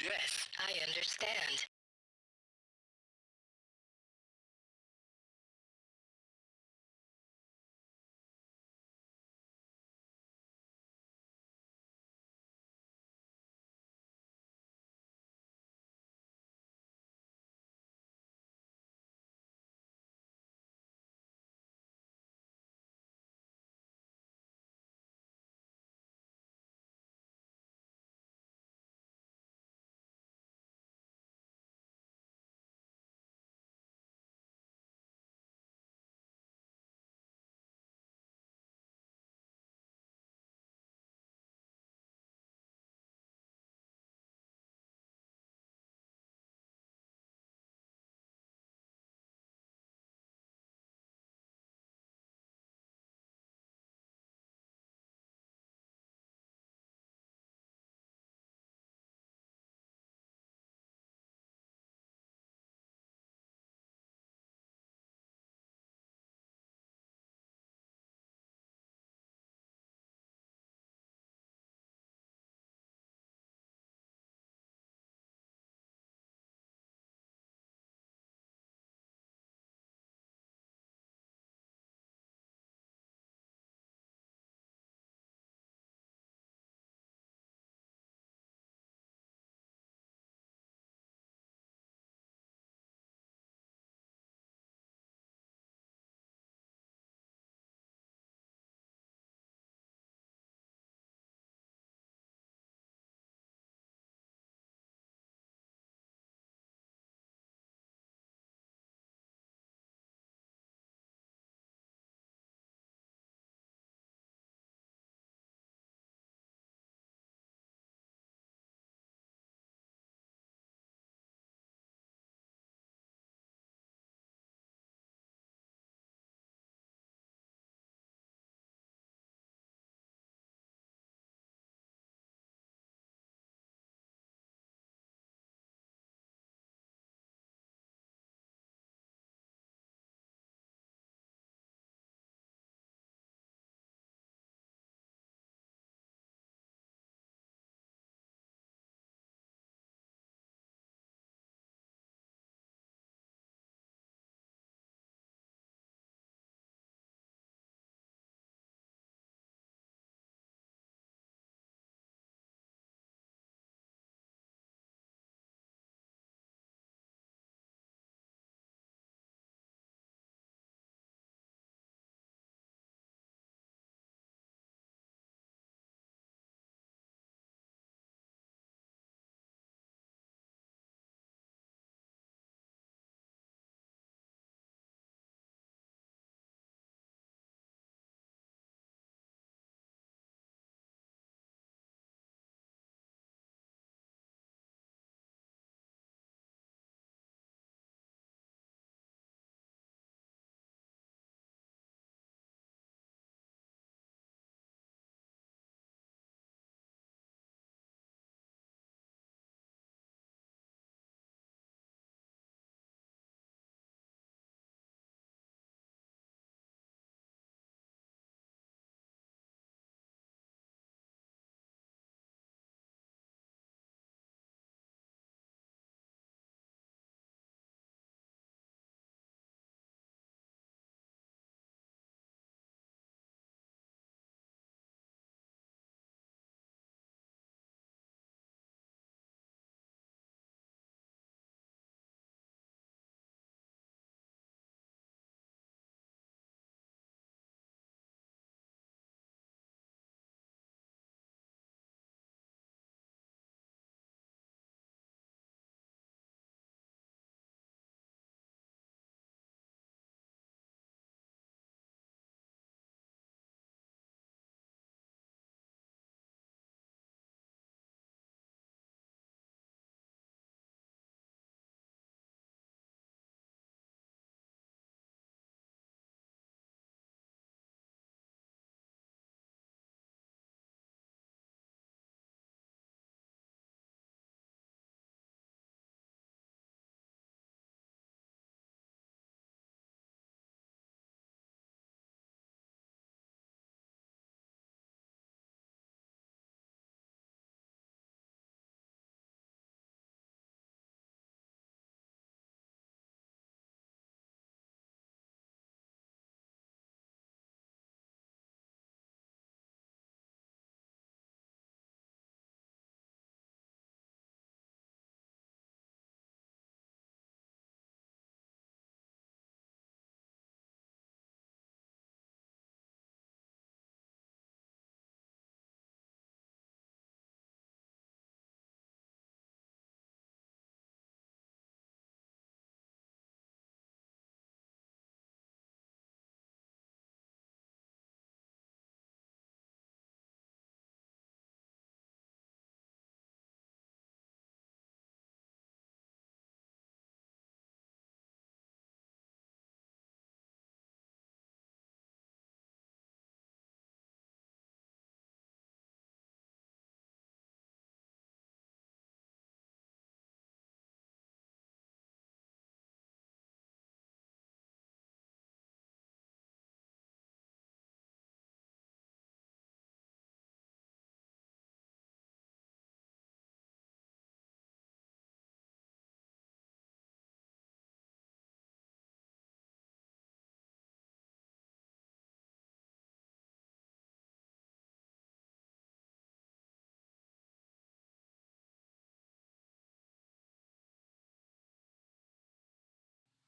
Yes, I understand.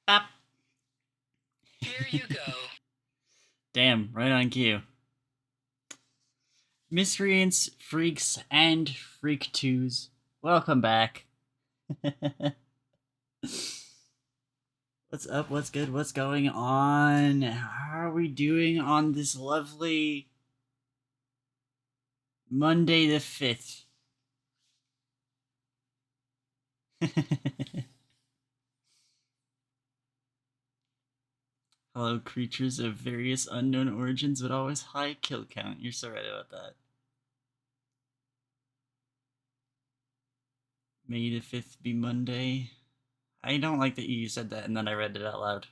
Bop. Here you go. Damn, right on cue. Miscreants, freaks, and freak twos. Welcome back. What's up? What's good? What's going on? How are we doing on this lovely Monday the 5th? Hello, creatures of various unknown origins, but always high kill count. You're so right about that. May the 5th be Monday. I don't like that you said that and then I read it out loud.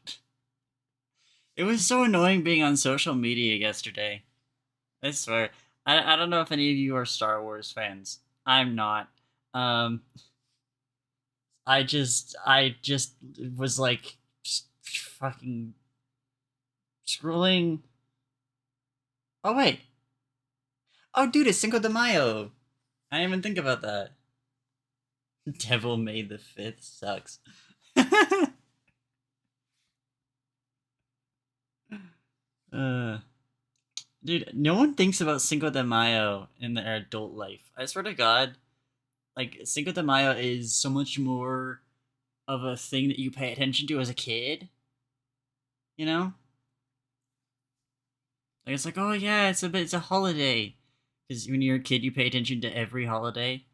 It was so annoying being on social media yesterday. I swear. I don't know if any of you are Star Wars fans. I'm not. Um, I just was like fucking scrolling. Oh wait. Oh dude, it's Cinco de Mayo. I didn't even think about that. Devil May the 5th sucks. Dude, no one thinks about Cinco de Mayo in their adult life. I swear to God, like Cinco de Mayo is so much more of a thing that you pay attention to as a kid. You know, like it's like, oh yeah, it's a holiday. Because when you're a kid, you pay attention to every holiday.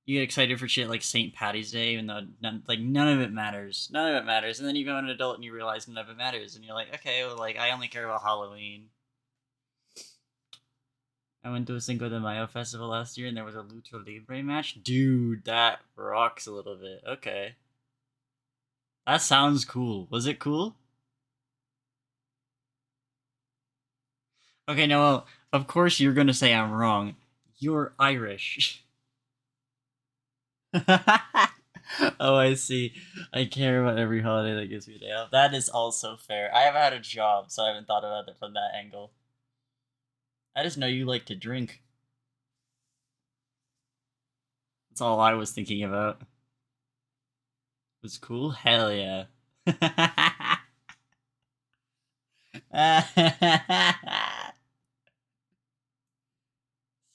You get excited for shit like St. Patty's Day, even though none of it matters. None of it matters, and then you become an adult and you realize none of it matters, and you're like, okay, well, like I only care about Halloween. I went to a Cinco de Mayo festival last year and there was a Lucha Libre match. Dude, that rocks a little bit. Okay. That sounds cool. Was it cool? Okay, no, of course you're gonna say I'm wrong. You're Irish. Oh, I see. I care about every holiday that gives me a day off. That is also fair. I haven't had a job, so I haven't thought about it from that angle. I just know you like to drink. That's all I was thinking about. Was cool? Hell yeah.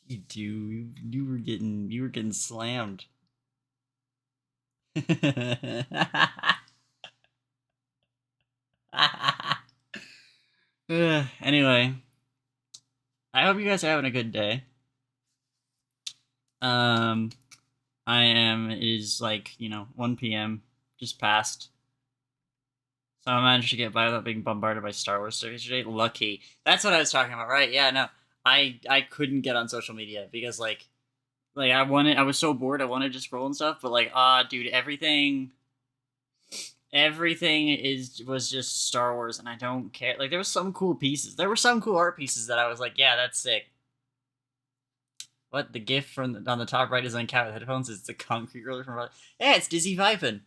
You do. You were getting slammed. Anyway, I hope you guys are having a good day. I am. It is like 1 p.m. just passed. So I managed to get by without being bombarded by Star Wars stuff yesterday. Lucky. That's what I was talking about, right? Yeah, no. I couldn't get on social media because like I was so bored I wanted to scroll and stuff, but like dude, everything was just Star Wars and I don't care. Like there was some cool pieces. There were some cool art pieces that I was like, yeah, that's sick. What the gif on the top right is on cat with headphones? It's the concrete roller from yeah, it's Dizzy Vipin.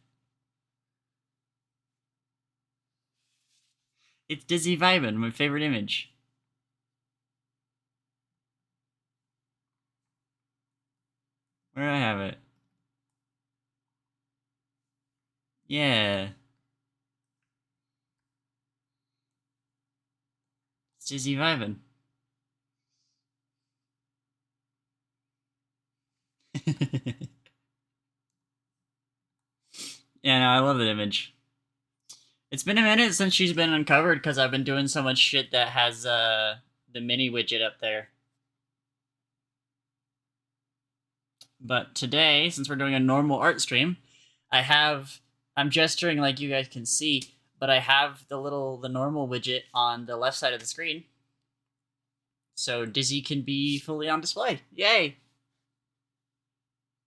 It's Dizzy Vibin, my favorite image. Where do I have it? Yeah. It's Dizzy Vibin. Yeah, no, I love that image. It's been a minute since she's been uncovered because I've been doing so much shit that has the mini widget up there. But today, since we're doing a normal art stream, I'm gesturing like you guys can see, but I have the normal widget on the left side of the screen. So Dizzy can be fully on display. Yay!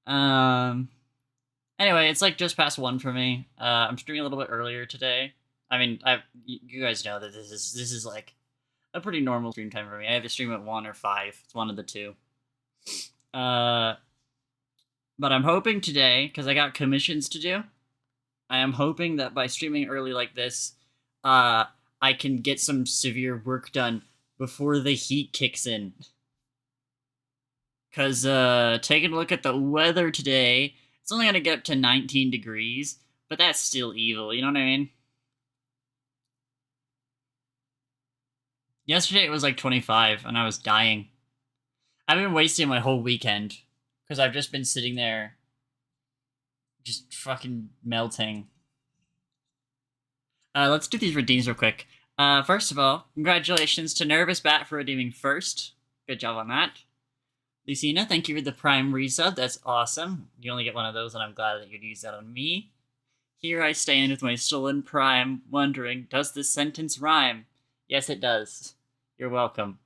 Anyway, it's like just past 1 for me. I'm streaming a little bit earlier today. I mean, you guys know that this is like a pretty normal stream time for me. I either stream at 1 or 5. It's one of the two. But I'm hoping today, because I got commissions to do, I am hoping that by streaming early like this, I can get some severe work done before the heat kicks in. Because taking a look at the weather today, it's only going to get up to 19 degrees, but that's still evil, you know what I mean? Yesterday it was like 25 and I was dying. I've been wasting my whole weekend because I've just been sitting there just fucking melting. Let's do these redeems real quick. First of all, congratulations to Nervous Bat for redeeming first. Good job on that. Lucina, thank you for the Prime resub. That's awesome. You only get one of those, and I'm glad that you'd use that on me. Here I stand with my stolen Prime, wondering, does this sentence rhyme? Yes, it does. You're welcome.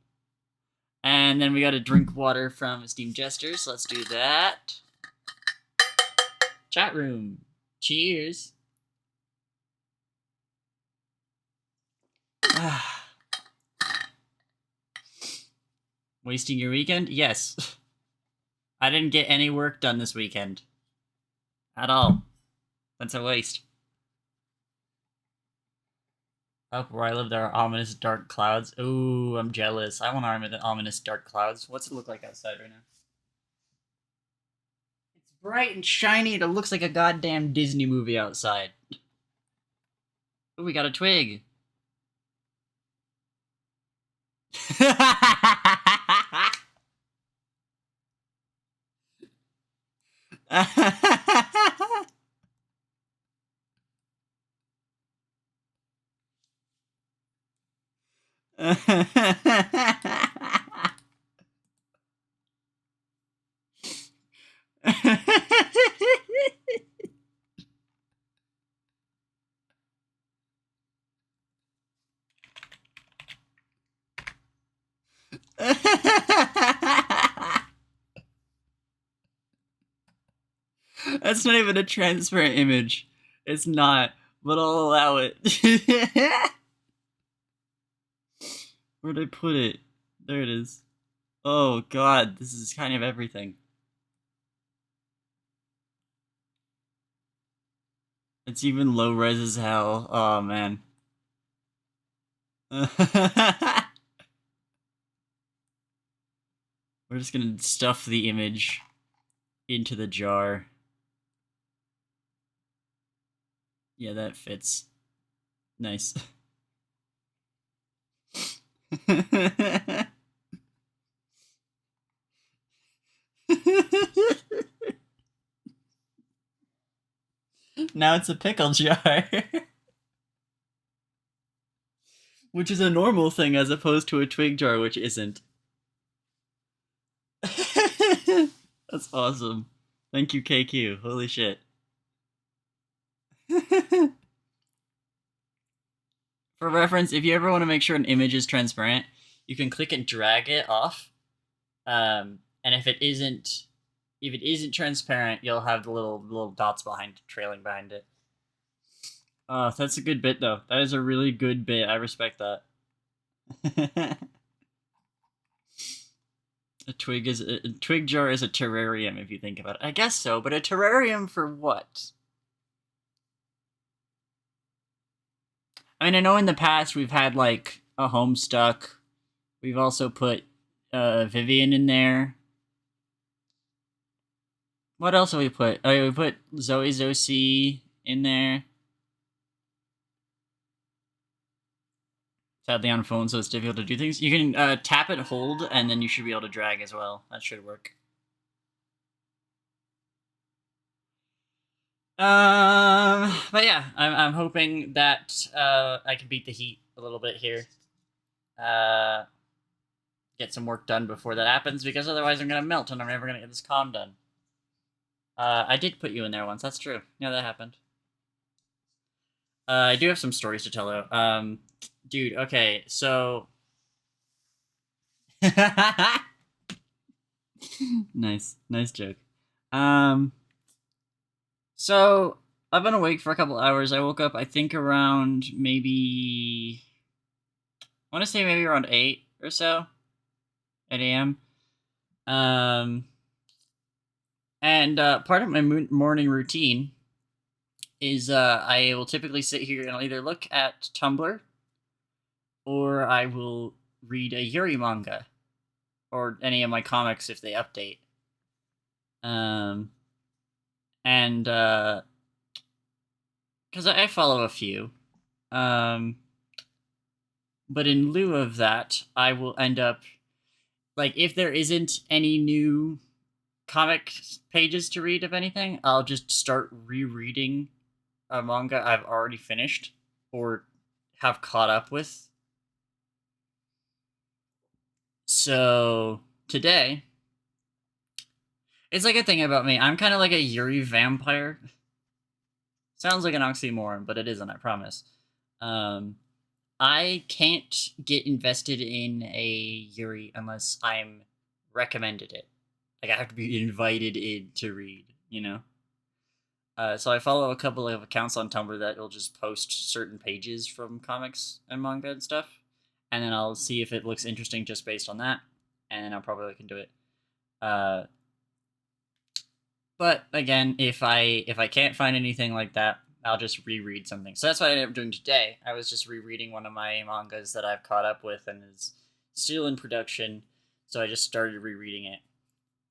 And then we got a drink water from Esteemed Jesters. Let's do that. Chat room. Cheers. Wasting your weekend? Yes. I didn't get any work done this weekend. At all. That's a waste. Up where I live, there are ominous dark clouds. Ooh, I'm jealous. I want ominous dark clouds. What's it look like outside right now? It's bright and shiny, and it looks like a goddamn Disney movie outside. Ooh, we got a twig. That's not even a transparent image. It's not, but I'll allow it. Where'd I put it? There it is. Oh god, this is kind of everything. It's even low res as hell. Oh man. We're just gonna stuff the image into the jar. Yeah, that fits. Nice. Now it's a pickle jar. Which is a normal thing as opposed to a twig jar, which isn't. That's awesome. Thank you, KQ. Holy shit. For reference, if you ever want to make sure an image is transparent, you can click and drag it off. And if it isn't transparent, you'll have the little dots trailing behind it. Oh, that's a good bit though. That is a really good bit. I respect that. A twig jar is a terrarium if you think about it. I guess so, but a terrarium for what? I mean, I know in the past we've had like a Homestuck. We've also put Vivian in there. What else have we put? Oh, yeah, we put Zoe's OC in there. Sadly on phone, so it's difficult to do things. You can tap and hold, and then you should be able to drag as well. That should work. But yeah, I'm hoping that I can beat the heat a little bit here. Get some work done before that happens, because otherwise I'm gonna melt and I'm never gonna get this comm done. I did put you in there once. That's true. Yeah, that happened. I do have some stories to tell though. Dude, okay, so nice joke. So I've been awake for a couple hours. I woke up, I think, around maybe, I want to say maybe around 8 or so, 8 a.m. And part of my morning routine is I will typically sit here and I'll either look at Tumblr or I will read a Yuri manga or any of my comics if they update. And because I follow a few. Um, but in lieu of that, I will end up like if there isn't any new comic pages to read of anything, I'll just start rereading a manga I've already finished or have caught up with. So today, it's like a thing about me. I'm kind of like a Yuri vampire. Sounds like an oxymoron, but it isn't, I promise. Um, I can't get invested in a Yuri unless I'm recommended it. Like I have to be invited in to read, you know? So I follow a couple of accounts on Tumblr that will just post certain pages from comics and manga and stuff, and then I'll see if it looks interesting just based on that, and then I'll probably look into it. Uh, but again, if I can't find anything like that, I'll just reread something. So that's what I ended up doing today. I was just rereading one of my mangas that I've caught up with and is still in production. So I just started rereading it.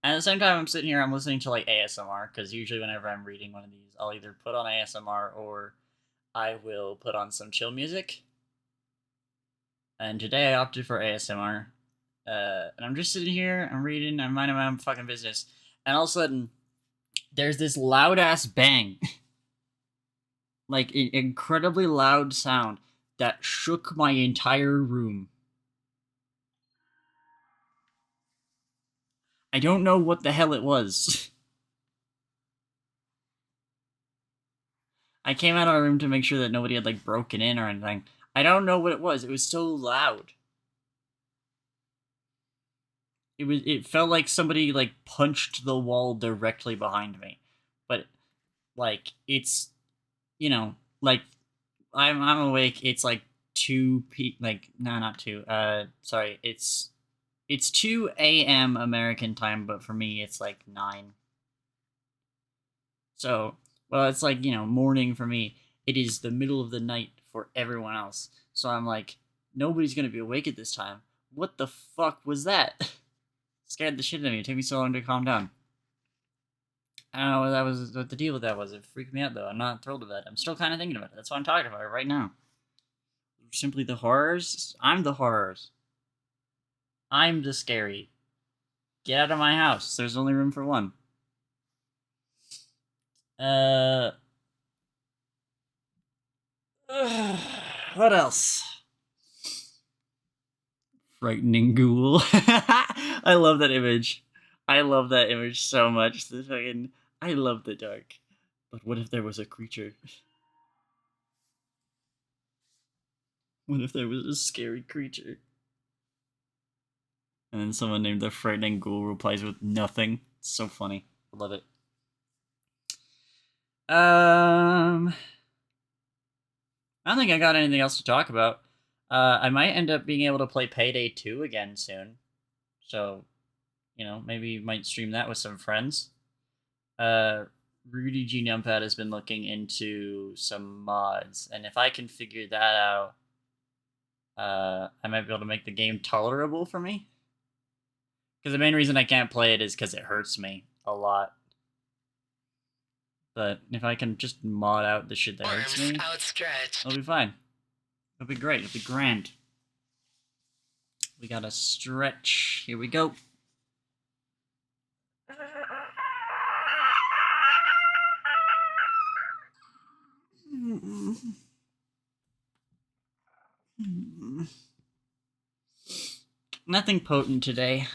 And at the same time, I'm sitting here, I'm listening to like ASMR because usually whenever I'm reading one of these, I'll either put on ASMR or I will put on some chill music. And today I opted for ASMR. And I'm just sitting here, I'm reading, I'm minding my own fucking business. And all of a sudden, there's this loud ass bang. Like an incredibly loud sound that shook my entire room. I don't know what the hell it was. I came out of my room to make sure that nobody had like broken in or anything. I don't know what it was. It was so loud. It felt like somebody like punched the wall directly behind me. But like it's like I'm awake. It's like 2 p like no not 2. Sorry. It's 2 a.m. American time, but for me it's like 9. So, well, it's like, morning for me. It is the middle of the night for everyone else. So I'm like, nobody's going to be awake at this time. What the fuck was that? Scared the shit out of me. It took me so long to calm down. I don't know what the deal with that was. It freaked me out, though. I'm not thrilled with that. I'm still kind of thinking about it. That's why I'm talking about it right now. Simply the horrors? I'm the horrors. I'm the scary. Get out of my house. There's only room for one. What else? Frightening ghoul. I love that image. I love that image so much. I love the dark. But what if there was a creature? What if there was a scary creature? And then someone named the frightening ghoul replies with nothing. It's so funny. I love it. I don't think I got anything else to talk about. I might end up being able to play Payday 2 again soon. So, maybe might stream that with some friends. Rudy G Numpad has been looking into some mods, and if I can figure that out, I might be able to make the game tolerable for me. Because the main reason I can't play it is because it hurts me a lot. But if I can just mod out the shit that hurts me, outstretched. it'll be fine. It'll be great. It'll be grand. We gotta stretch. Here we go. Nothing potent today.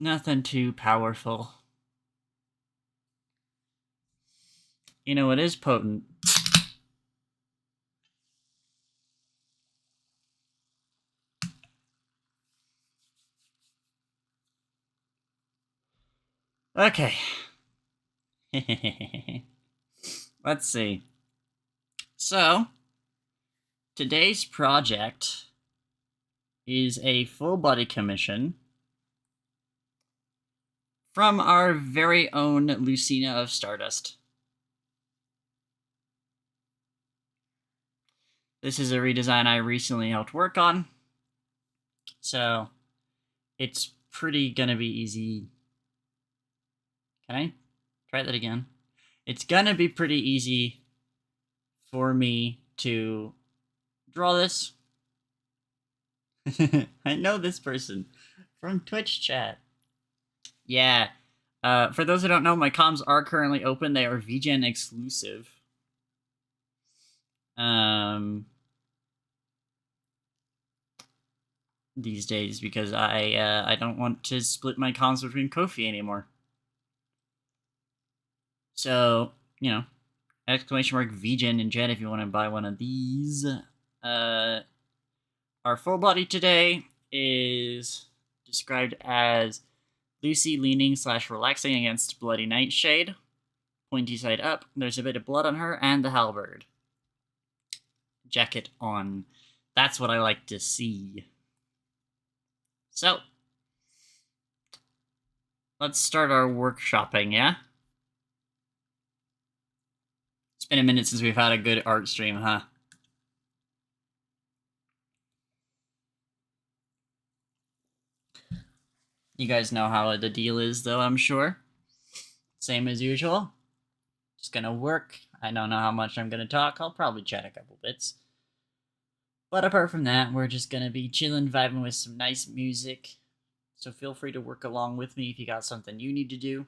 Nothing too powerful. You know what is potent? Okay. Let's see. So, today's project is a full body commission from our very own Lucina of Stardust. This is a redesign I recently helped work on. So, it's pretty gonna be easy. Can I try that again? It's gonna be pretty easy for me to draw this. I know this person from Twitch chat. Yeah. For those who don't know, my comms are currently open. They are VGen exclusive. These days because I don't want to split my comms between Ko-fi anymore. So, you know, exclamation mark VGen in chat if you want to buy one of these. Our full body today is described as Lucy leaning / relaxing against Bloody Nightshade. Pointy side up. There's a bit of blood on her and the halberd. Jacket on. That's what I like to see. So, let's start our workshopping, yeah? It's been a minute since we've had a good art stream, huh? You guys know how the deal is, though, I'm sure. Same as usual. Just gonna work. I don't know how much I'm gonna talk. I'll probably chat a couple bits. But apart from that, we're just gonna be chilling, vibing with some nice music. So feel free to work along with me if you got something you need to do.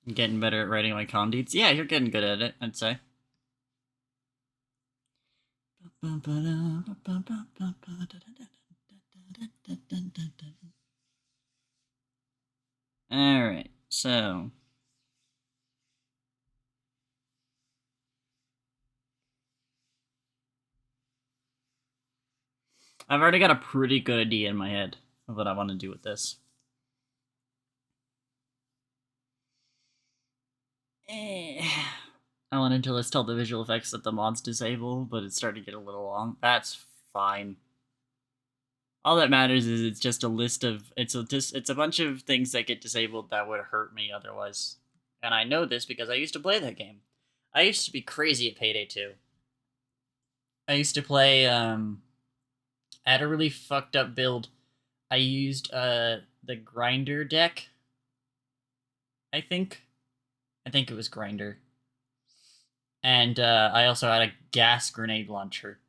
I'm getting better at writing my condeets. Yeah, you're getting good at it, I'd say. Alright, so... I've already got a pretty good idea in my head of what I want to do with this. I wanted to list all the visual effects that the mods disable, but it's starting to get a little long. That's fine. All that matters is it's just a list of it's a bunch of things that get disabled that would hurt me otherwise. And I know this because I used to play that game. I used to be crazy at Payday 2. I used to play I had a really fucked up build. I used the grinder deck. I think it was grinder. And I also had a gas grenade launcher.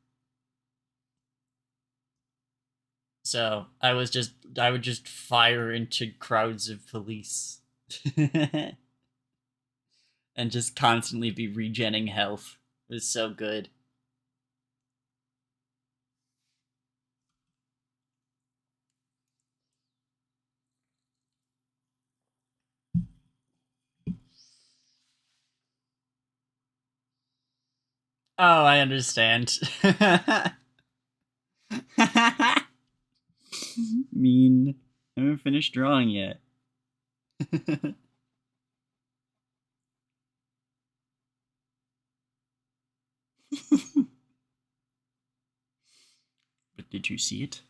So I would just fire into crowds of police. And just constantly be regenning health. It was so good. Oh, I understand. Mean. I haven't finished drawing yet. But did you see it?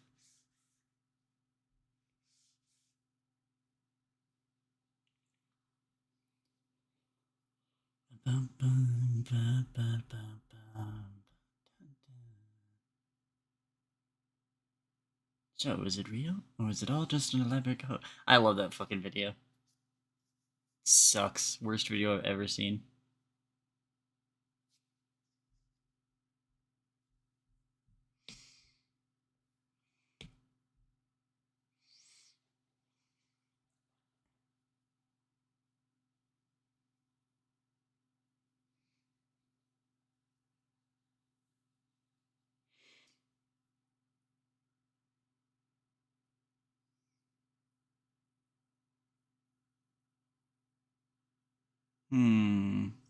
So, is it real? Or is it all just an elaborate code? I love that fucking video. Sucks. Worst video I've ever seen.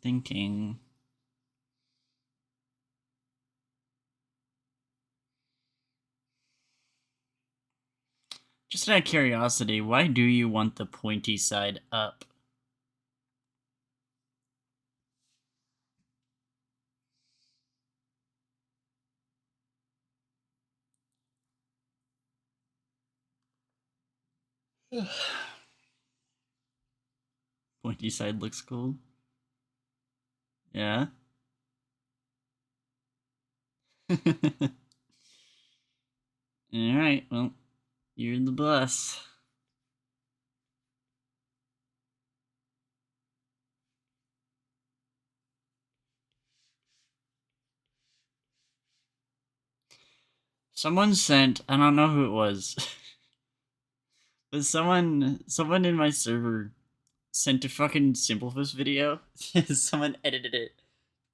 Thinking. Just out of curiosity, why do you want the pointy side up? Pointy side looks cool. Yeah? Alright, well, you're the boss. Someone sent, I don't know who it was, but someone in my server sent a fucking Simplefist video. Someone edited it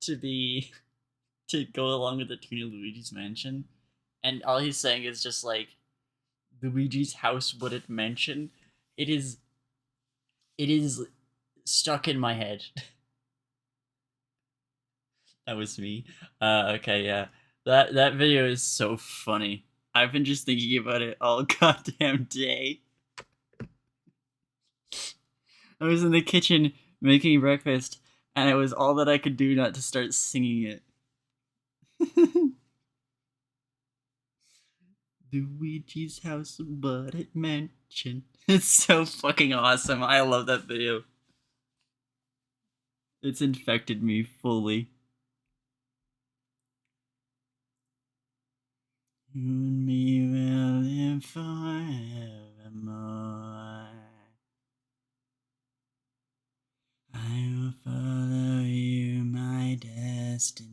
to go along with the Tuna Luigi's Mansion, and all he's saying is just like Luigi's house wouldn't mention. It is stuck in my head. That was me. Okay, yeah. That video is so funny. I've been just thinking about it all goddamn day. I was in the kitchen making breakfast, and it was all that I could do not to start singing it. Luigi's house, but it mentioned. It's so fucking awesome. I love that video. It's infected me fully. You and me will live forevermore. I will follow you, my destiny.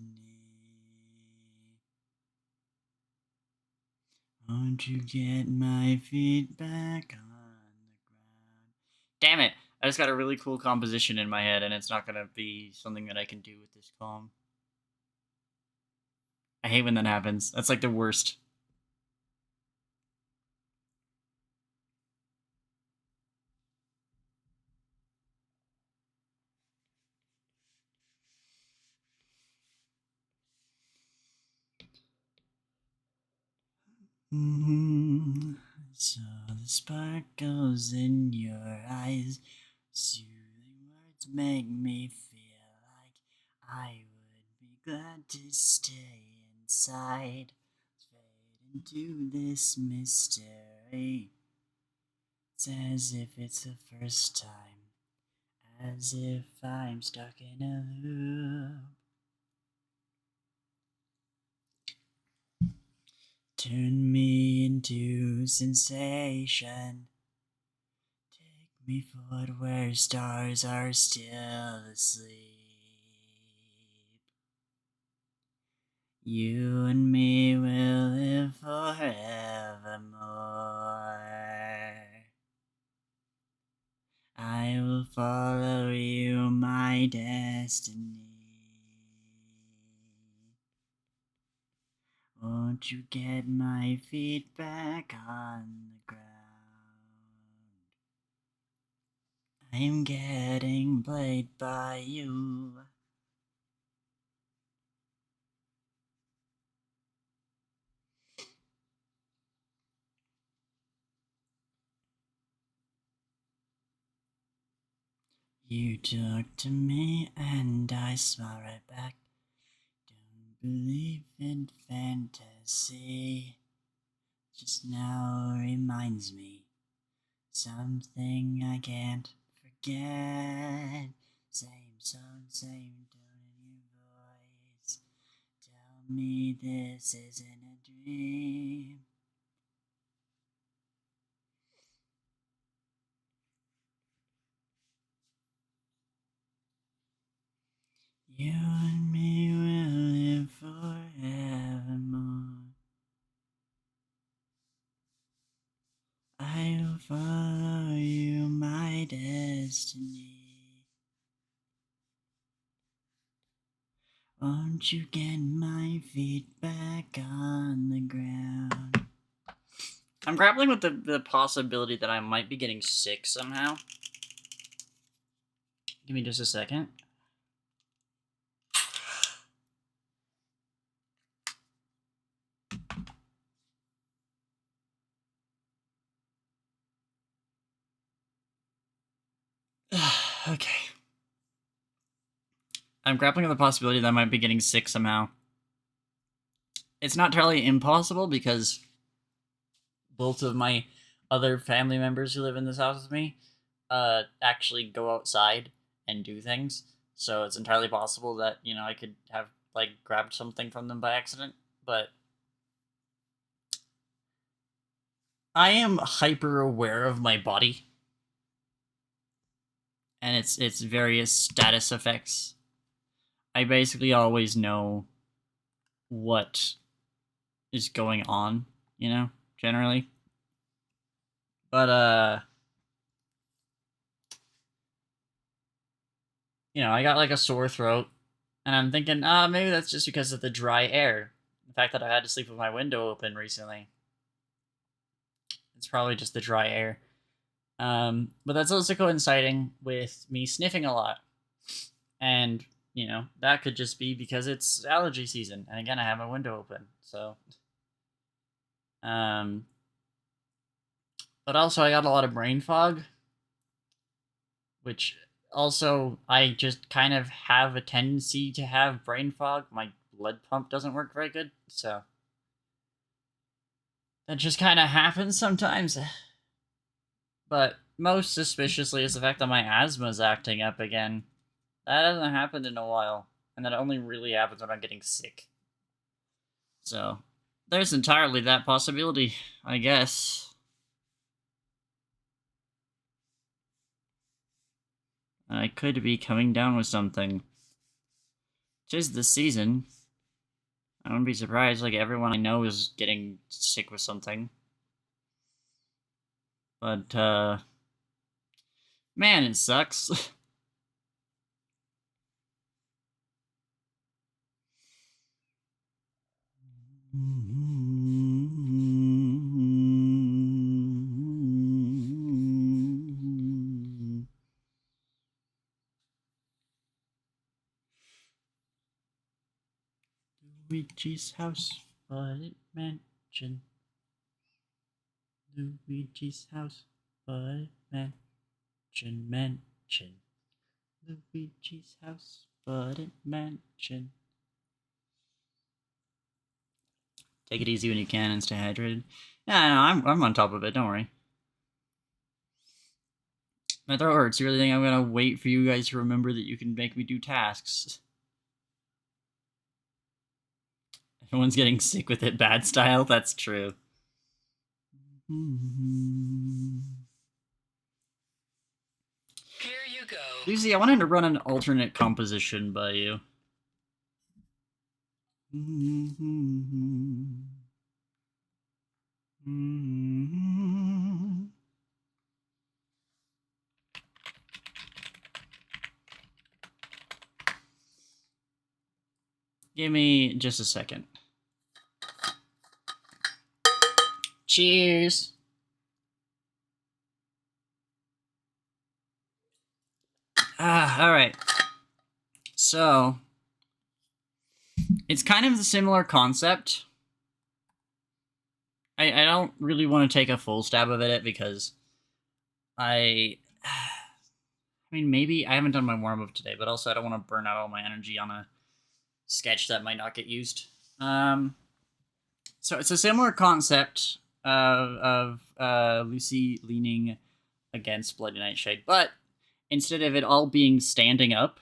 Won't you get my feet back on the ground? Damn it! I just got a really cool composition in my head, and it's not gonna be something that I can do with this calm. I hate when that happens. That's like the worst. So the sparkles in your eyes, soothing words make me feel like I would be glad to stay inside, fade into this mystery. It's as if it's the first time, as if I'm stuck in a loop. Turn me into sensation. Take me forward where stars are still asleep. You and me will live forevermore. I will follow you, my destiny. Won't you get my feet back on the ground? I'm getting played by you. You talk to me and I smile right back. Don't believe in fantasy. Just now reminds me something I can't forget. Same song, same tone in your voice. Tell me this isn't a dream. You and me will live forevermore. I will follow you, my destiny. Won't you get my feet back on the ground? I'm grappling with the possibility that I might be getting sick somehow. Give me just a second. Okay. I'm grappling with the possibility that I might be getting sick somehow. It's not entirely impossible because both of my other family members who live in this house with me actually go outside and do things. So it's entirely possible that, I could have, like, grabbed something from them by accident. but I am hyper aware of my body and its various status effects. I basically always know what is going on, generally. But I got like a sore throat, and I'm thinking, maybe that's just because of the dry air. The fact that I had to sleep with my window open recently. It's probably just the dry air. But that's also coinciding with me sniffing a lot. And, that could just be because it's allergy season. And again, I have my window open. So, but also I got a lot of brain fog, which also I just kind of have a tendency to have brain fog. My blood pump doesn't work very good. So, that just kind of happens sometimes. But most suspiciously is the fact that my asthma is acting up again. That hasn't happened in a while, and that only really happens when I'm getting sick. So, there's entirely that possibility, I guess. I could be coming down with something. 'Tis the season. I wouldn't be surprised, like, everyone I know is getting sick with something. But, man, it sucks. Luigi's house, but it mansion. Luigi's house, but it mansion. Luigi's house, but it mansion. Take it easy when you can and stay hydrated. Yeah, no, I'm on top of it. Don't worry. My throat hurts. You really think I'm gonna wait for you guys to remember that you can make me do tasks? Everyone's getting sick with it bad style. That's true. Here you go. Lucy, I wanted to run an alternate composition by you. Give me just a second. Cheers. All right. So, it's kind of the similar concept. I don't really want to take a full stab of it because I mean, maybe I haven't done my warm up today, but also I don't want to burn out all my energy on a sketch that might not get used. So it's a similar concept of Lucy leaning against Bloody Nightshade, but instead of it all being standing up,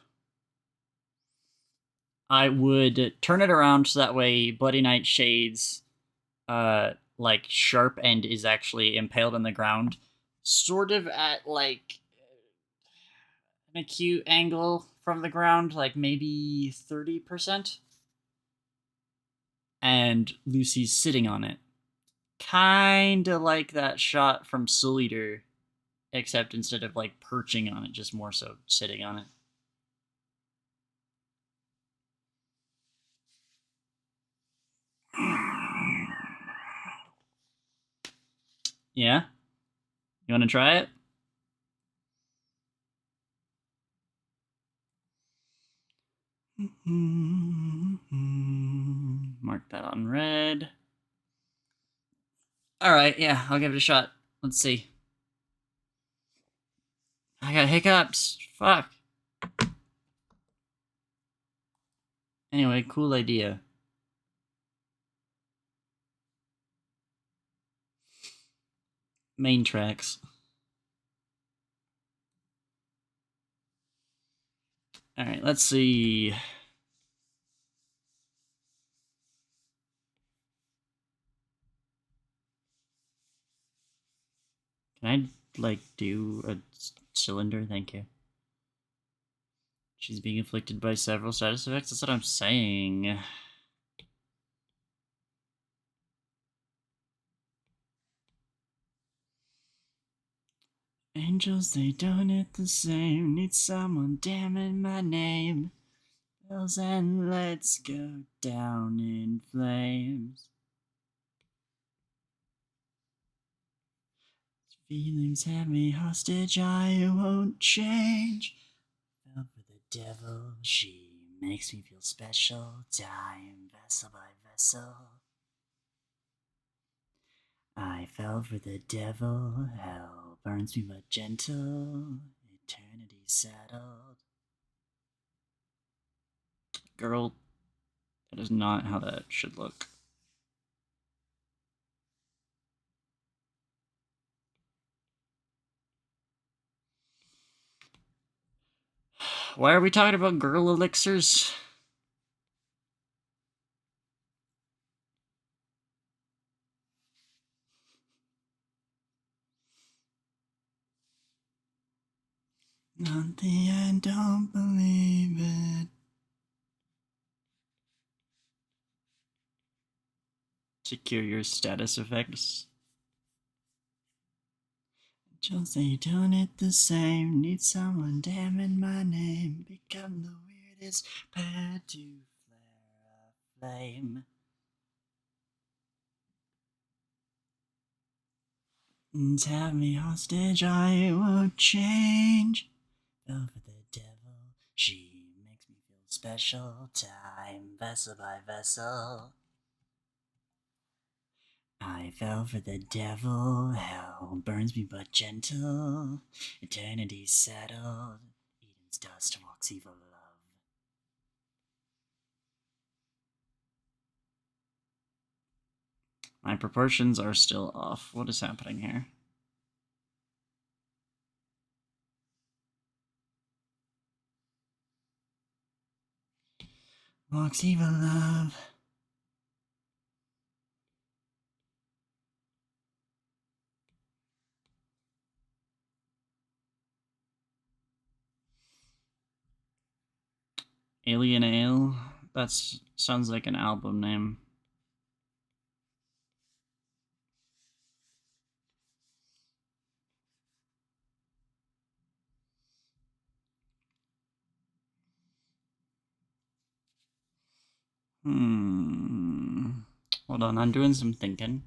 I would turn it around so that way Bloody Nightshade's like sharp end is actually impaled in the ground, sort of at like an acute angle from the ground, like maybe 30%. And Lucy's sitting on it. Kinda like that shot from Soul Eater, except instead of like perching on it, just more so sitting on it. Yeah? You want to try it? Mark that on red. Alright, yeah, I'll give it a shot. Let's see. I got hiccups. Fuck. Anyway, cool idea. Main tracks. Alright, let's see. Can I, like, do a cylinder? Thank you. She's being afflicted by several status effects. That's what I'm saying. Angels, they don't hit the same. Need someone damning my name. Bells and let's go down in flames. Feelings have me hostage, I won't change. Fell for the devil, she makes me feel special. Time vessel by vessel. I fell for the devil, hell burns me but gentle. Eternity settled. Girl, that is not how that should look. Why are we talking about girl elixirs? Not the end, don't believe it. Secure your status effects. Just they don't hit the same. Need someone damning my name. Become the weirdest pair to flare a flame. And have me hostage, I won't change. Fell for the devil, she makes me feel special. Time vessel by vessel. I fell for the devil, hell burns me but gentle. Eternity settled, Eden's dust walks evil love. My proportions are still off. What is happening here? Walks evil love. Alien Ale? That sounds like an album name. Hold on, I'm doing some thinking.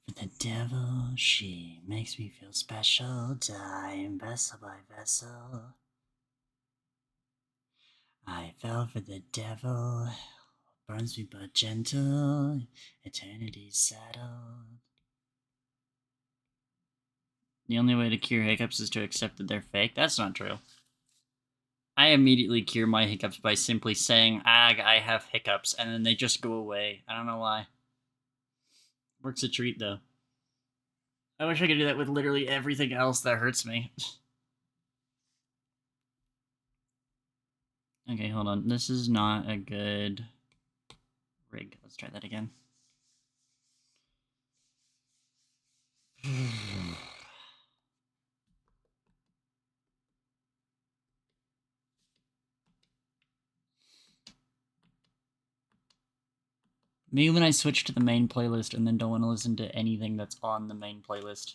For the devil, she makes me feel special. Time vessel by vessel. I fell for the devil, burns me but gentle. Eternity settled. The only way to cure hiccups is to accept that they're fake. That's not true. I immediately cure my hiccups by simply saying, "Ag, I have hiccups," and then they just go away. I don't know why. Works a treat, though. I wish I could do that with literally everything else that hurts me. Okay, hold on. This is not a good rig. Let's try that again. Maybe when I switch to the main playlist and then don't want to listen to anything that's on the main playlist.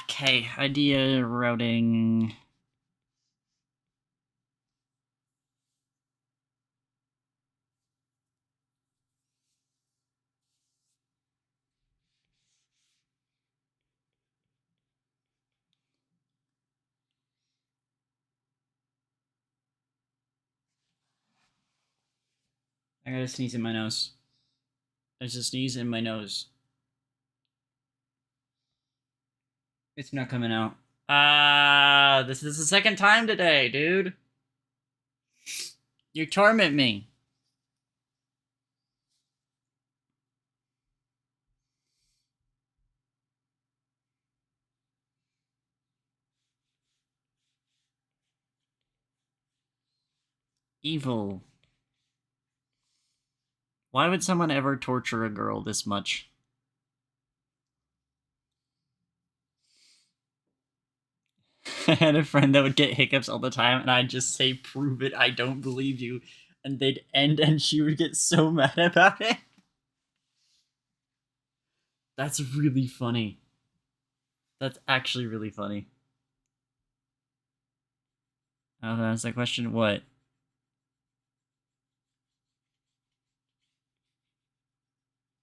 Okay, idea routing. I gotta sneeze in my nose. There's a sneeze in my nose. It's not coming out. This is the second time today, dude. You torment me. Evil. Why would someone ever torture a girl this much? I had a friend that would get hiccups all the time, and I'd just say, "Prove it, I don't believe you." And they'd end, and she would get so mad about it. That's really funny. That's actually really funny. Oh, that's that question. What?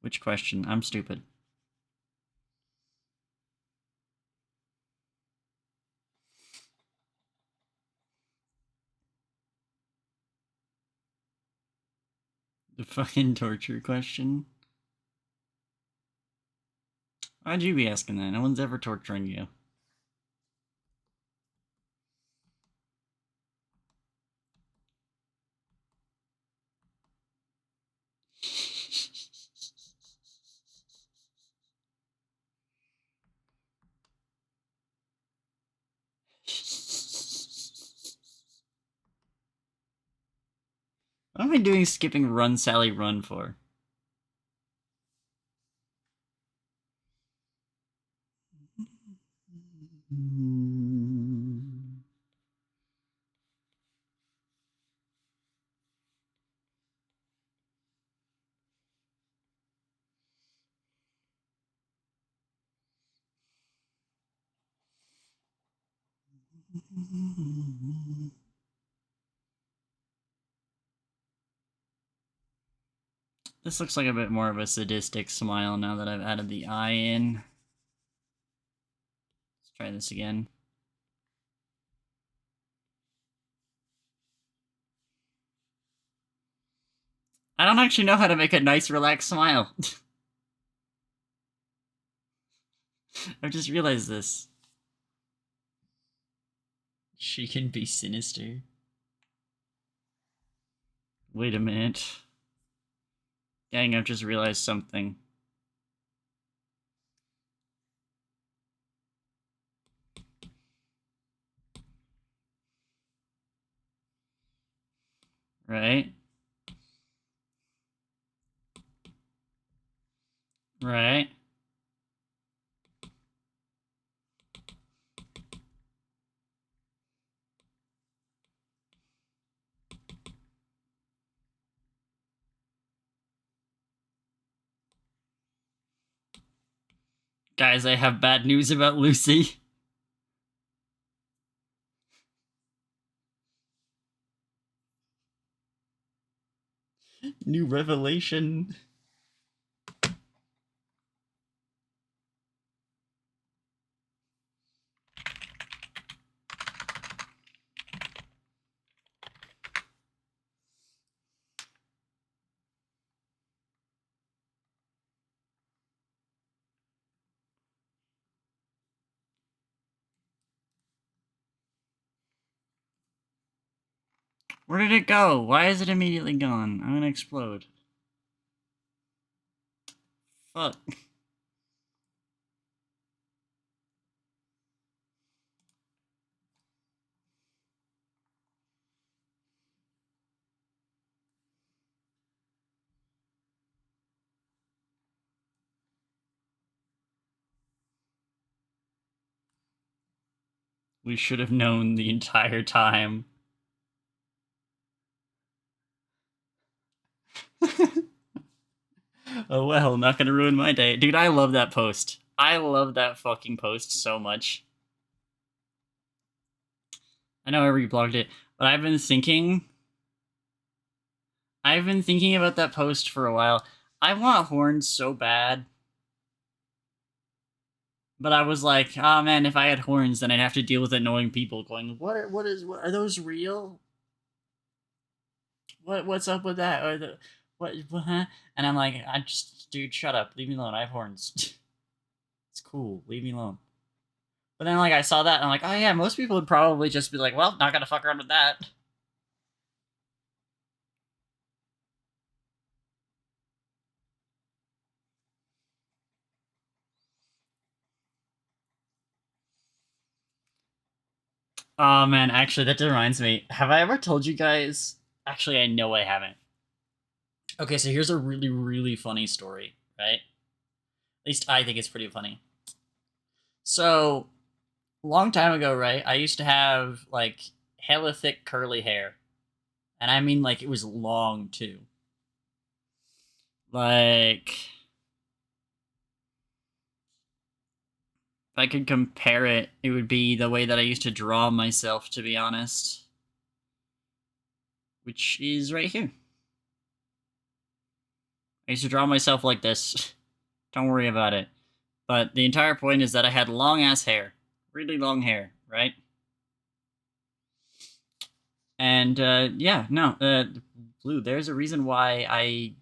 Which question? I'm stupid. The fucking torture question? Why'd you be asking that? No one's ever torturing you. What am I doing skipping Run Sally Run for? This looks like a bit more of a sadistic smile now that I've added the eye in. Let's try this again. I don't actually know how to make a nice, relaxed smile. I've just realized this. She can be sinister. Wait a minute. Gang, I've just realized something. Right? Right? Guys, I have bad news about Lucy. New revelation. Where did it go? Why is it immediately gone? I'm gonna explode. Fuck. We should have known the entire time. Oh well, not gonna ruin my day. Dude, I love that post. I love that fucking post so much. I know I reblogged it, but I've been thinking about that post for a while. I want horns so bad. But I was like, oh man, if I had horns, then I'd have to deal with annoying people going, what are those real? What's up with that? What huh? And I'm like, dude, shut up, leave me alone. I have horns. It's cool, leave me alone. But then like I saw that, and I'm like, oh yeah, most people would probably just be like, well, not gonna fuck around with that. Oh man, actually, that reminds me. Have I ever told you guys? Actually, I know I haven't. Okay, so here's a really, really funny story, right? At least I think it's pretty funny. So, a long time ago, right, I used to have, like, hella thick curly hair. And I mean, like, it was long, too. Like, if I could compare it, it would be the way that I used to draw myself, to be honest. Which is right here. I used to draw myself like this. Don't worry about it. But the entire point is that I had long ass hair. Really long hair, right? And yeah, no, blue. There's a reason why I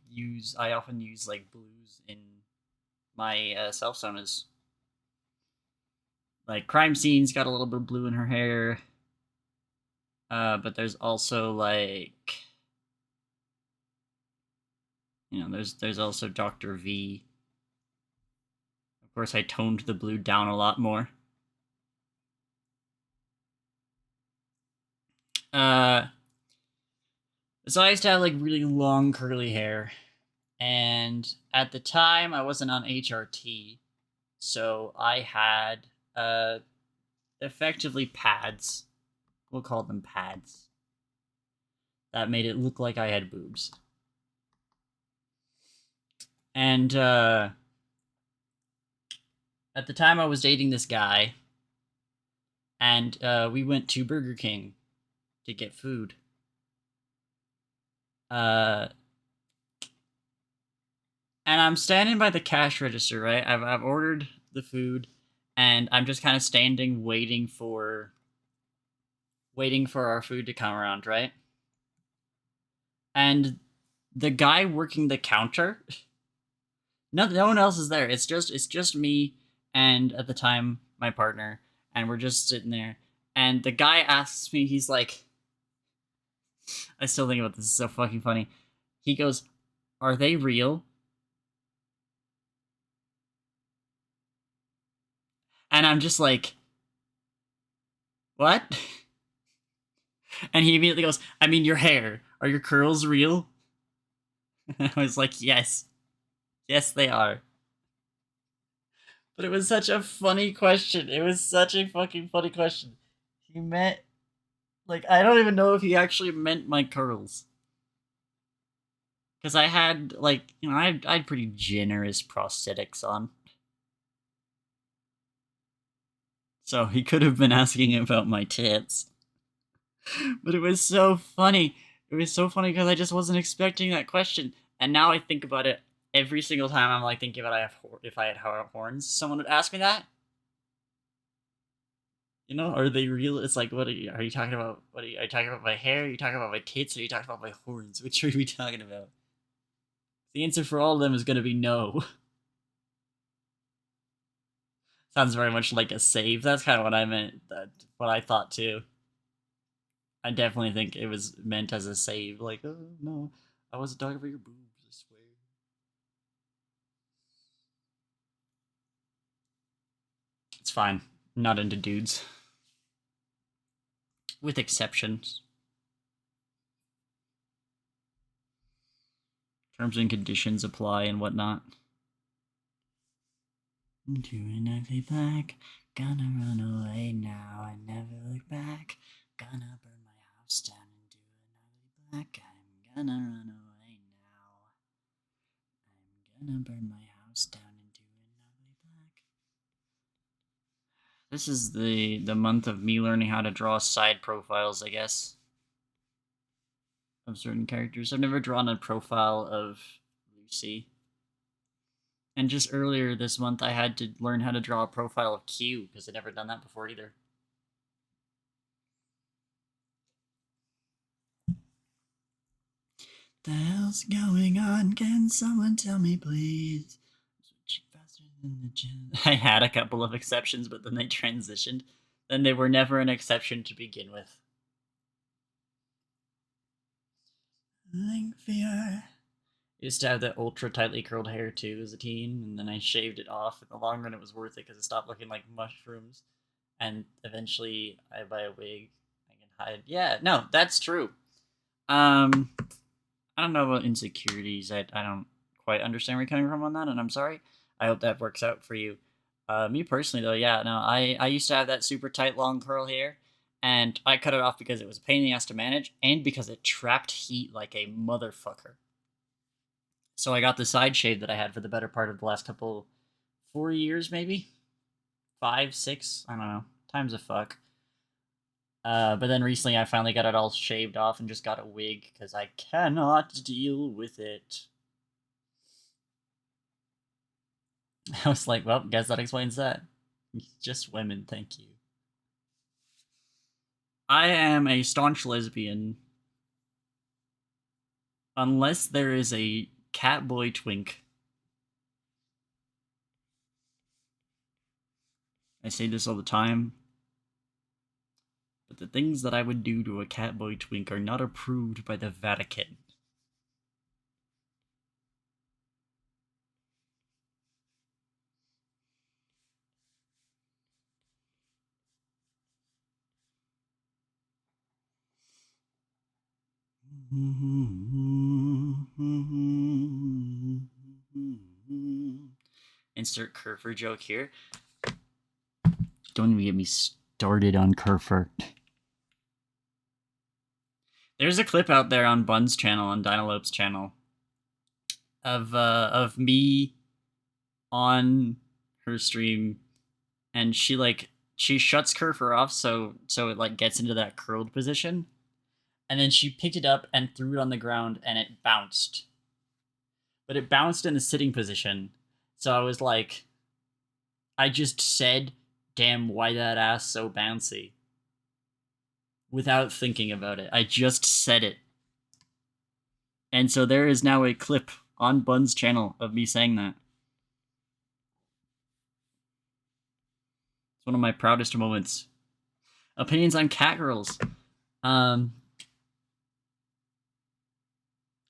often use like blues in my self sonas. Like crime scenes got a little bit of blue in her hair. But there's also like, there's also Dr. V. Of course, I toned the blue down a lot more. So I used to have like really long curly hair, and at the time I wasn't on HRT, so I had effectively pads. We'll call them pads. That made it look like I had boobs. And at the time I was dating this guy, and we went to Burger King to get food. And I'm standing by the cash register, right? I've ordered the food, and I'm just kind of standing waiting for our food to come around, right? And the guy working the counter, no one else is there. It's just me and at the time my partner, and we're just sitting there. And the guy asks me, he's like, I still think about this. It's so fucking funny. He goes, "Are they real?" And I'm just like, "What?" And he immediately goes, "I mean, your hair. Are your curls real?" And I was like, "Yes. Yes, they are." But it was such a funny question. It was such a fucking funny question. He meant, like, I don't even know if he actually meant my curls. Because I had, like, I had pretty generous prosthetics on. So he could have been asking about my tits. But it was so funny. It was so funny because I just wasn't expecting that question. And now I think about it every single time I'm, like, thinking about if I had horns. Someone would ask me that. Are they real? It's like, what are you talking about? Are you talking about my hair? Are you talking about my tits? Or are you talking about my horns? Which are we talking about? The answer for all of them is going to be no. Sounds very much like a save. That's kind of what I meant. What I thought too. I definitely think it was meant as a save. Like, oh no, I wasn't talking about your boobs. I swear. It's fine. I'm not into dudes, with exceptions. Terms and conditions apply and whatnot. Doing ugly black, gonna run away now and never look back. Gonna burn my house down and do an ugly black. I'm gonna run away now. I'm gonna burn my house down and do an ugly black. This is the month of me learning how to draw side profiles, I guess, of certain characters. I've never drawn a profile of Lucy. And just earlier this month, I had to learn how to draw a profile of Q, because I'd never done that before either. the hell's going on? Can someone tell me, please? Faster than the gym. I had a couple of exceptions, but then they transitioned. Then they were never an exception to begin with. Lengthier. I used to have that ultra tightly curled hair too as a teen, and then I shaved it off. In the long run, it was worth it because it stopped looking like mushrooms. And eventually, I buy a wig. I can hide. Yeah, no, that's true. I don't know about insecurities. I don't quite understand where you're coming from on that, and I'm sorry. I hope that works out for you. Me personally, though, yeah, no, I used to have that super tight, long curl hair, and I cut it off because it was a pain in the ass to manage, and because it trapped heat like a motherfucker. So I got the side shave that I had for the better part of the last 4 years, maybe 5, 6. I don't know. Time's a fuck. But then recently I finally got it all shaved off and just got a wig because I cannot deal with it. I was like, well, guess that explains that. Just women, thank you. I am a staunch lesbian. Unless there is a catboy twink. I say this all the time. But the things that I would do to a catboy twink are not approved by the Vatican. Insert Kerfer joke here. Don't even get me started on Kerfer. There's a clip out there on Bun's channel, on Dynalope's channel, of me on her stream, and she shuts Kerfer off so it like gets into that curled position, and then she picked it up and threw it on the ground and it bounced. But it bounced in the sitting position. So I was like, I just said, damn, why that ass so bouncy? Without thinking about it. I just said it. And so there is now a clip on Bun's channel of me saying that. It's one of my proudest moments. Opinions on catgirls. I'm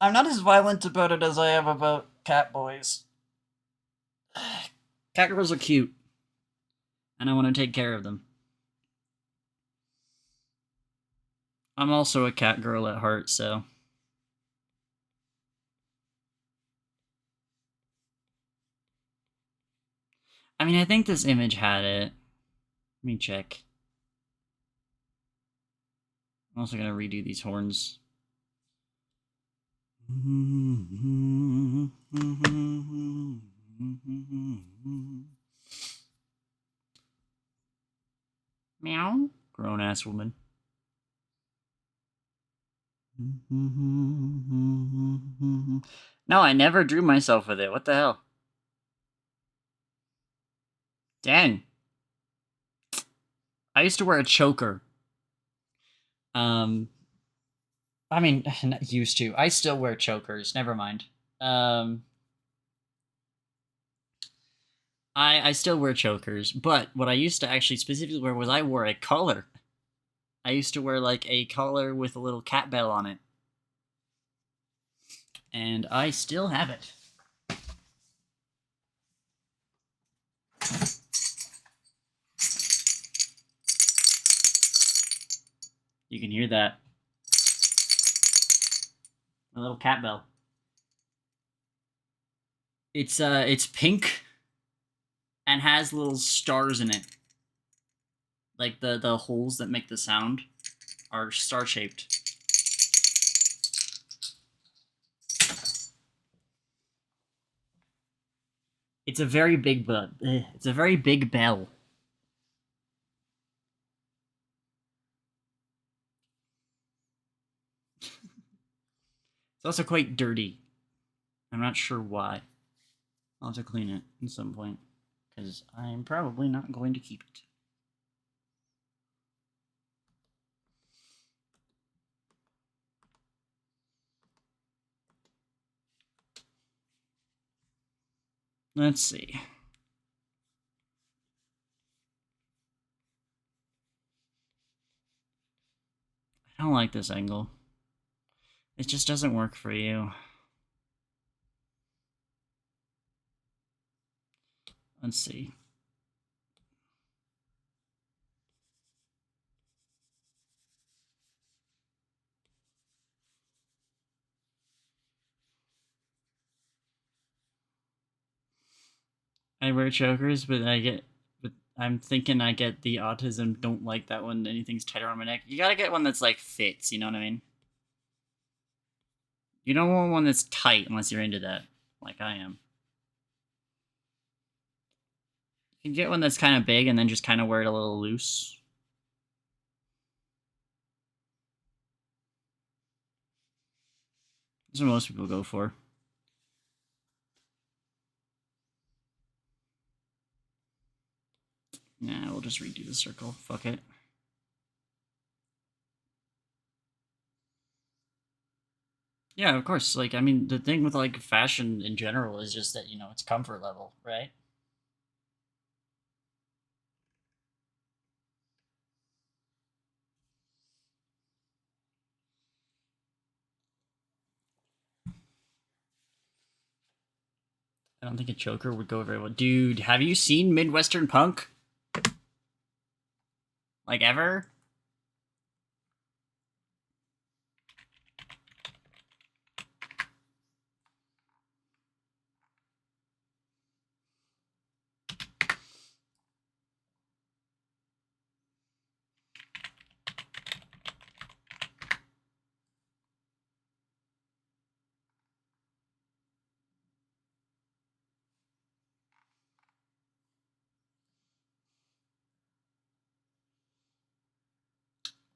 not as violent about it as I am about catboys. Catgirls are cute. And I want to take care of them. I'm also a cat girl at heart, so. I mean, I think this image had it. Let me check. I'm also gonna redo these horns. Meow. Grown ass woman. No, I never drew myself with it. What the hell? Dang. I used to wear a choker. I mean, not used to. I still wear chokers. Never mind. I still wear chokers, but what I used to actually specifically wear was I wore a collar. I used to wear like a collar with a little cat bell on it. And I still have it. You can hear that. A little cat bell. It's pink and has little stars in it. Like the holes that make the sound are star-shaped. It's a very big bell. It's a very big bell. It's also quite dirty. I'm not sure why. I'll have to clean it at some point, because I'm probably not going to keep it. Let's see. I don't like this angle. It just doesn't work for you. Let's see. I wear chokers, but I'm thinking I get the autism. Don't like that when anything's tight around my neck. You gotta get one that's like fits. You know what I mean? You don't want one that's tight unless you're into that, like I am. You can get one that's kind of big and then just kind of wear it a little loose. That's what most people go for. Nah, we'll just redo the circle. Fuck it. Yeah, of course. Like, I mean, the thing with, like, fashion in general is just that, you know, it's comfort level, right? I don't think a choker would go very well. Dude, have you seen Midwestern Punk? Like, ever?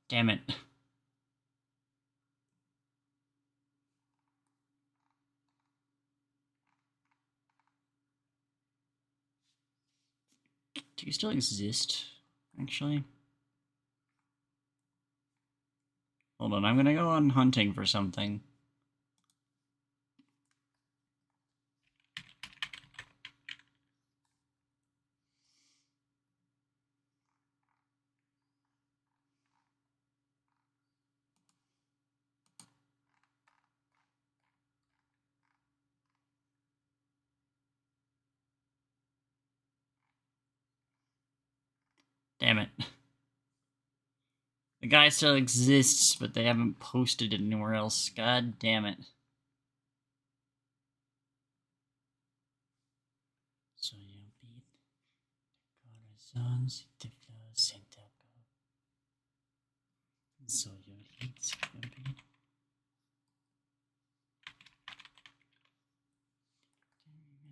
Damn it. Do you still exist, actually? Hold on, I'm gonna go on hunting for something. Damn it. The guy still exists, but they haven't posted it anywhere else. God damn it. So you beat corazones de flores en taco. So you hit beat.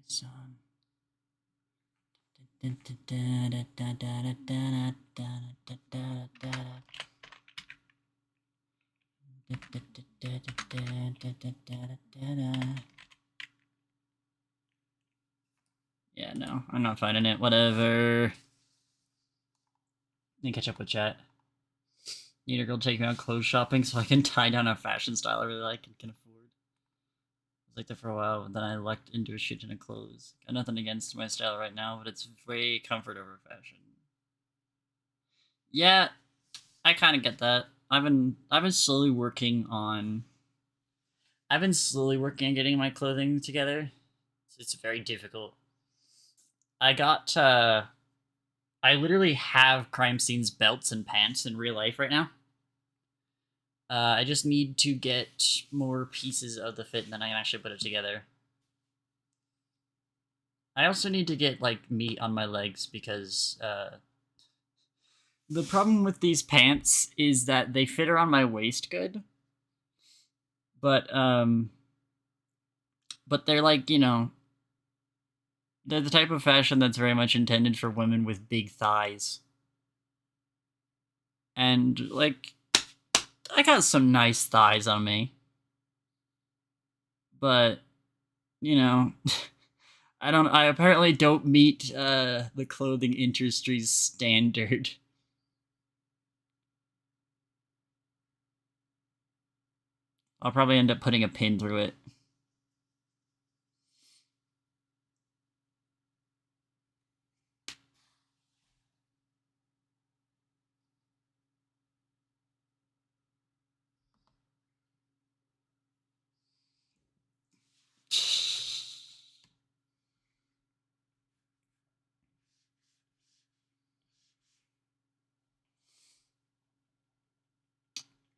Son. Yeah, no, I'm not finding it. Whatever. Need to catch up with chat. Need a girl to take me out clothes shopping so I can tie down a fashion style I really like and can afford. I was like that for a while, but then I lucked into a shit ton of clothes. Got nothing against my style right now, but it's way comfort over fashion. Yeah, I kind of get that. I've been slowly working on. I've been slowly working on getting my clothing together. It's very difficult. I got. I literally have crime scenes belts and pants in real life right now. I just need to get more pieces of the fit, and then I can actually put it together. I also need to get like meat on my legs because the problem with these pants is that they fit around my waist good, but they're like, you know, they're the type of fashion that's very much intended for women with big thighs. And like, I got some nice thighs on me, but you know, I apparently don't meet the clothing industry's standard. I'll probably end up putting a pin through it.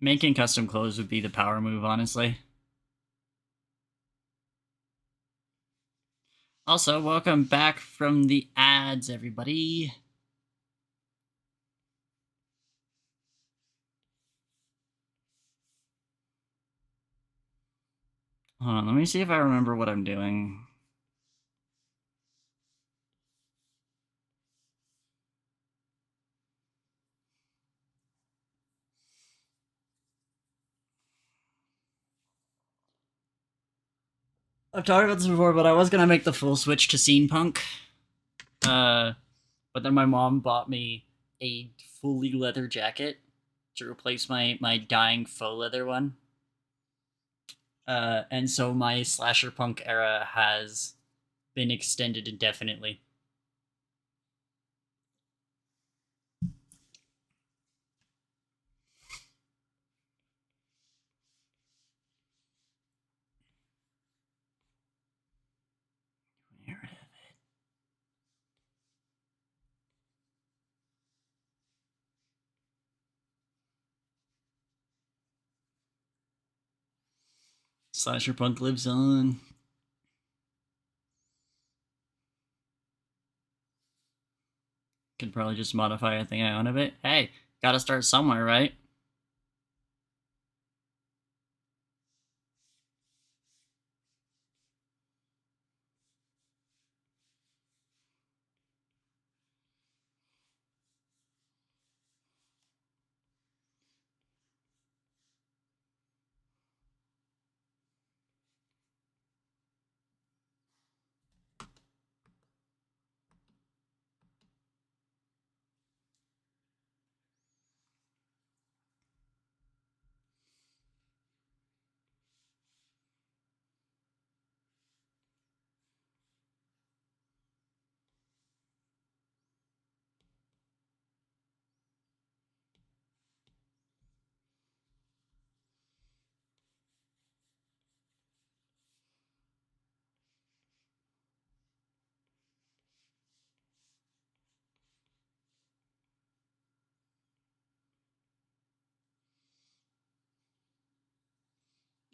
Making custom clothes would be the power move, honestly. Also, welcome back from the ads, everybody. Hold on, let me see if I remember what I'm doing. I've talked about this before, but I was gonna make the full switch to scene punk. But then my mom bought me a fully leather jacket to replace my dying faux leather one. And so my slasher punk era has been extended indefinitely. Slasher punk lives on. Could probably just modify a thing I own a bit. Hey, gotta start somewhere, right?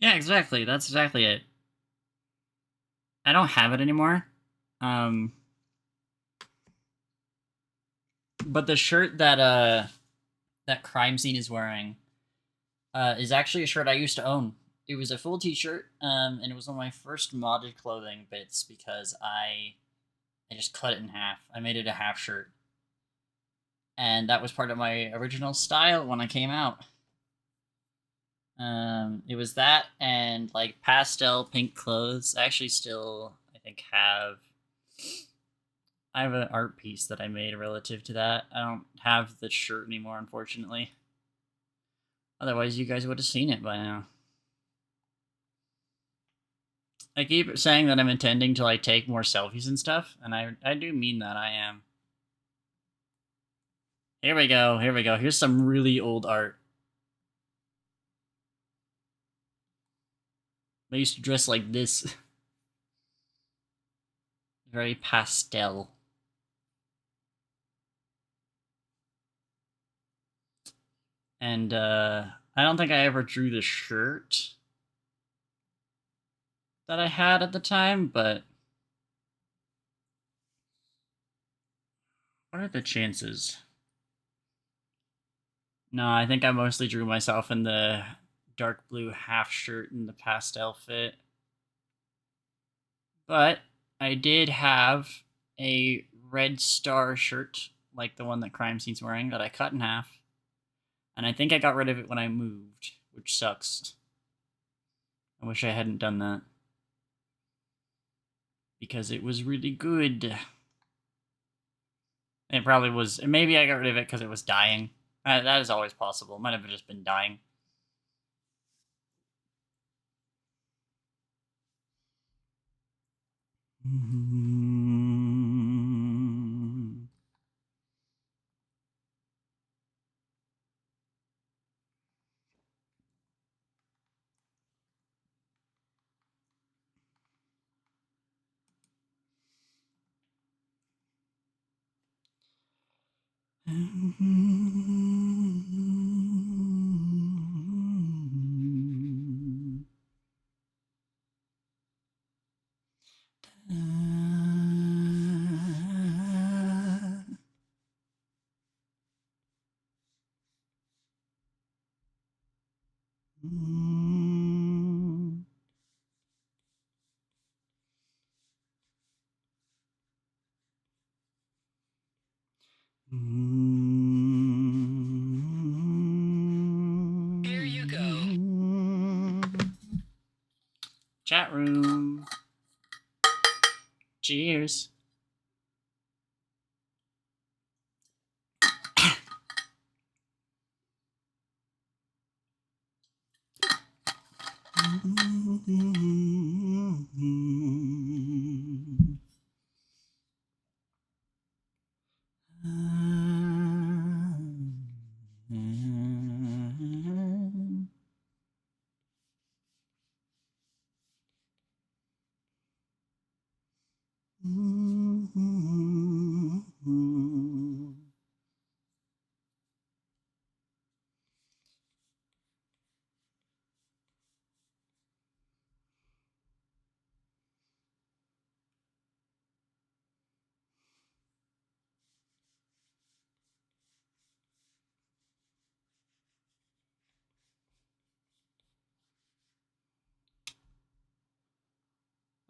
Yeah, exactly. That's exactly it. I don't have it anymore. Um, but the shirt that Crime Scene is wearing is actually a shirt I used to own. It was a full T-shirt, and it was one of my first modded clothing bits because I just cut it in half. I made it a half shirt, and that was part of my original style when I came out. It was that and like pastel pink clothes. I actually still, I think, I have an art piece that I made relative to that. I don't have the shirt anymore, unfortunately. Otherwise, you guys would have seen it by now. I keep saying that I'm intending to like take more selfies and stuff, and I do mean that. I am. Here we go. Here we go. Here's some really old art. I used to dress like this. Very pastel. And I don't think I ever drew the shirt that I had at the time, but what are the chances? No, I think I mostly drew myself in the dark blue half shirt and the pastel fit. But I did have a red star shirt, like the one that Crime Scene's wearing, that I cut in half. And I think I got rid of it when I moved, which sucks. I wish I hadn't done that. Because it was really good. It probably was. Maybe I got rid of it because it was dying. That is always possible. It might have just been dying. Mm. Here you go. Chat room. Cheers.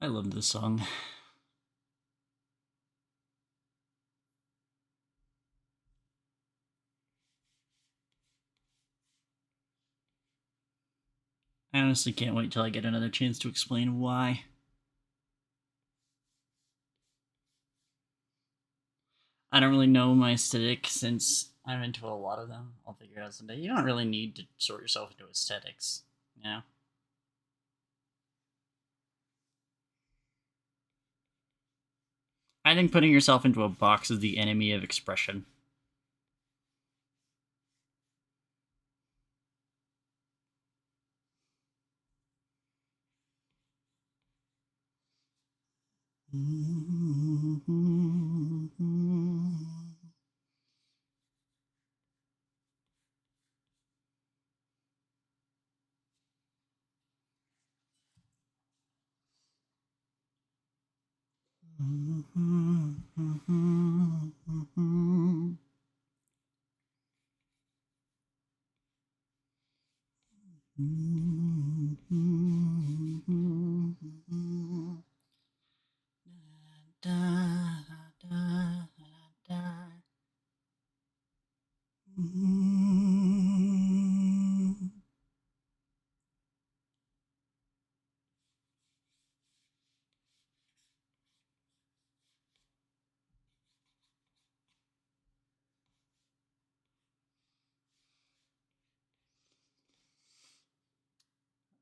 I love this song. I honestly can't wait till I get another chance to explain why. I don't really know my aesthetic since I'm into a lot of them. I'll figure it out someday. You don't really need to sort yourself into aesthetics, you know? I think putting yourself into a box is the enemy of expression.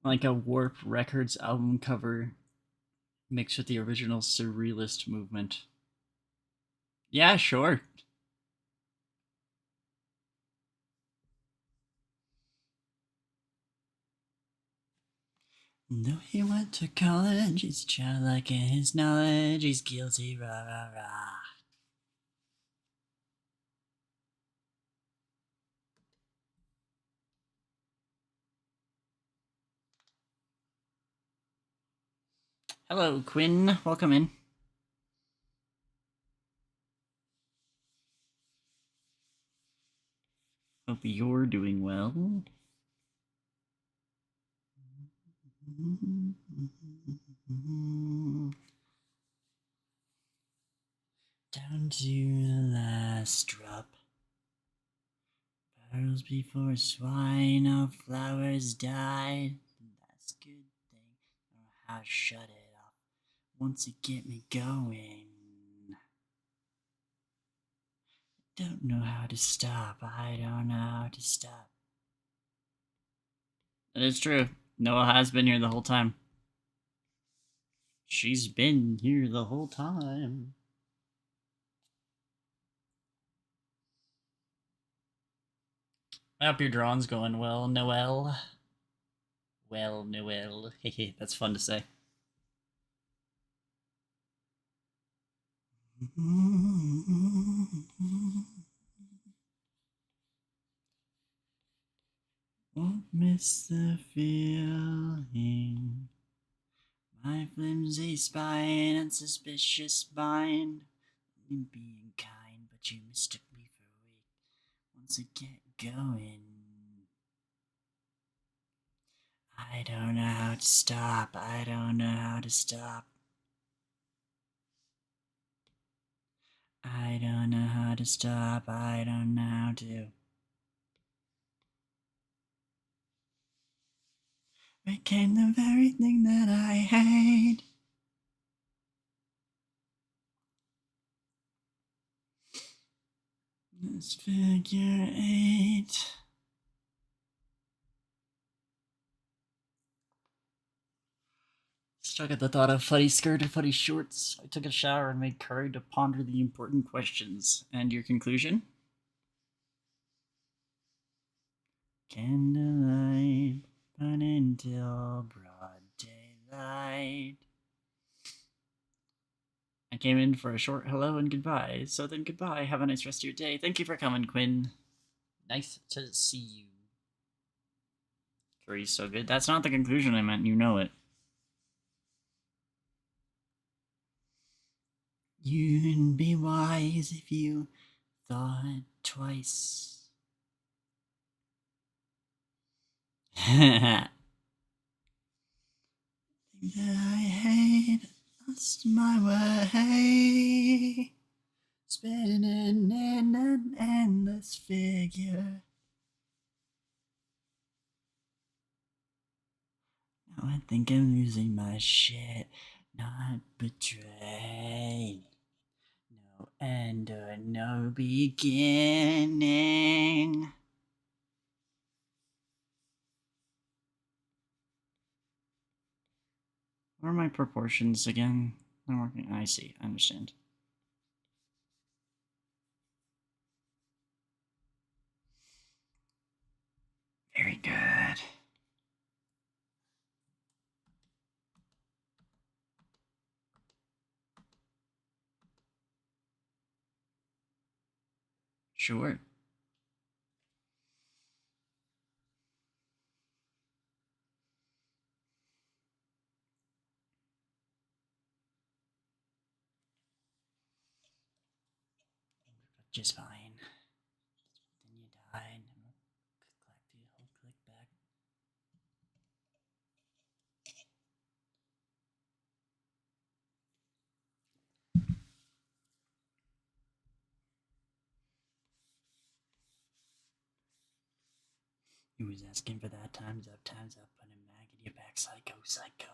Like a Warp Records album cover mixed with the original Surrealist movement. Yeah, sure. Though he went to college, he's childlike in his knowledge, he's guilty, rah rah rah. Hello, Quinn. Welcome in. Hope you're doing well. Down to the last drop. Pearls before swine of flowers died. That's a good thing. I don't know how to shut it off once it get me going. Don't know how to stop. I don't know how to stop. That is true. Noah has been here the whole time. She's been here the whole time. I hope your drawing's going well, Noelle. Well, Noelle. Hehe, that's fun to say. Won't miss the feeling. My flimsy spine and suspicious mind. I'm being kind, but you mistook me for weak. Once I get going, I don't know how to stop. I don't know how to stop. I don't know how to stop. I don't know how to. Became the very thing that I hate. This figure eight. Struck at the thought of funny skirt and funny shorts. I took a shower and made curry to ponder the important questions. And your conclusion? Candlelight, burning till broad daylight. I came in for a short hello and goodbye. So then goodbye. Have a nice rest of your day. Thank you for coming, Quinn. Nice to see you. Curry's so good. That's not the conclusion I meant. You know it. You'd be wise if you thought twice. That I hate, lost my way, spinning in an endless figure. Now I think I'm losing my shit, not betrayed. No end or no beginning. What are my proportions again? I'm working. I see. I understand. Very good. Sure. Just fine. Then you died. Click back. He was asking for that. Time's up. Time's up. Put him back in your back. Psycho. Psycho.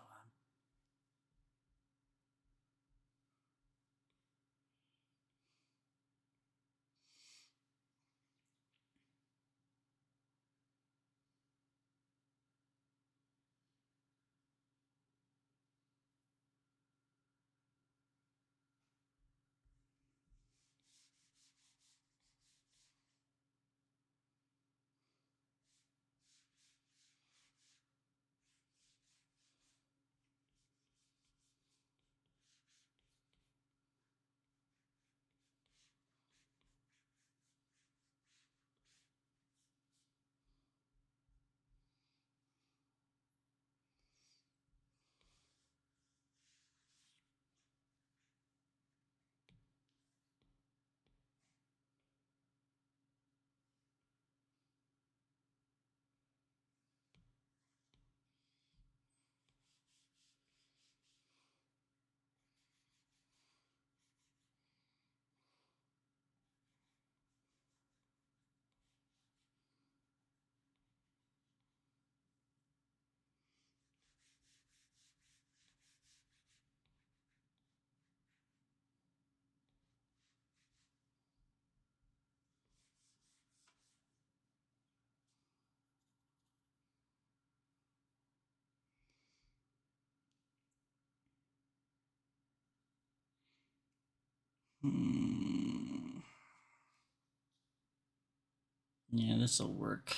Yeah, this'll work.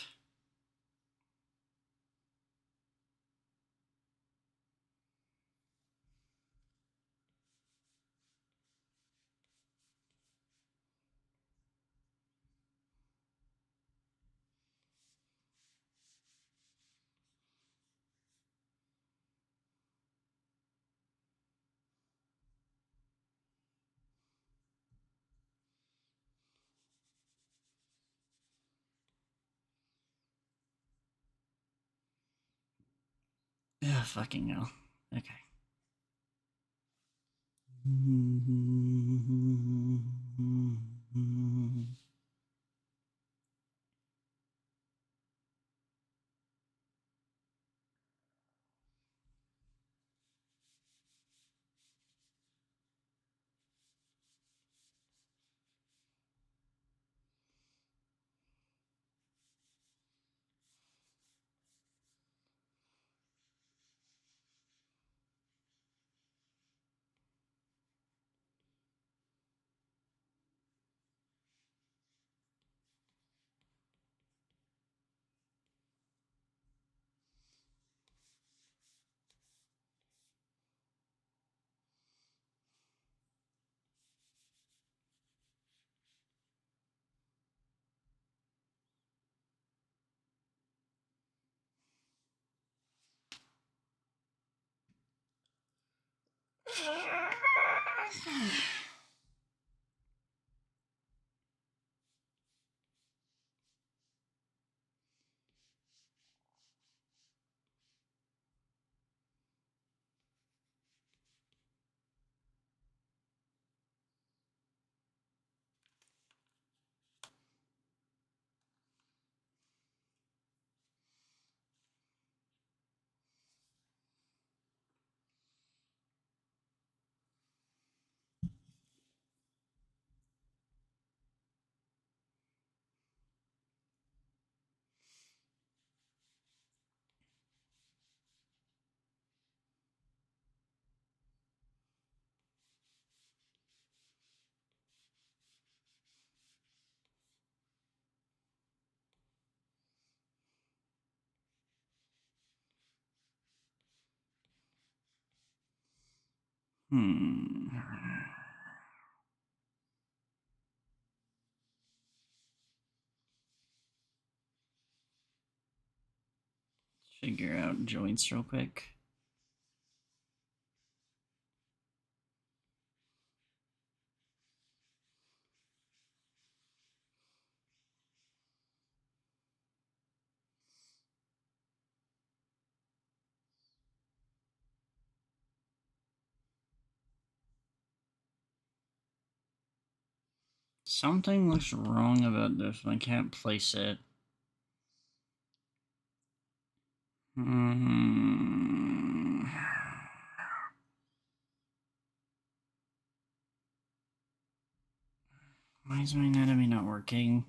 Ugh, fucking hell. Okay. Hmm. Figure out joints real quick. Something looks wrong about this, and I can't place it. Hmm. Why is my anatomy not working?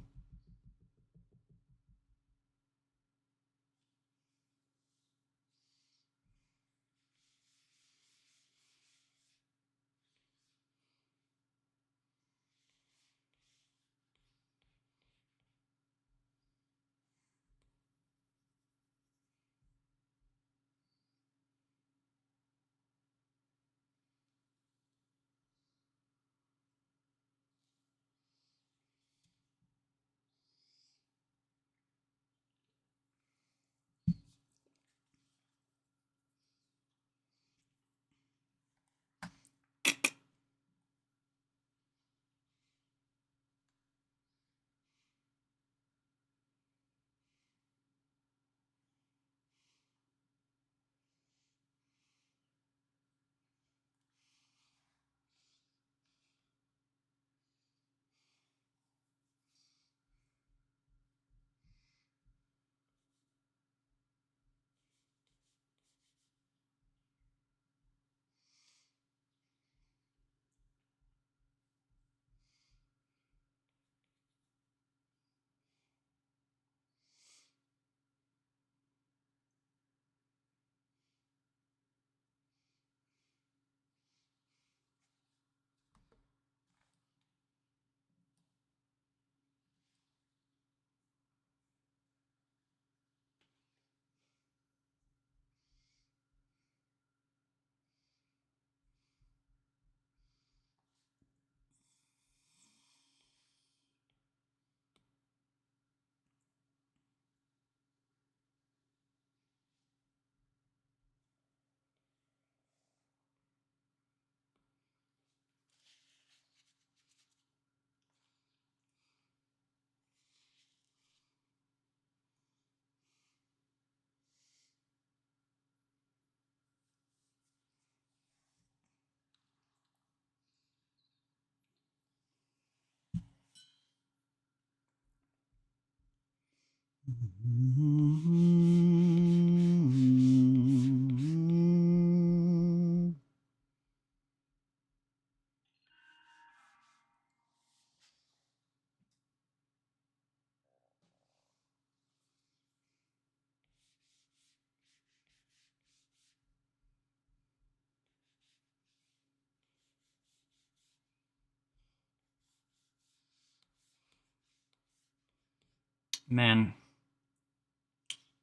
Man,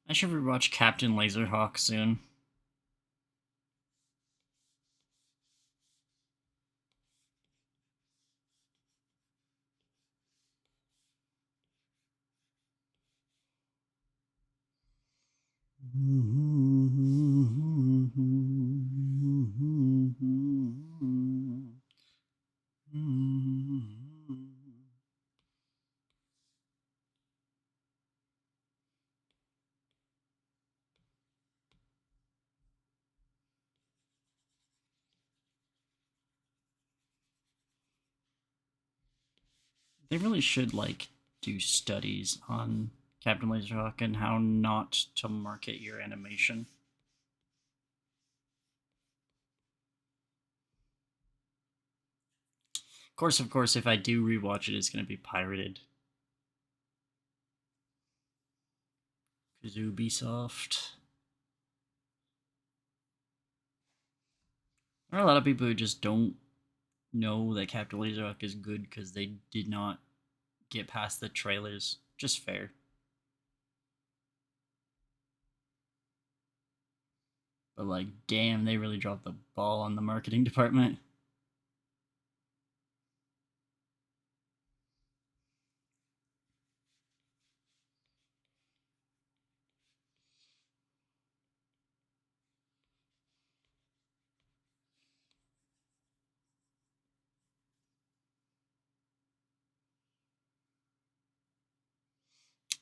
I should rewatch Captain Laserhawk soon. They really should like do studies on Captain Laserhawk and how not to market your animation. Of course, if I do rewatch it, it's going to be pirated. Because Ubisoft. There are a lot of people who just don't know that Captain Laserhawk is good because they did not get past the trailers. Just fair. But like, damn, they really dropped the ball on the marketing department.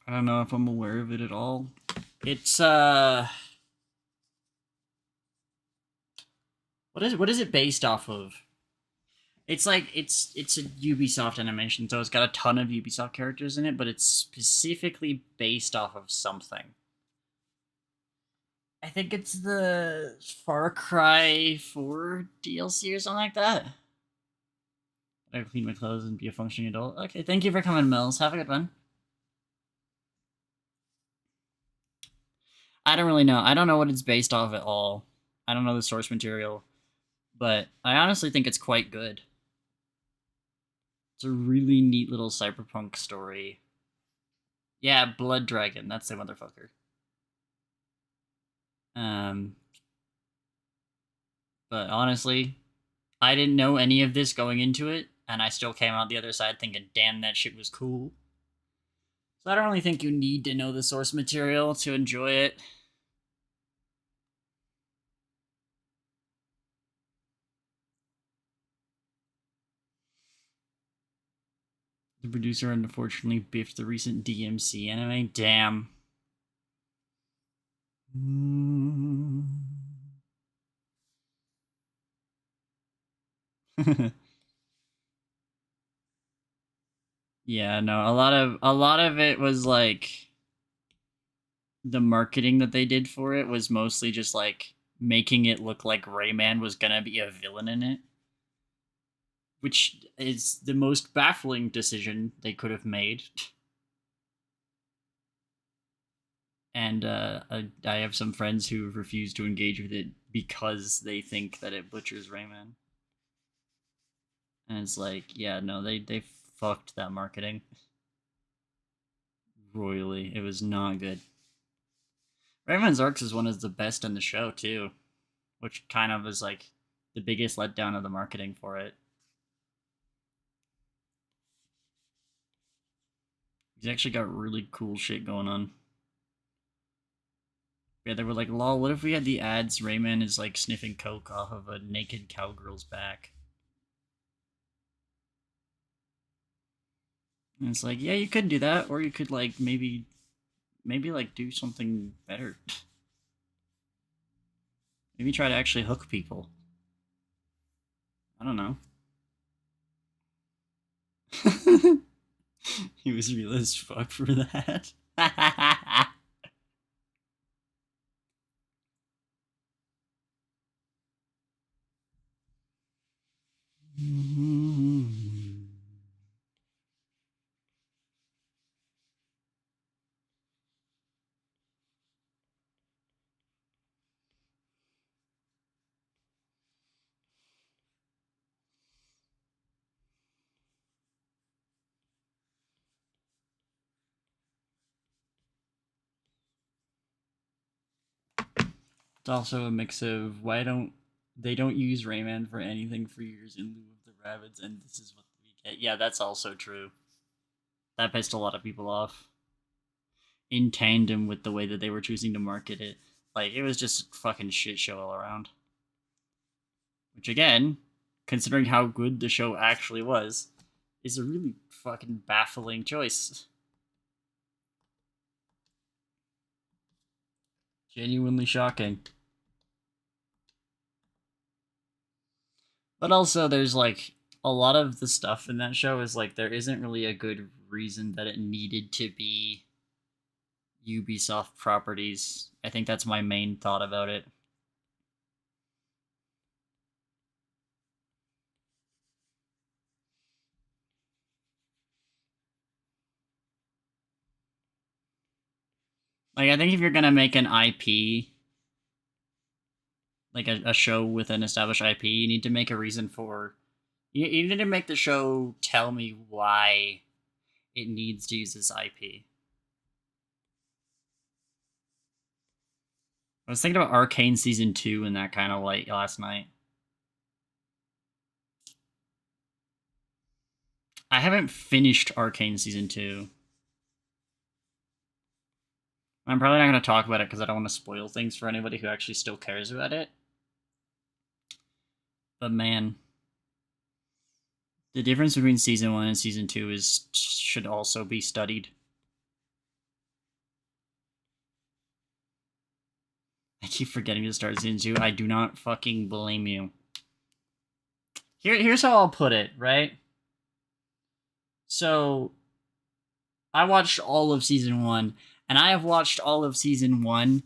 I don't know if I'm aware of it at all. It's what is it based off of? It's like it's a Ubisoft animation, so it's got a ton of Ubisoft characters in it, but it's specifically based off of something. I think it's the Far Cry 4 DLC or something like that. I clean my clothes and be a functioning adult. Okay, thank you for coming, Mills. Have a good one. I don't really know. I don't know what it's based off at all. I don't know the source material, but I honestly think it's quite good. It's a really neat little cyberpunk story. Yeah, Blood Dragon. That's the motherfucker. Um, but honestly, I didn't know any of this going into it, and I still came out the other side thinking, damn, that shit was cool. So I don't really think you need to know the source material to enjoy it. The producer unfortunately biffed the recent DMC anime. Damn. Yeah, no, a lot of it was like the marketing that they did for it was mostly just like making it look like Rayman was gonna be a villain in it, which is the most baffling decision they could have made. And I have some friends who refuse to engage with it because they think that it butchers Rayman. And it's like, yeah, no, they fucked that marketing royally. It was not good. Rayman's Arcs is one of the best in the show too, which kind of is like the biggest letdown of the marketing for it. He's actually got really cool shit going on. Yeah, they were like, lol, what if we had the ads Rayman is like sniffing coke off of a naked cowgirl's back? And it's like, yeah, you could do that, or you could like maybe like do something better. Maybe try to actually hook people. I don't know. He was real as fuck for that. It's also a mix of why don't they don't use Rayman for anything for years in lieu of the rabbits, and this is what we get. Yeah, that's also true. That pissed a lot of people off. In tandem with the way that they were choosing to market it, like it was just a fucking shit show all around. Which again, considering how good the show actually was, is a really fucking baffling choice. Genuinely shocking. But also, there's like a lot of the stuff in that show is like there isn't really a good reason that it needed to be Ubisoft properties. I think that's my main thought about it. Like, I think if you're gonna make an IP, like a show with an established IP, you need to make a reason for. You need to make the show tell me why it needs to use this IP. I was thinking about Arcane Season 2 in that kind of light last night. I haven't finished Arcane Season 2. I'm probably not going to talk about it because I don't want to spoil things for anybody who actually still cares about it. But man, the difference between Season 1 and Season 2 should also be studied. I keep forgetting to start Season 2. I do not fucking blame you. Here's how I'll put it, right? So, I watched all of Season 1, and I have watched all of Season 1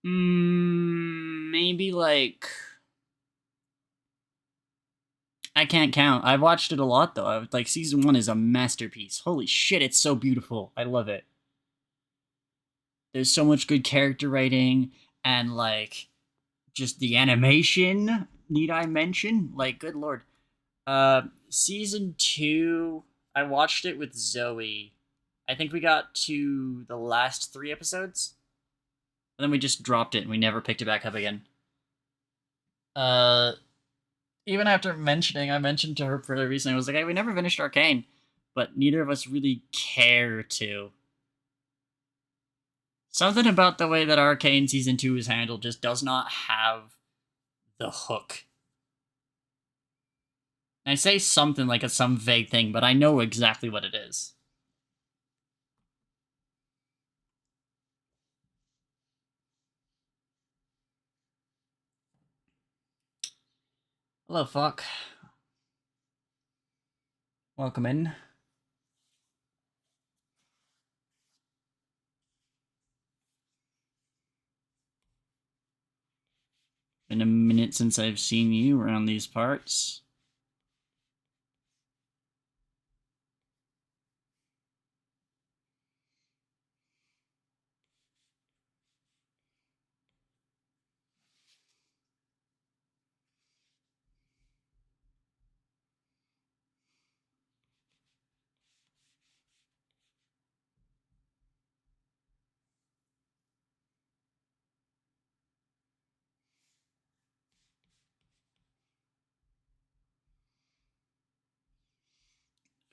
maybe like... I can't count. I've watched it a lot, though. Like, Season 1 is a masterpiece. Holy shit, it's so beautiful. I love it. There's so much good character writing, and, like, just the animation, need I mention? Like, good lord. Season 2, I watched it with Zoe. I think we got to the last 3 episodes. And then we just dropped it, and we never picked it back up again. Even after I mentioned to her pretty recently, I was like, hey, we never finished Arcane, but neither of us really care to. Something about the way that Arcane Season 2 is handled just does not have the hook. And I say something like it's some vague thing, but I know exactly what it is. Hello, fuck. Welcome in. Been a minute since I've seen you around these parts.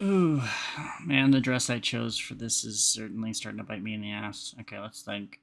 Ooh, man, the dress I chose for this is certainly starting to bite me in the ass. Okay, let's think.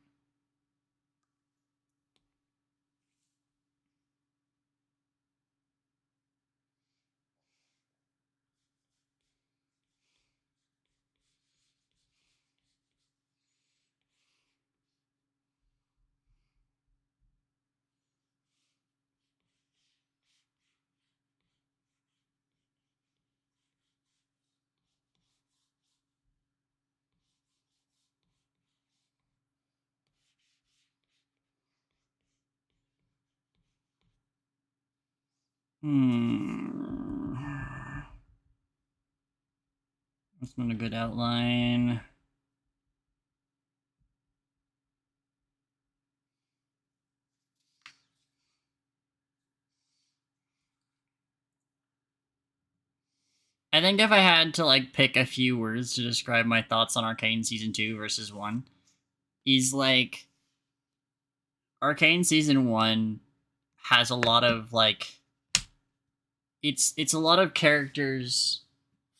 That's not a good outline. I think if I had to like pick a few words to describe my thoughts on Arcane Season 2 versus 1, is like Arcane season 1 has a lot of like it's a lot of characters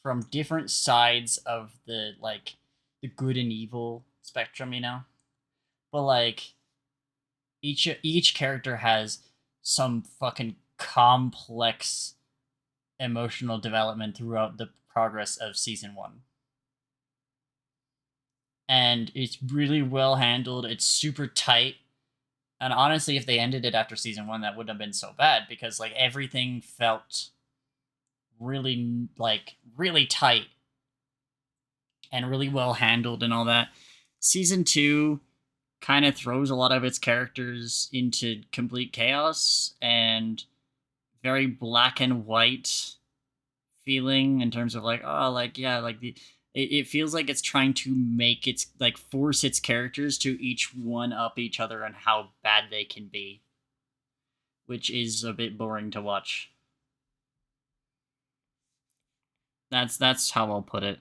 from different sides of the like the good and evil spectrum, you know? But like each character has some fucking complex emotional development throughout the progress of season 1. And it's really well handled. It's super tight. And honestly, if they ended it after season 1, that wouldn't have been so bad because like everything felt really tight and really well handled and all that. Season 2 kind of throws a lot of its characters into complete chaos and very black and white feeling in terms of like, oh, like, yeah, like it feels like it's trying to make its like force its characters to each one up each other and how bad they can be, which is a bit boring to watch. That's how I'll put it.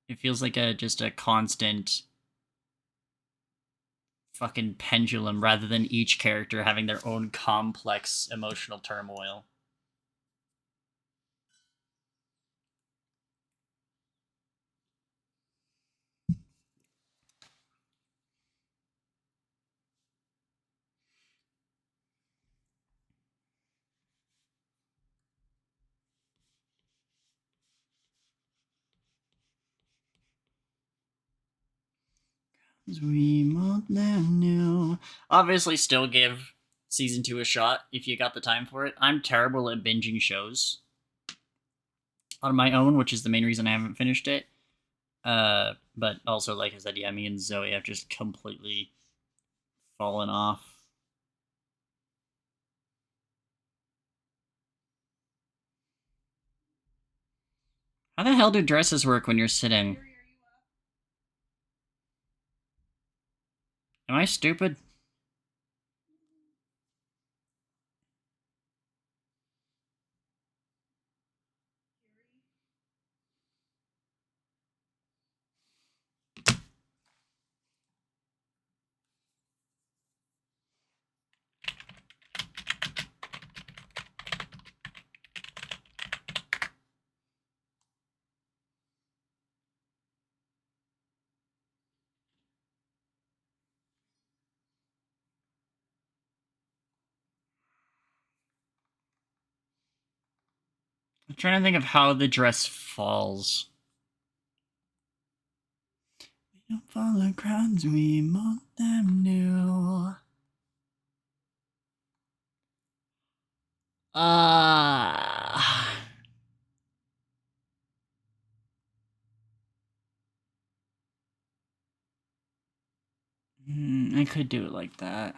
It feels like a just a constant fucking pendulum rather than each character having their own complex emotional turmoil. We want them now. Obviously, still give season 2 a shot if you got the time for it. I'm terrible at binging shows on my own, which is the main reason I haven't finished it. But also, like I said, yeah, me and Zoe have just completely fallen off. How the hell do dresses work when you're sitting? Am I stupid? I'm trying to think of how the dress falls. We don't follow crowds, we want them new. I could do it like that.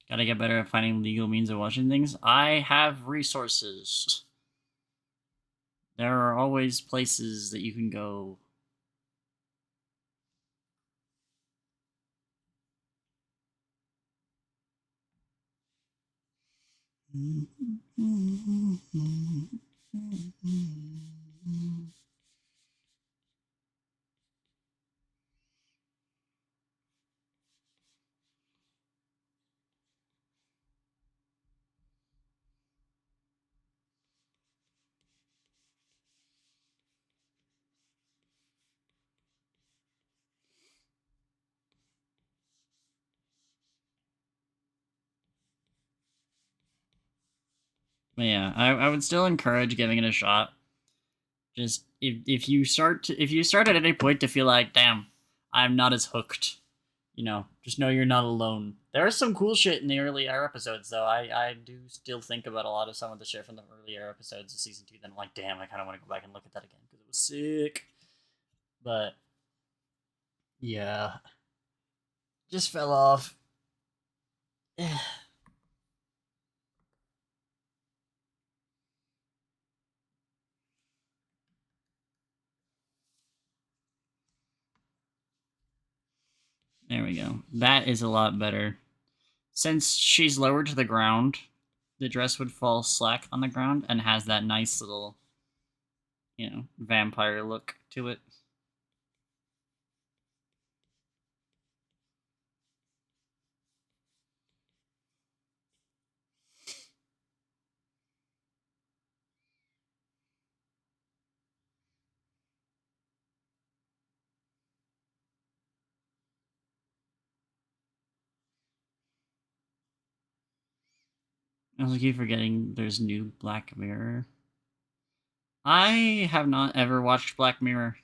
Gotta get better at finding legal means of watching things. I have resources. There are always places that you can go. But yeah, I would still encourage giving it a shot. Just if you start at any point to feel like, damn, I'm not as hooked, just know you're not alone. There's some cool shit in the earlier episodes, though. I do still think about a lot of some of the shit from the earlier episodes of season 2. Then I'm like, damn, I kind of want to go back and look at that again because it was sick. But yeah, just fell off. There we go. That is a lot better. Since she's lowered to the ground, the dress would fall slack on the ground and has that nice little, vampire look to it. I also keep forgetting there's new Black Mirror. I have not ever watched Black Mirror.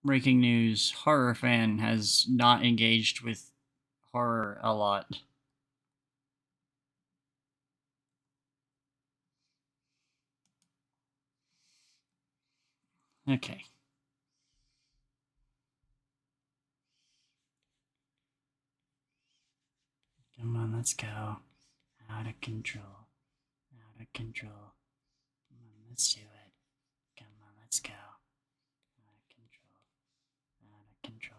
Breaking news: horror fan has not engaged with horror a lot. Okay. Come on, let's go. Out of control. Out of control. Come on, let's do it. Come on, let's go. Out of control. Out of control.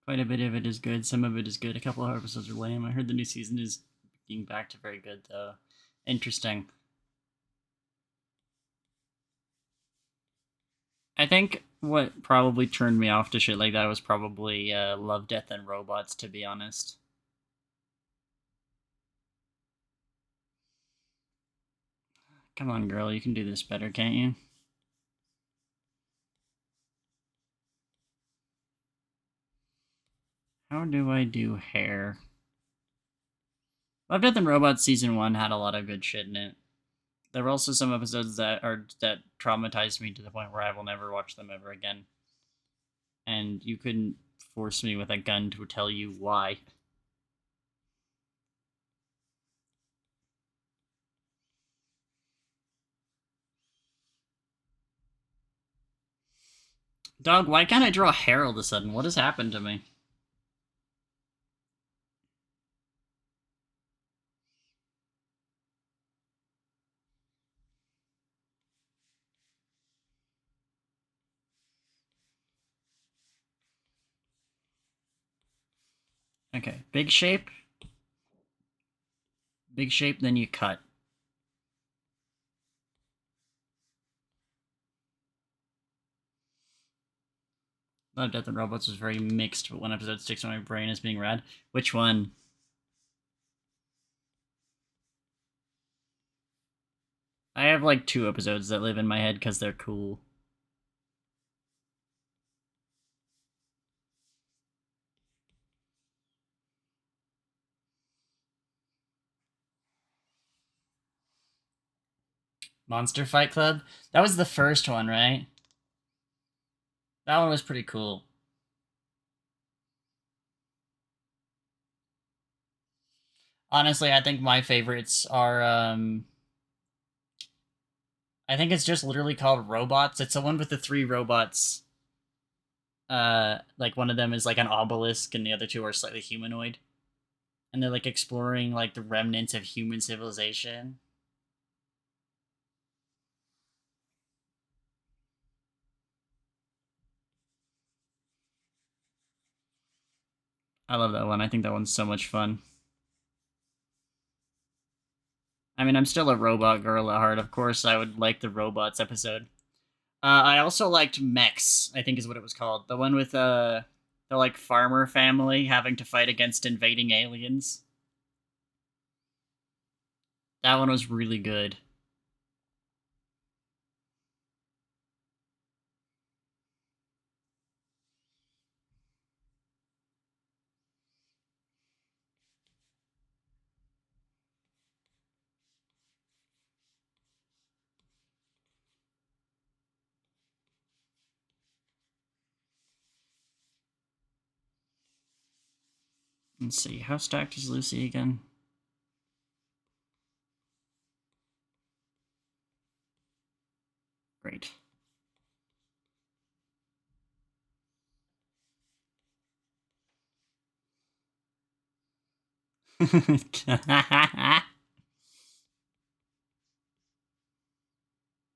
Quite a bit of it is good. Some of it is good. A couple of episodes are lame. I heard the new season is being back to very good, though. Interesting. I think what probably turned me off to shit like that was probably Love, Death, and Robots, to be honest. Come on, girl, you can do this better, can't you? How do I do hair? Love, Death, and Robots season 1 had a lot of good shit in it. There were also some episodes that traumatized me to the point where I will never watch them ever again. And you couldn't force me with a gun to tell you why. Dog, why can't I draw hair all of a sudden? What has happened to me? Okay, big shape. Big shape, then you cut. Love, Death, and Robots was very mixed, but one episode sticks in my brain as being rad. Which one? I have like 2 episodes that live in my head because they're cool. Monster Fight Club? That was the first one, right? That one was pretty cool. Honestly, I think my favorites are I think it's just literally called Robots. It's the one with the 3 robots. Like one of them is like an obelisk and the other 2 are slightly humanoid. And they're like exploring like the remnants of human civilization. I love that one. I think that one's so much fun. I mean, I'm still a robot girl at heart. Of course, I would like the robots episode. I also liked Mechs, I think is what it was called. The one with the like farmer family having to fight against invading aliens. That one was really good. Let's see, how stacked is Lucy again? Great.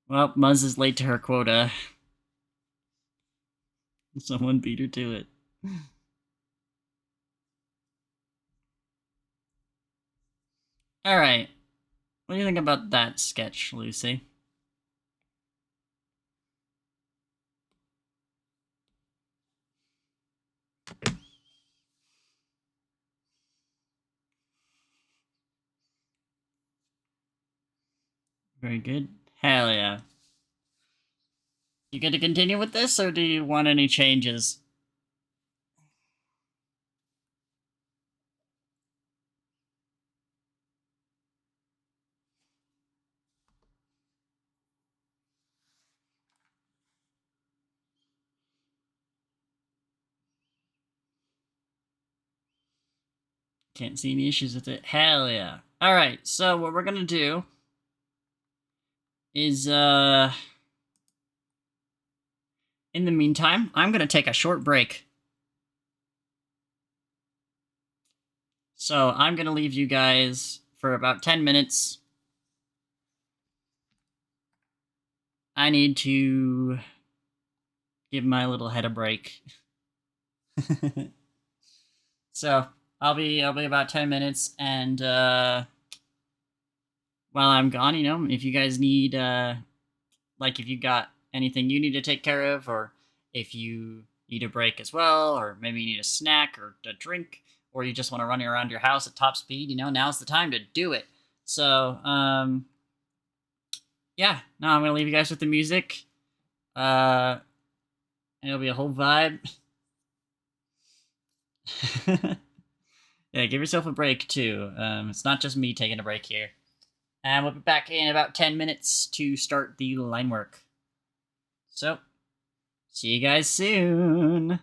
Well, Muzz is late to her quota. Someone beat her to it. Alright. What do you think about that sketch, Lucy? Very good. Hell yeah. You good to continue with this, or do you want any changes? Can't see any issues with it. Hell yeah. Alright, so what we're gonna do is, in the meantime, I'm gonna take a short break. So I'm gonna leave you guys for about 10 minutes. I need to give my little head a break. So I'll be about 10 minutes, and while I'm gone, you know, if you guys need like if you got anything you need to take care of, or if you need a break as well, or maybe you need a snack or a drink, or you just want to run around your house at top speed, you know, now's the time to do it. So yeah, no, I'm gonna leave you guys with the music. And it'll be a whole vibe. Yeah, give yourself a break too. It's not just me taking a break here. And we'll be back in about 10 minutes to start the line work. So, see you guys soon.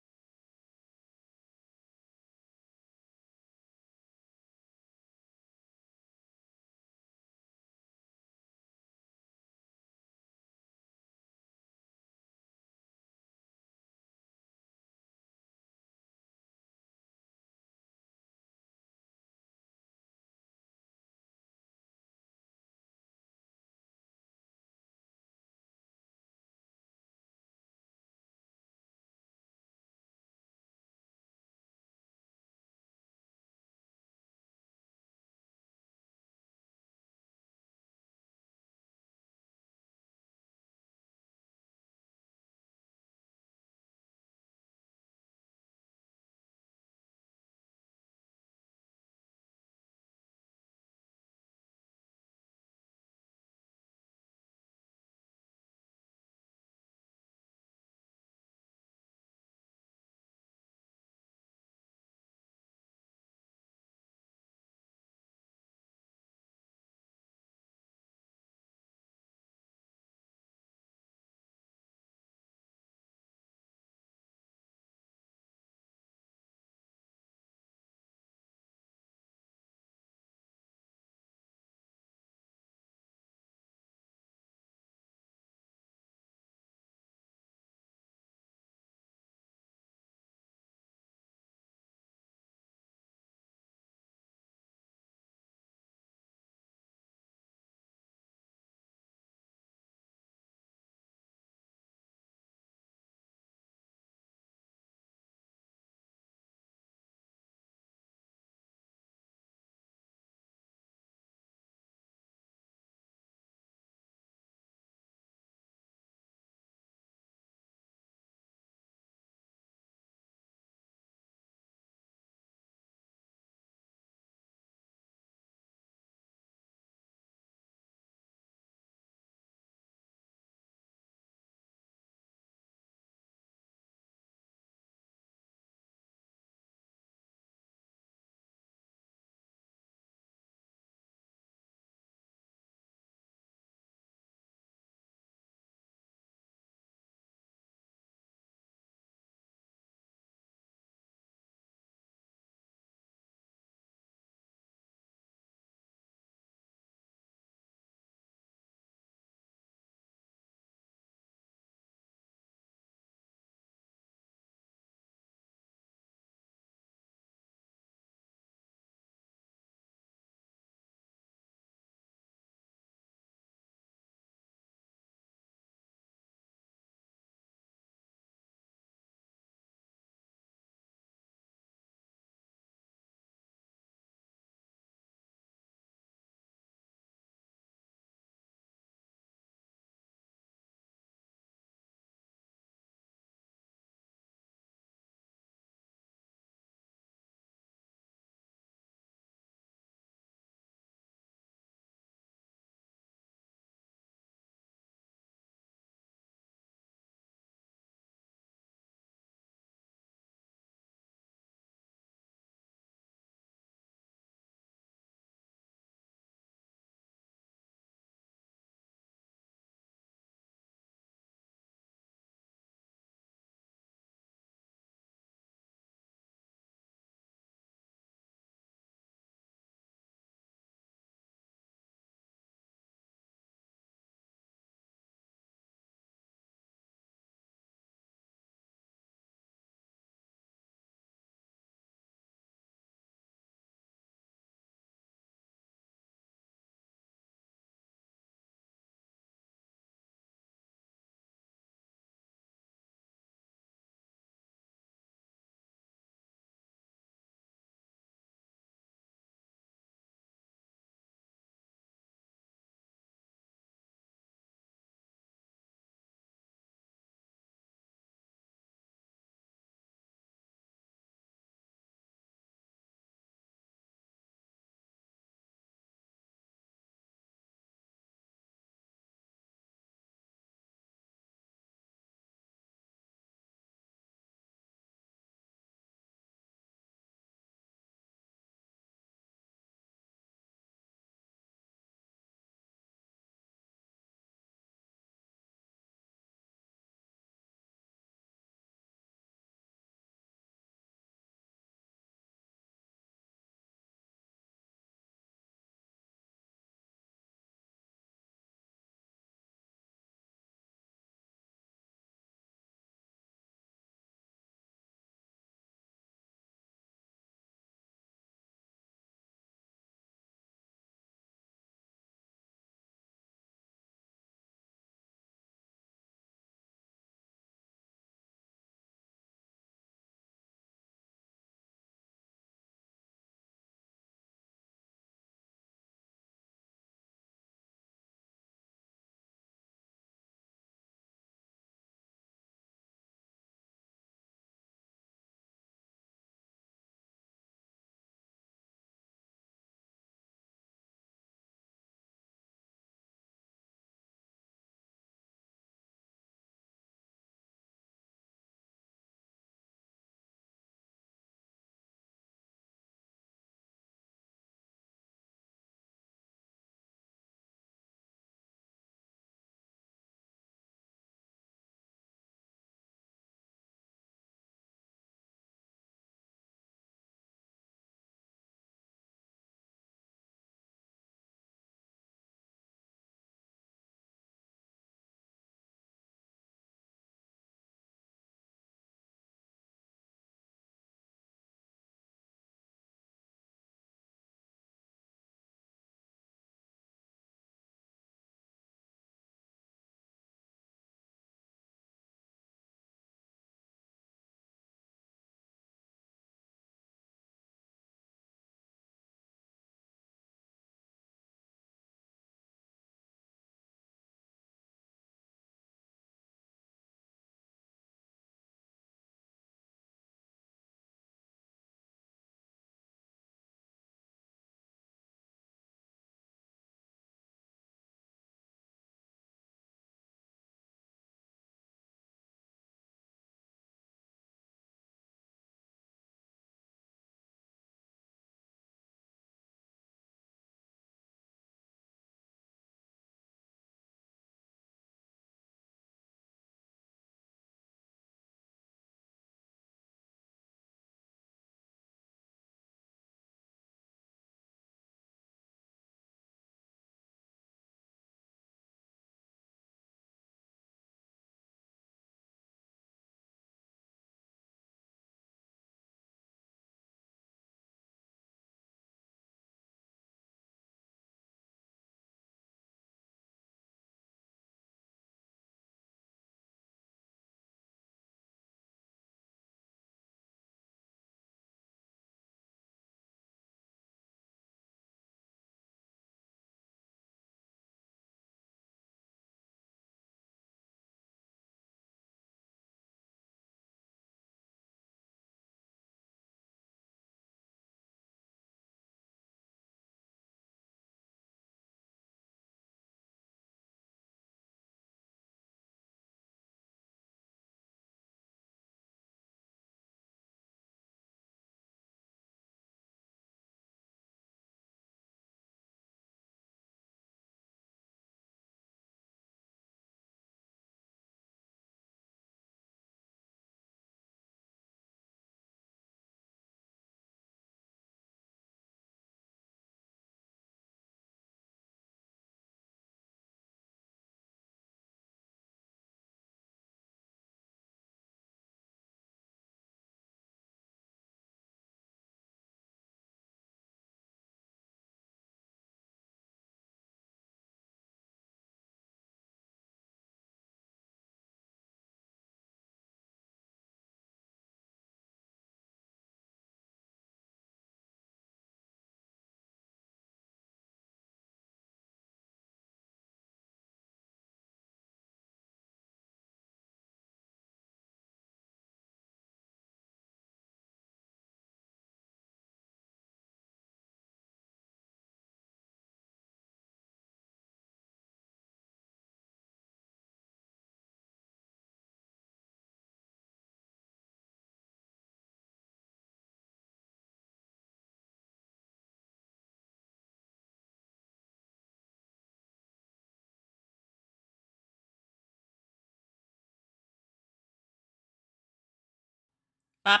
Bop.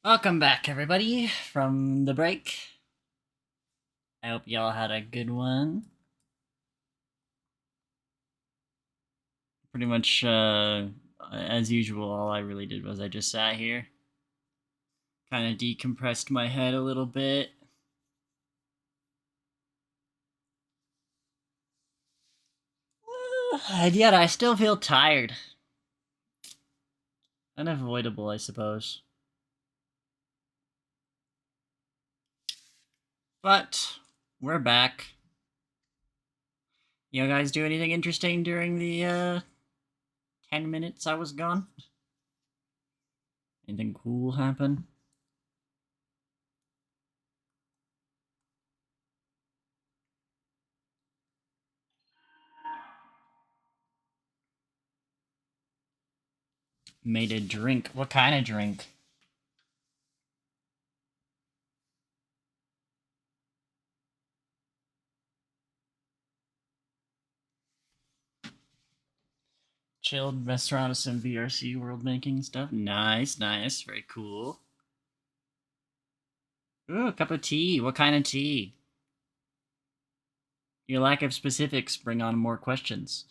Welcome back, everybody, from the break. I hope y'all had a good one. Pretty much, as usual, all I really did was I just sat here, kind of decompressed my head a little bit. And yet I still feel tired. Unavoidable, I suppose. But we're back. You guys do anything interesting during the 10 minutes I was gone? Anything cool happen? Made a drink. What kind of drink? Chilled, messed around with some VRC world making stuff. Nice, nice, very cool. Ooh, a cup of tea. What kind of tea? Your lack of specifics bring on more questions.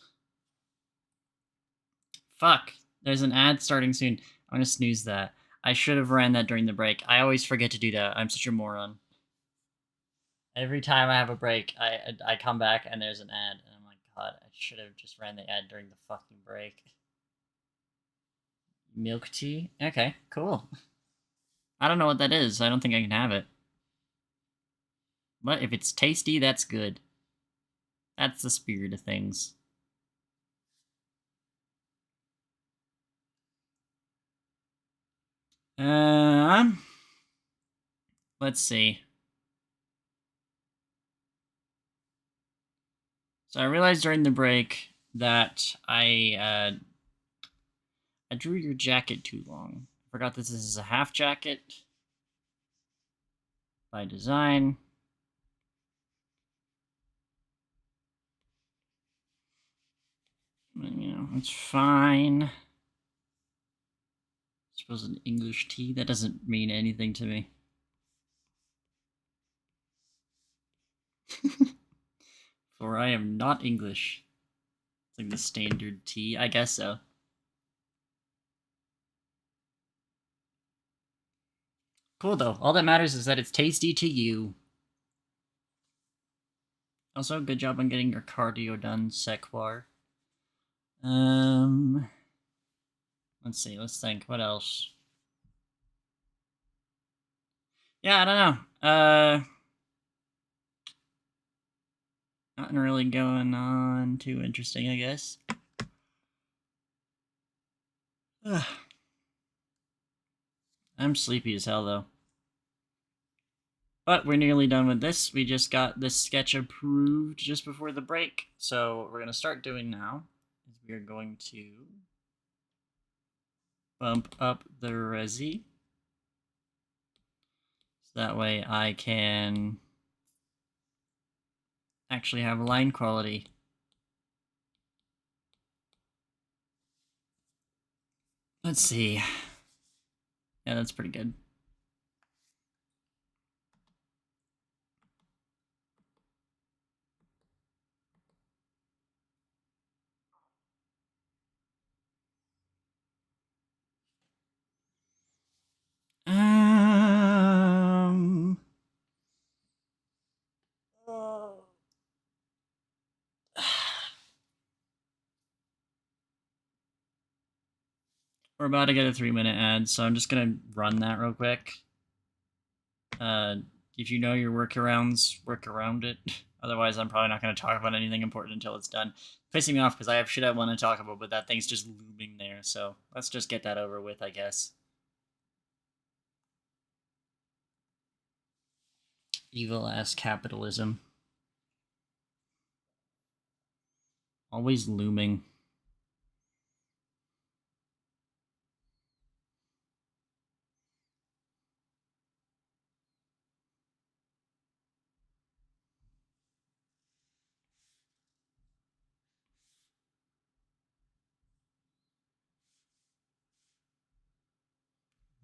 Fuck, there's an ad starting soon. I'm gonna snooze that. I should have ran that during the break. I always forget to do that. I'm such a moron. Every time I have a break, I come back and there's an ad, and I'm like, God, I should have just ran the ad during the fucking break. Milk tea? Okay, cool. I don't know what that is. I don't think I can have it. But if it's tasty, that's good. That's the spirit of things. Let's see. So I realized during the break that I drew your jacket too long. I forgot this is a half jacket by design. You know, it's fine. I suppose an English tea, that doesn't mean anything to me. For I am not English. It's like the standard tea, I guess so. Cool though. All that matters is that it's tasty to you. Also, good job on getting your cardio done, Sequar. Let's see, let's think. What else? Yeah, I don't know. Nothing really going on too interesting, I guess. I'm sleepy as hell, though. But we're nearly done with this. We just got this sketch approved just before the break. So what we're going to start doing now is we are going to bump up the resi. So that way I can actually have line quality. Let's see. Yeah, that's pretty good. We're about to get a 3-minute ad, so I'm just gonna run that real quick. If you know your workarounds, work around it. Otherwise, I'm probably not going to talk about anything important until it's done. Pissing me off because I have shit I want to talk about, but that thing's just looming there. So let's just get that over with, I guess. Evil ass capitalism. Always looming.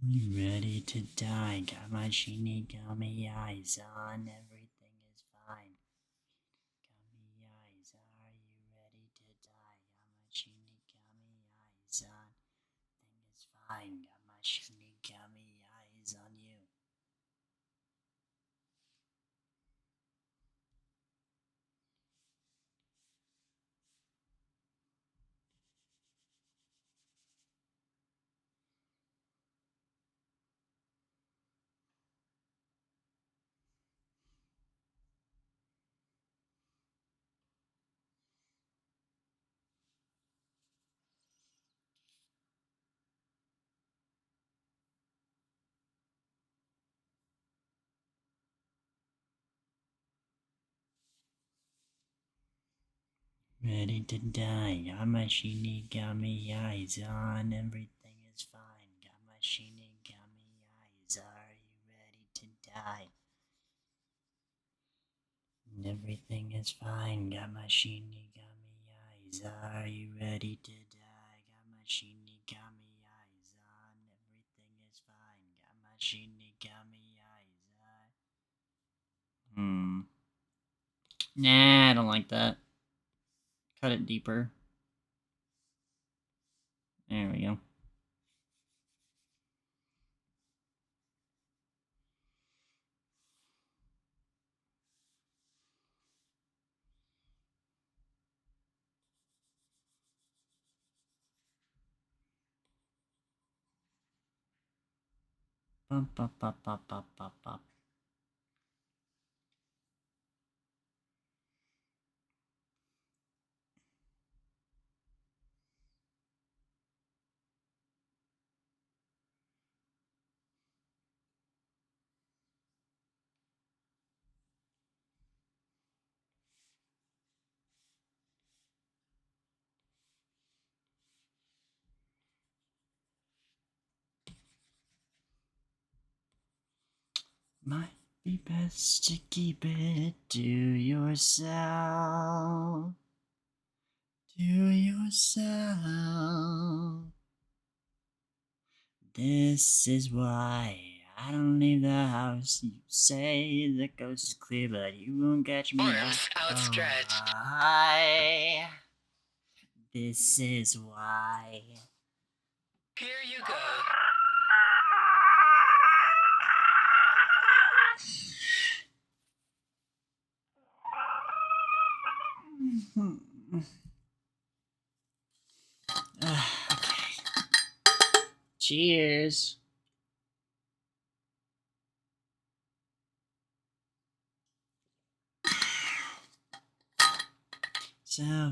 You ready to die? Got my Shinigami eyes on. Everything is fine. Gummy eyes, are you ready to die? Got my Shinigami eyes on. Thing is fine. Got my Shinigami eyes on you. Ready to die, got my Shinigami eyes on, everything is fine. Got my Shinigami eyes, are you ready to die? Everything is fine, got my Shinigami eyes, are you ready to die? Got my Shinigami eyes on, everything is fine. Got my Shinigami eyes on. Nah, I don't like that. Cut it deeper. There we go. Bump, bump, bump, bump, bump, bump, bump. Might be best to keep it to yourself. To yourself. This is why I don't leave the house. You say the coast is clear, but you won't catch me Arms outstretched. why? This is why. Here you go. Okay. Cheers.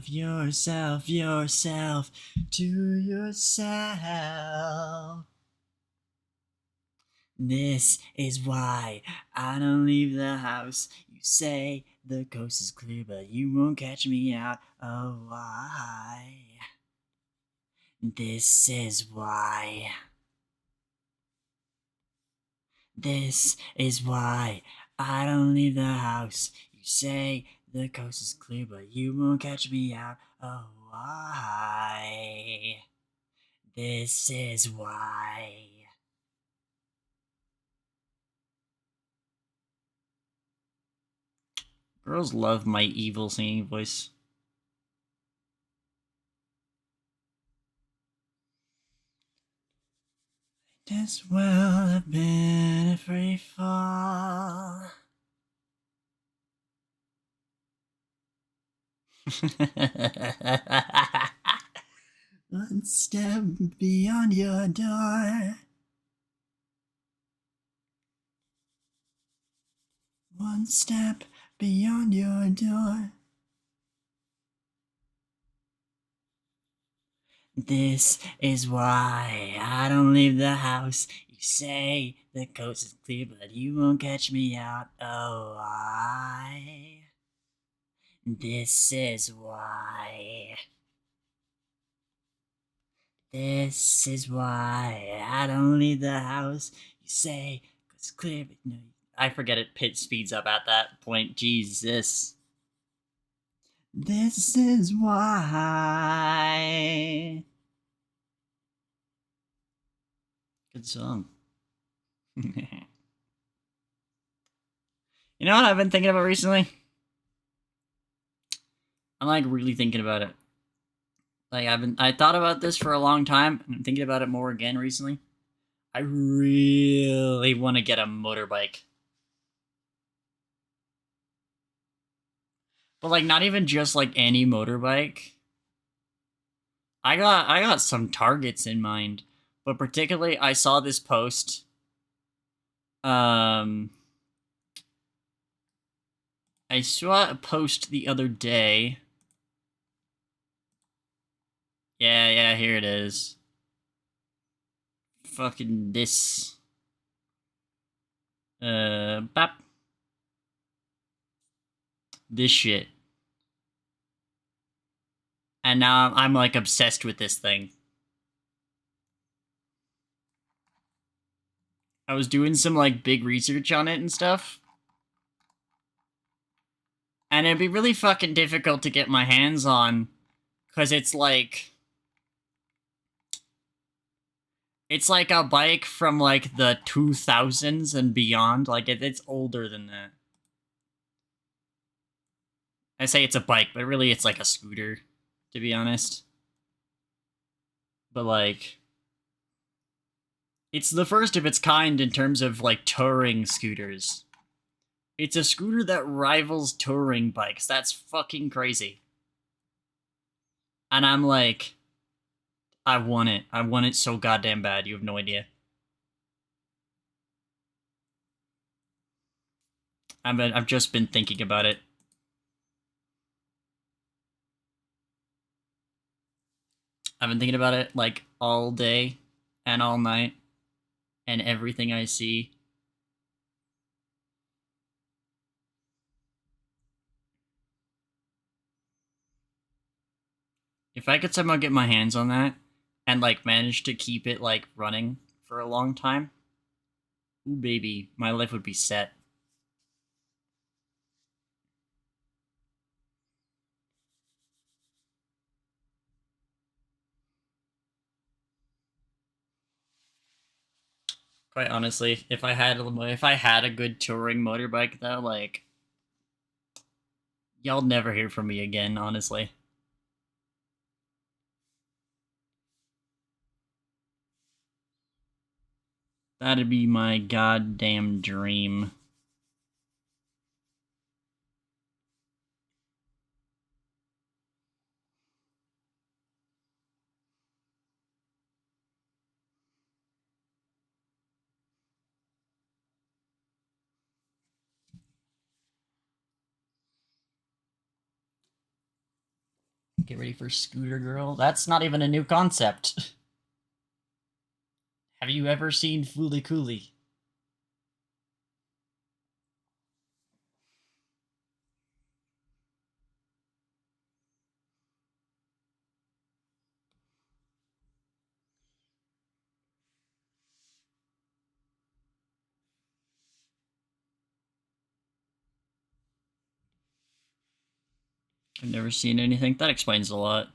Yourself to yourself. This is why I don't leave the house. You say the coast is clear, but you won't catch me out. Oh, why? This is why. This is why I don't leave the house. You say the coast is clear, but you won't catch me out. Oh, why? This is why. Girls love my evil singing voice. This well have been a free fall. One step beyond your door. One step beyond your door. This is why I don't leave the house. You say the coast is clear, but you won't catch me out. Oh, why? This is why. This is why I don't leave the house. You say it's clear, but no. I forget it. Pit speeds up at that point. Jesus. This is why. Good song. You know what I've been thinking about recently? I'm like really thinking about it. Like I thought about this for a long time, and I'm thinking about it more again recently. I really want to get a motorbike. But like not even just like any motorbike. I got some targets in mind, but particularly I saw this post. Um, I saw a post the other day. Yeah, here it is. Fucking this. Bap. This shit. And now I'm like obsessed with this thing. I was doing some like big research on it and stuff. And it'd be really fucking difficult to get my hands on. Because it's like a bike from like the 2000s and beyond. Like it's older than that. I say it's a bike, but really it's like a scooter, to be honest. But like it's the first of its kind in terms of like touring scooters. It's a scooter that rivals touring bikes. That's fucking crazy. And I'm like, I want it. I want it so goddamn bad. You have no idea. I've just been thinking about it. I've been thinking about it like all day and all night and everything I see. If I could somehow get my hands on that and like manage to keep it like running for a long time, ooh baby, my life would be set. Quite honestly, if I had a good touring motorbike though, like y'all never hear from me again, honestly. That'd be my goddamn dream. Get ready for Scooter Girl. That's not even a new concept. Have you ever seen Fooly Cooly? I've never seen anything. That explains a lot.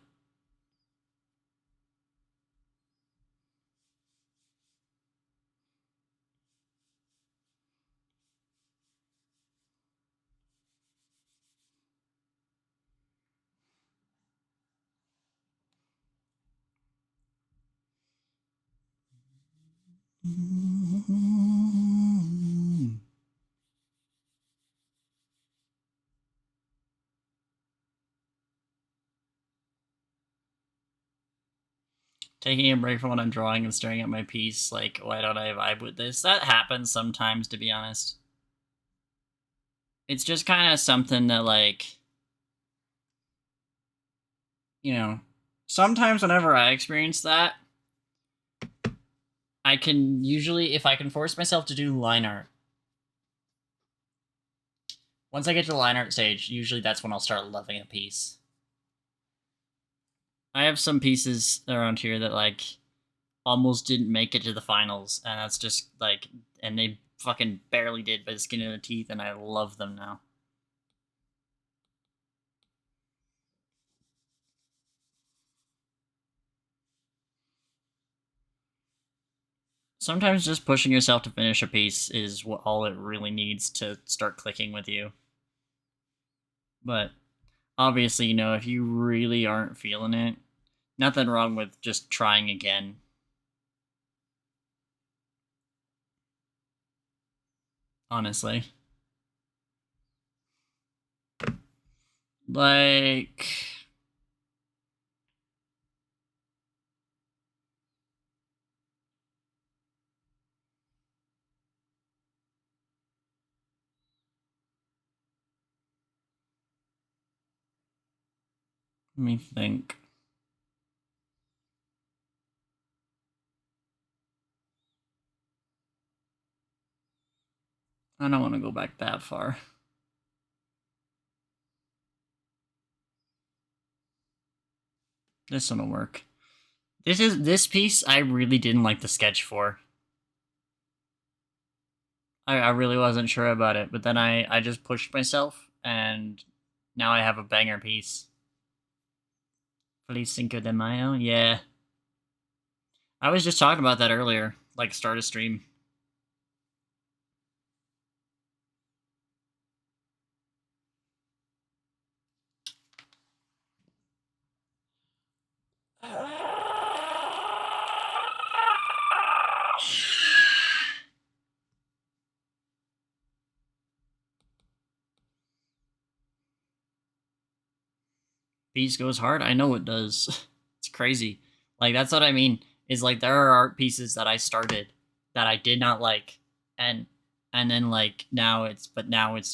Taking a break from what I'm drawing and staring at my piece, like, why don't I vibe with this? That happens sometimes, to be honest. It's just kind of something that, like, sometimes whenever I experience that, I can usually, if I can force myself to do line art, once I get to the line art stage, usually that's when I'll start loving a piece. I have some pieces around here that, like, almost didn't make it to the finals, and that's just, like, and they fucking barely did by the skin of their teeth, and I love them now. Sometimes just pushing yourself to finish a piece is what all it really needs to start clicking with you. But obviously, you know, if you really aren't feeling it, nothing wrong with just trying again. Honestly. Like, let me think. I don't want to go back that far. This one will work. This piece I really didn't like the sketch for. I really wasn't sure about it, but then I just pushed myself, and now I have a banger piece. Feliz Cinco de Mayo? Yeah. I was just talking about that earlier, like start a stream. Piece goes hard. I know it does. It's crazy. Like that's what I mean. Is like there are art pieces that I started that I did not like, and then like now it's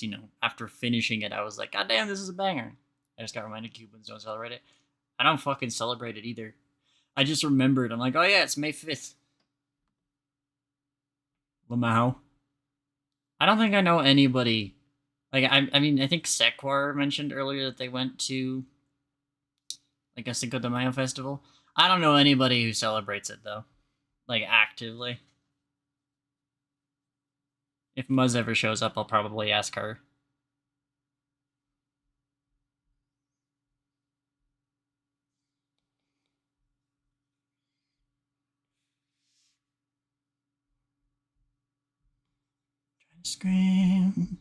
you know after finishing it I was like, God damn, this is a banger. I just got reminded Cubans don't celebrate it. I don't fucking celebrate it either. I just remembered. I'm like, oh yeah, it's May 5th. Lamau. I don't think I know anybody. Like I mean I think Sequar mentioned earlier that they went to like a Cinco de Mayo festival. I don't know anybody who celebrates it though, like actively. If Muzz ever shows up, I'll probably ask her. Try to scream,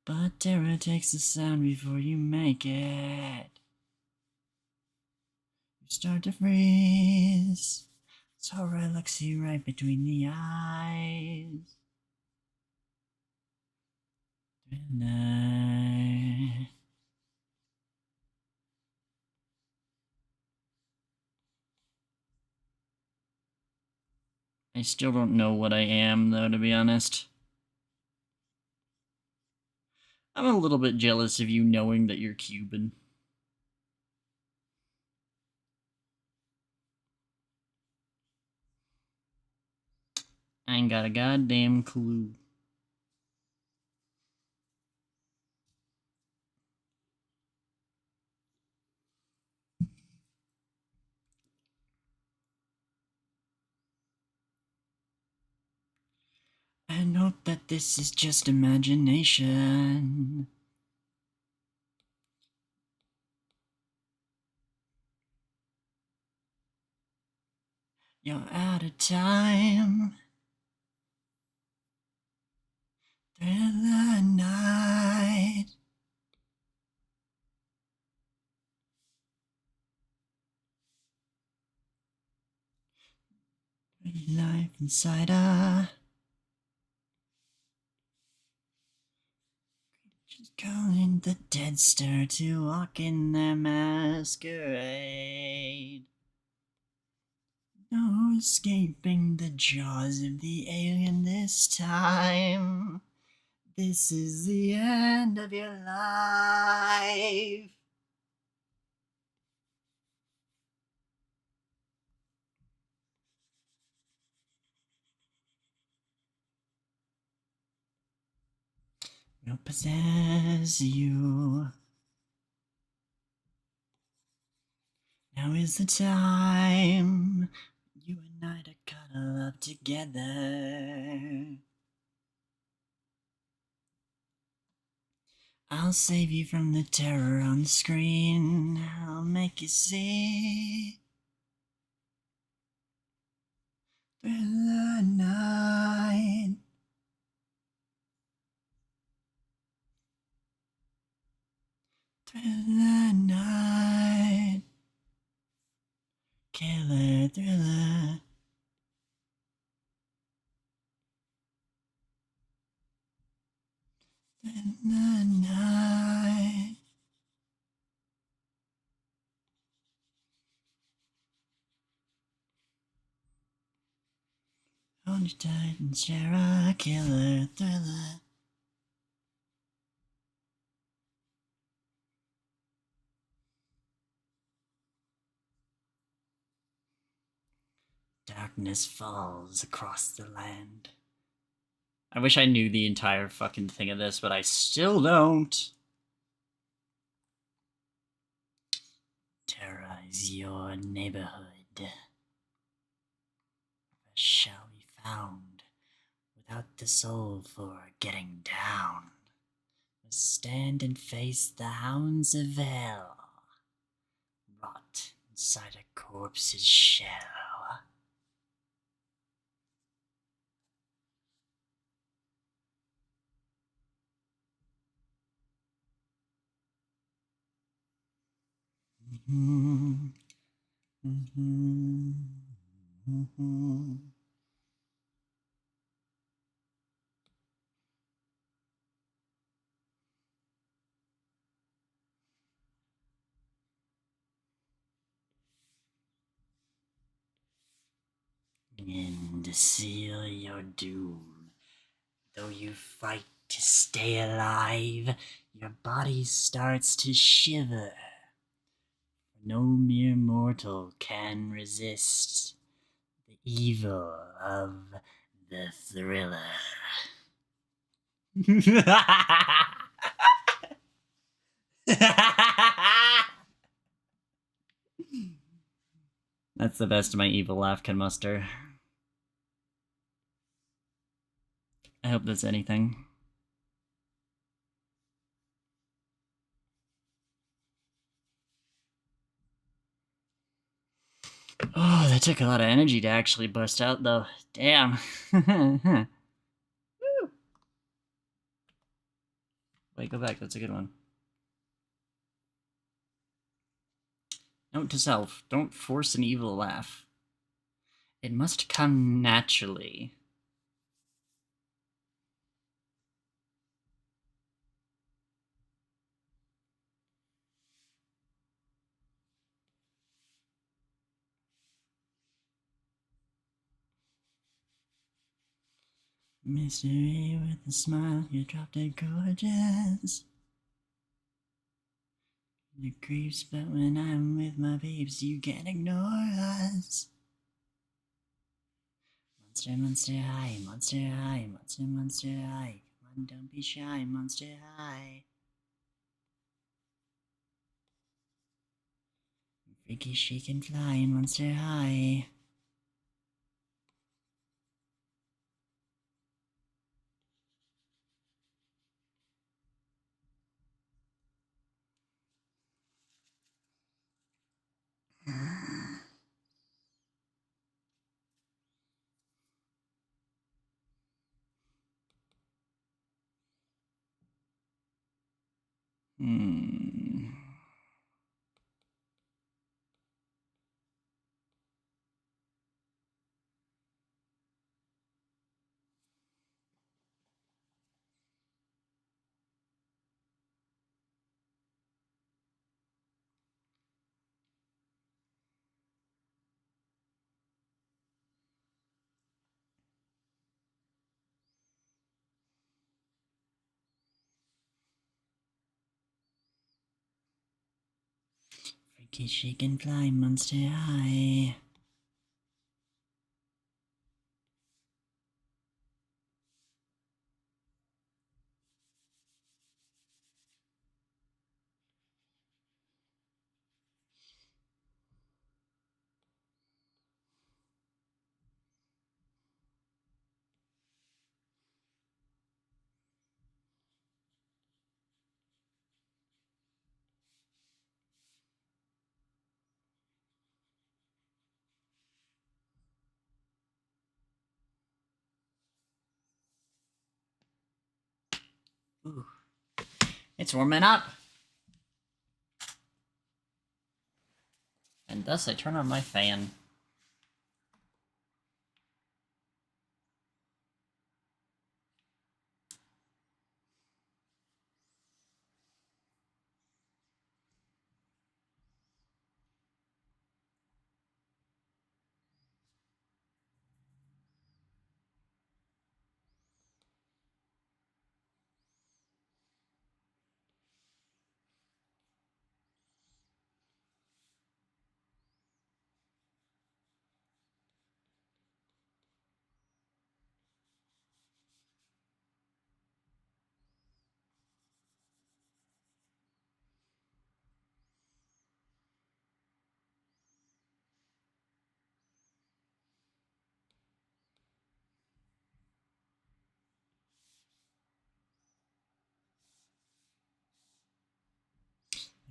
but terror takes the sound before you make it. You start to freeze. It's horror looks you right between the eyes. Midnight. I still don't know what I am, though, to be honest. I'm a little bit jealous of you knowing that you're Cuban. I ain't got a goddamn clue. I note that this is just imagination. You're out of time. Through the night. Life inside a. Just calling the dead stir to walk in their masquerade. No escaping the jaws of the alien this time. This is the end of your life. We'll possess you. Now is the time. You and I to cuddle up together. I'll save you from the terror on the screen. I'll make you see. Through the night. killer thriller. In the night. Hold you tight and Sarah, killer thriller. Darkness falls across the land. I wish I knew the entire fucking thing of this, but I still don't. Terrorize your neighborhood. Shall be found without the soul for getting down. Must stand and face the hounds of hell, rot inside a corpse's shell. Mm-hmm. Mm-hmm. Mm-hmm. And to seal your doom, though you fight to stay alive, your body starts to shiver. No mere mortal can resist the evil of the thriller. That's the best my evil laugh can muster. I hope that's anything. Oh, that took a lot of energy to actually bust out, though. Damn. Wait, go back. That's a good one. Note to self, don't force an evil laugh. It must come naturally. Mystery with a smile, you dropped it gorgeous. It creeps, but when I'm with my babes, you can't ignore us. Monster, monster high, monster high, monster, monster high. Come on, don't be shy, monster high. Freaky, she can fly, monster high. Hmm. Freaky, she can fly, monster high. Ooh. It's warming up. And thus I turn on my fan.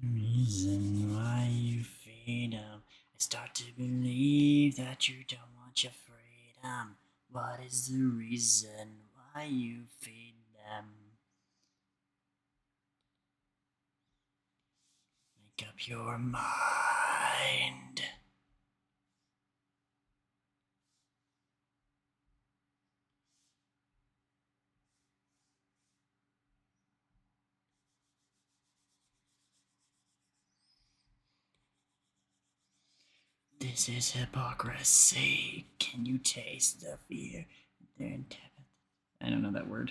The reason why you freedom. I start to believe that you don't want your freedom. What is the reason why you feed them? Make up your mind. This is hypocrisy. Can you taste the fear? I don't know that word.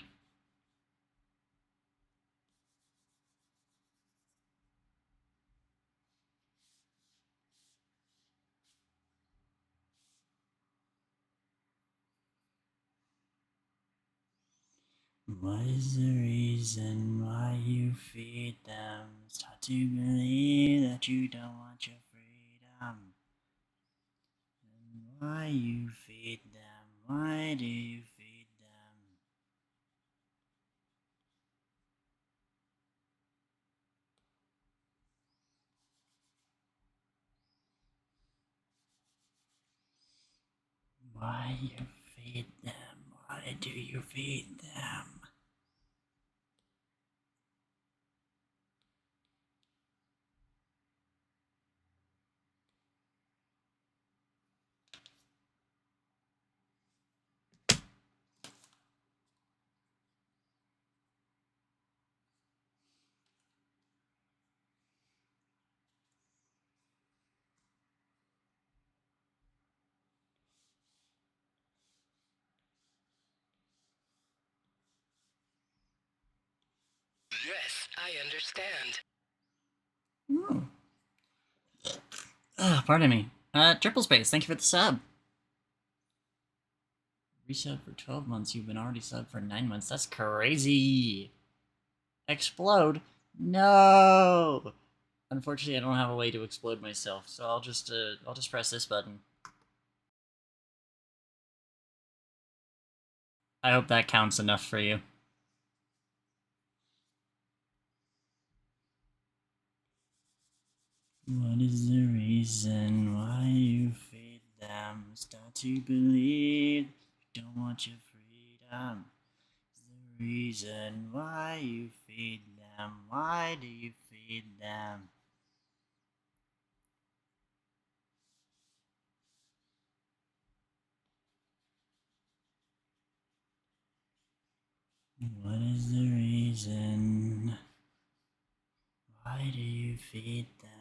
What is the reason why you feed them? Start to believe that you don't want your freedom. And why you feed them? Why do you feed them? Why you feed them? Why do you feed them? Yes, I understand. Pardon me. Triple Space, thank you for the sub. Resub for 12 months, you've been already subbed for 9 months. That's crazy. Explode? No! Unfortunately, I don't have a way to explode myself, so I'll just press this button. I hope that counts enough for you. What is the reason why you feed them? Start to believe you don't want your freedom. Is the reason why you feed them? Why do you feed them? What is the reason? Why do you feed them?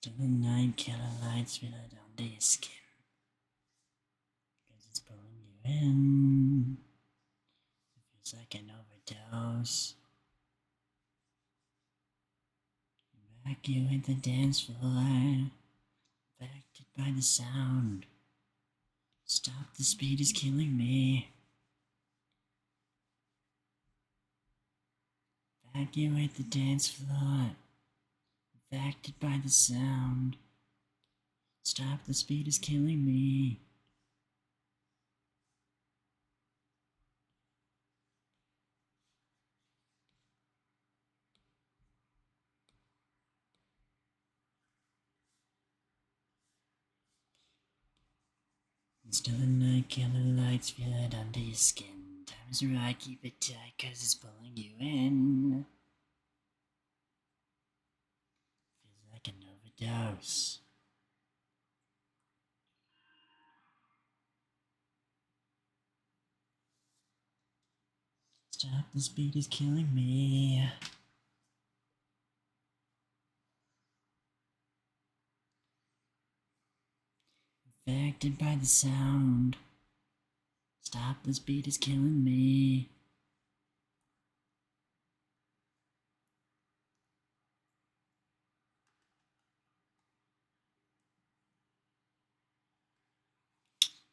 To the night, killer lights feel it under your skin. Cause it's pulling you in. It feels like an overdose. Evacuate the dance floor. Affected by the sound. Stop, the speed is killing me. Evacuate the dance floor. Affected by the sound. Stop, the speed is killing me. Still the night, candle lights, feel it under your skin. Time is right, keep it tight, cause it's pulling you in. Feels like an overdose. Stop, this beat is killing me. Affected by the sound. Stop, this beat is killing me.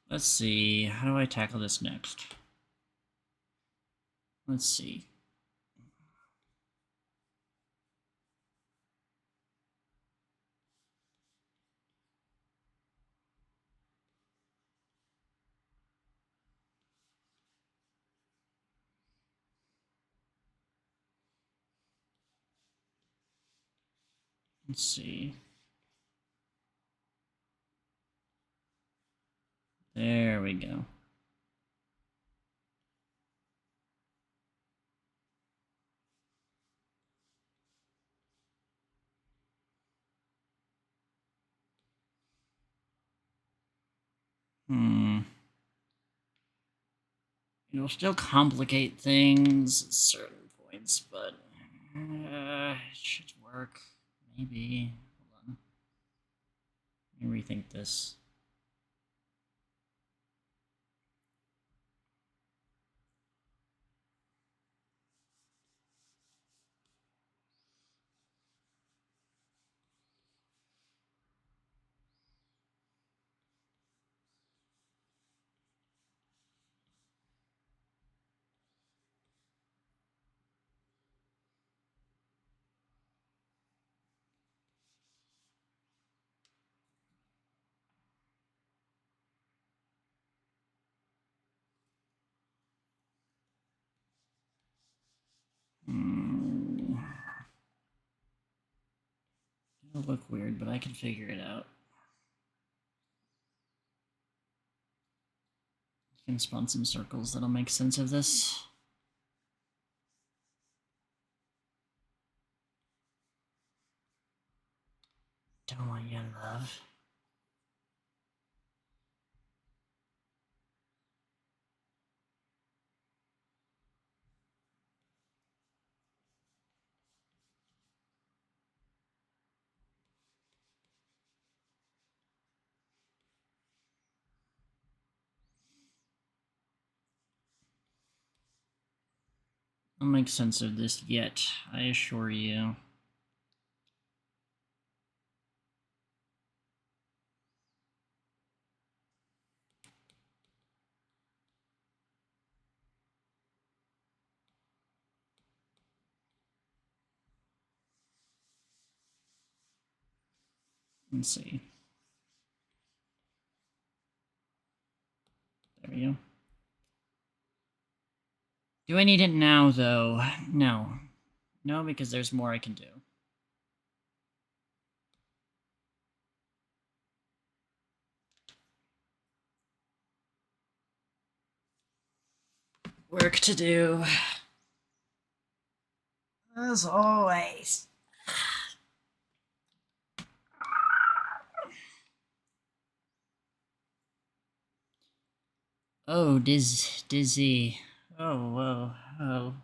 Let's see, how do I tackle this next? Let's see. Let's see. There we go. It'll still complicate things at certain points, but it should work. Maybe. Hold on. Let me rethink this. It'll look weird, but I can figure it out. I can spawn some circles that'll make sense of this. Don't want your love. I'll make sense of this yet, I assure you. Let's see. There we go. Do I need it now, though? No. No, because there's more I can do. Work to do. As always. Oh, dizzy. Oh, whoa, oh.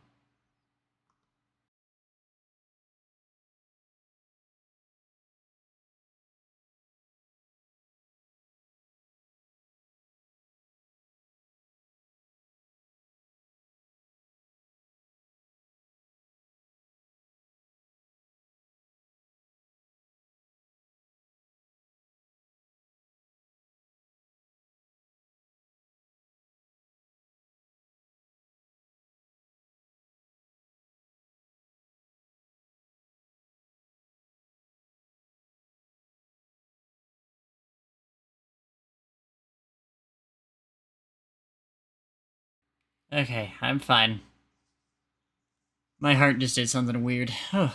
Okay, I'm fine. My heart just did something weird. Oh.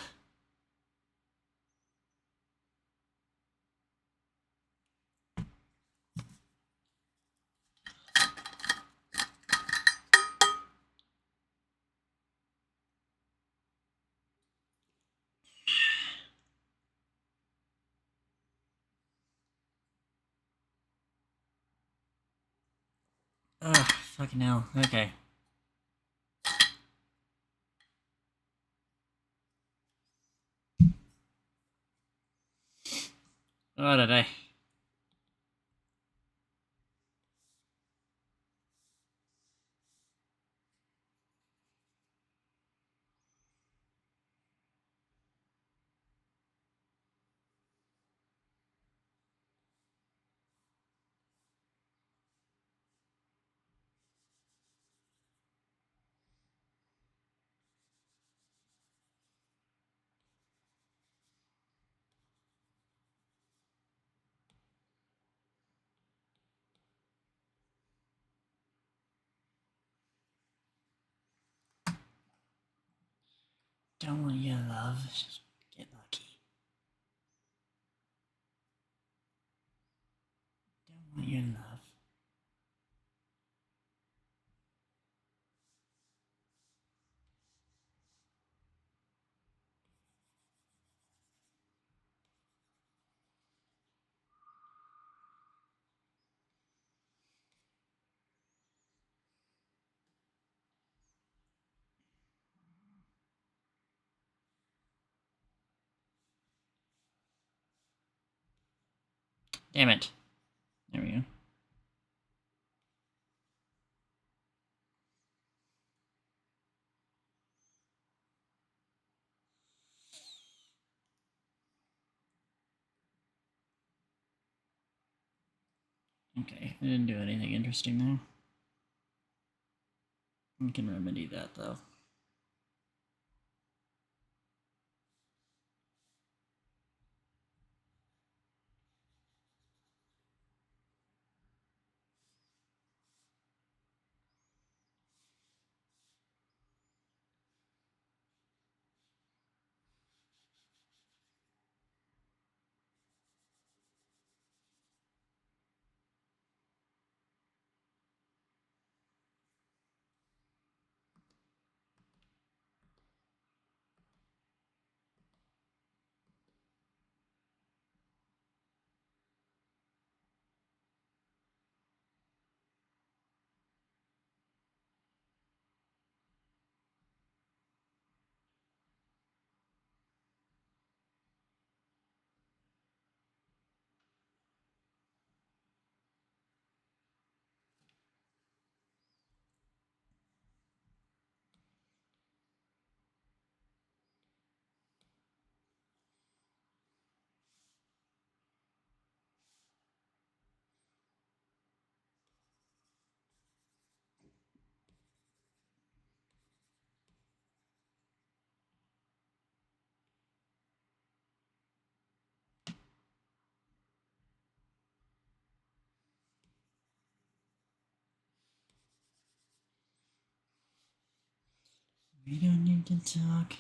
Ugh, fucking hell. Okay. What did I? Don't want your love. Just get lucky. Don't want your love. Damn it. There we go. Okay, I didn't do anything interesting there. We can remedy that though. We don't need to talk.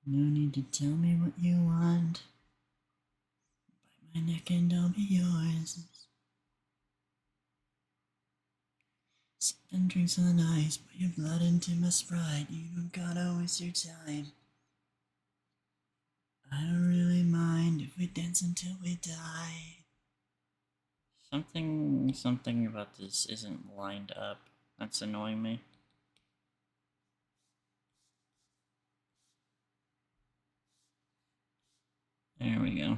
No need to tell me what you want. Bite my neck and I'll be yours. Sipping drinks on ice, put your blood into my Sprite. You don't gotta waste your time. I don't really mind if we dance until we die. Something about this isn't lined up. That's annoying me. There we go.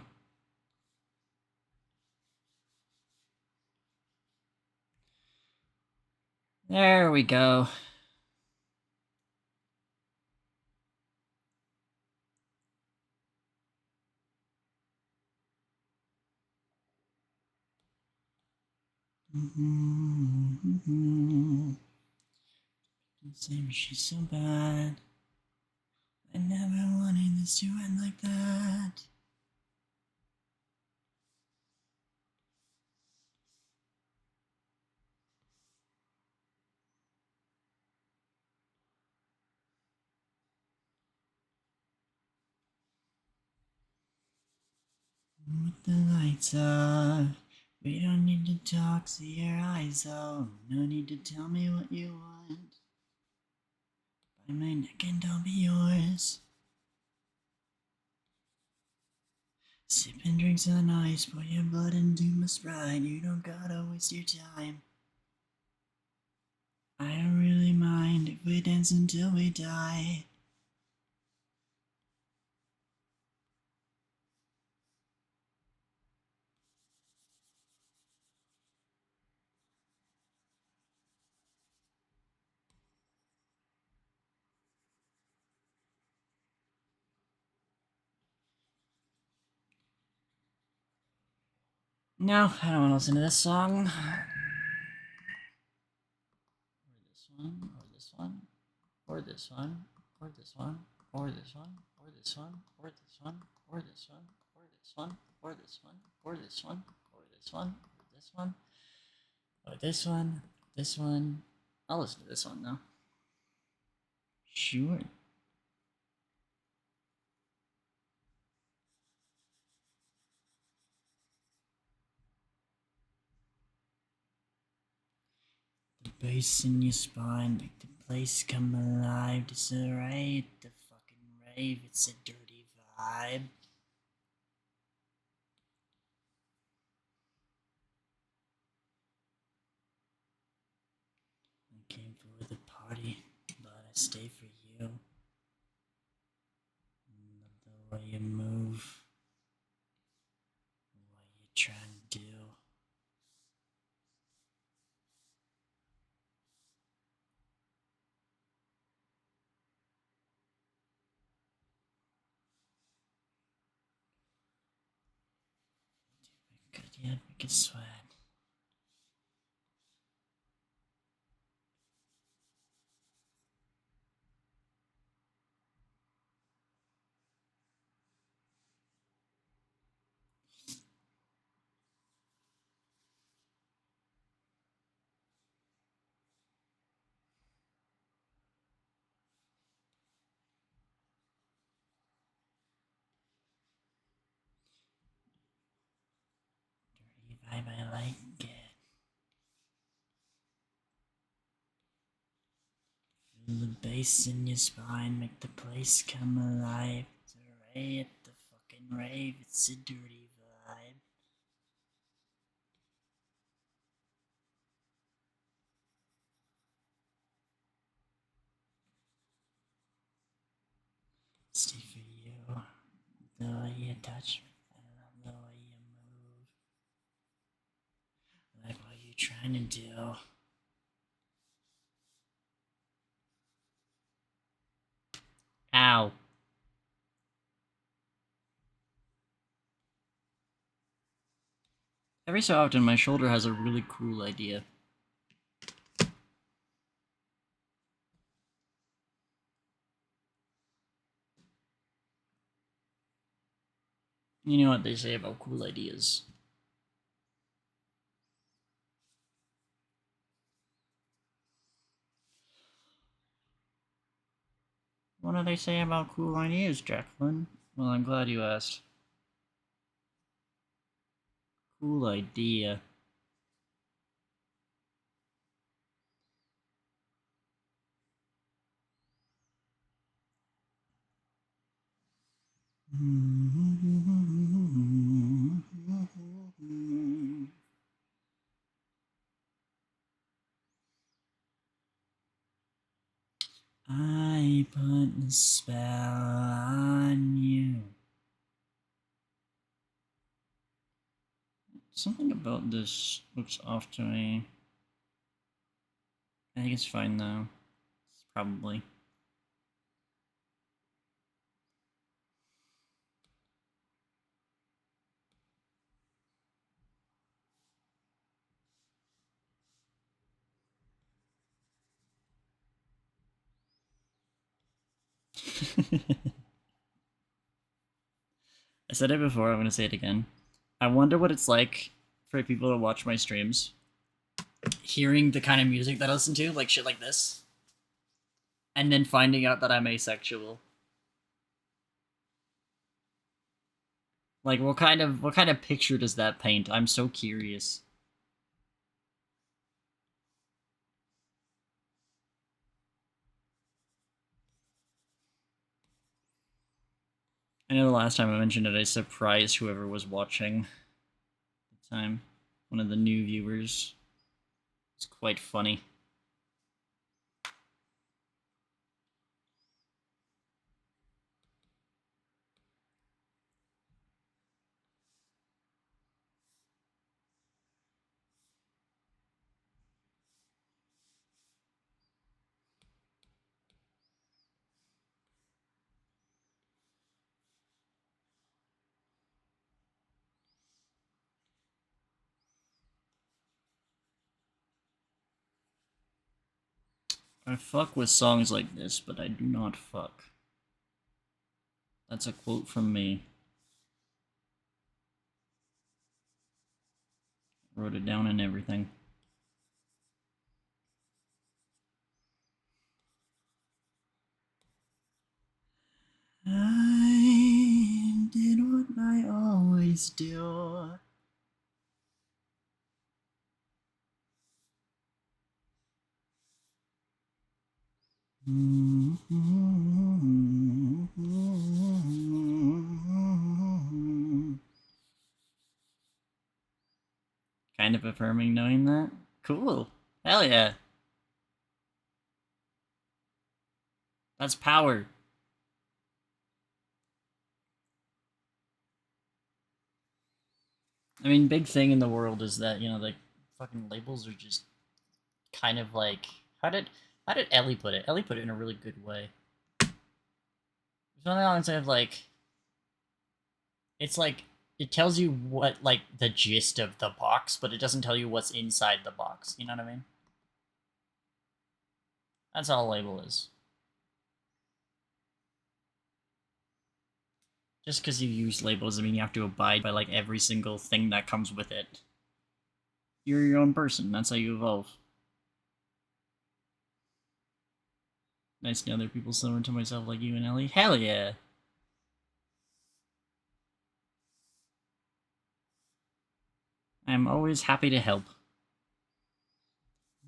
There we go. Same, she's so bad. I never wanted this to end like that. With the lights off, we don't need to talk, see your eyes off. No need to tell me what you want. Bite my neck and I'll be yours. Sipping drinks on ice, pour your blood into my Sprite. You don't gotta waste your time. we dance until we die. No, I don't want to listen to this song. Or this one, or this one, or this one, or this one, or this one, or this one, or this one, or this one, or this one, or this one, or this one, or this one, or this one, this one. I'll listen to this one though. Sure. The bass in your spine make the place come alive. Disarray at the fucking rave. It's a dirty vibe. I came for the party, but I stay for you. Love the way you move. What you trying to do? Good yet, make it sweat. Dirty vibe, I like it. Feel the bass in your spine, make the place come alive. It's a ray at the fucking rave, it's a dirty vibe. Stay for you. The way you touch me, I love the way you move. Like what you trying to do? Ow. Every so often, my shoulder has a really cool idea. You know what they say about cool ideas. What do they say about cool ideas, Jacqueline? Well, I'm glad you asked. Cool idea. I put a spell on you. Something about this looks off to me. I think it's fine though. It's probably. I said it before, I'm gonna say it again. I wonder what it's like for people to watch my streams, hearing the kind of music that I listen to, like shit like this, and then finding out that I'm asexual. Like what kind of picture does that paint? I'm so curious. I know the last time I mentioned it, I surprised whoever was watching at the time. One of the new viewers. It's quite funny. I fuck with songs like this, but I do not fuck. That's a quote from me. Wrote it down and everything. I did what I always do. Kind of affirming knowing that. Cool. Hell yeah. That's power. I mean, big thing in the world is that, you know, like fucking labels are just kind of like how did Ellie put it? Ellie put it in a really good way. Something along the lines of like it's like it tells you what like the gist of the box, but it doesn't tell you what's inside the box. You know what I mean? That's all a label is. Just because you use labels doesn't mean you have to abide by like every single thing that comes with it. You're your own person. That's how you evolve. Nice to other people similar to myself like you and Ellie. Hell yeah. I'm always happy to help.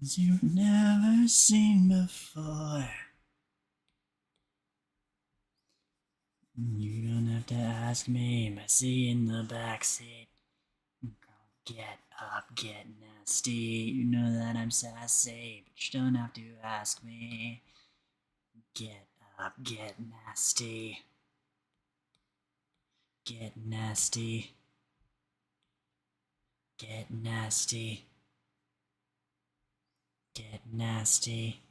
You've never seen before. You don't have to ask me. My seat in the backseat. Get up, get nasty. You know that I'm sassy, but you don't have to ask me. Get up, get nasty. Get nasty. Get nasty. Get nasty.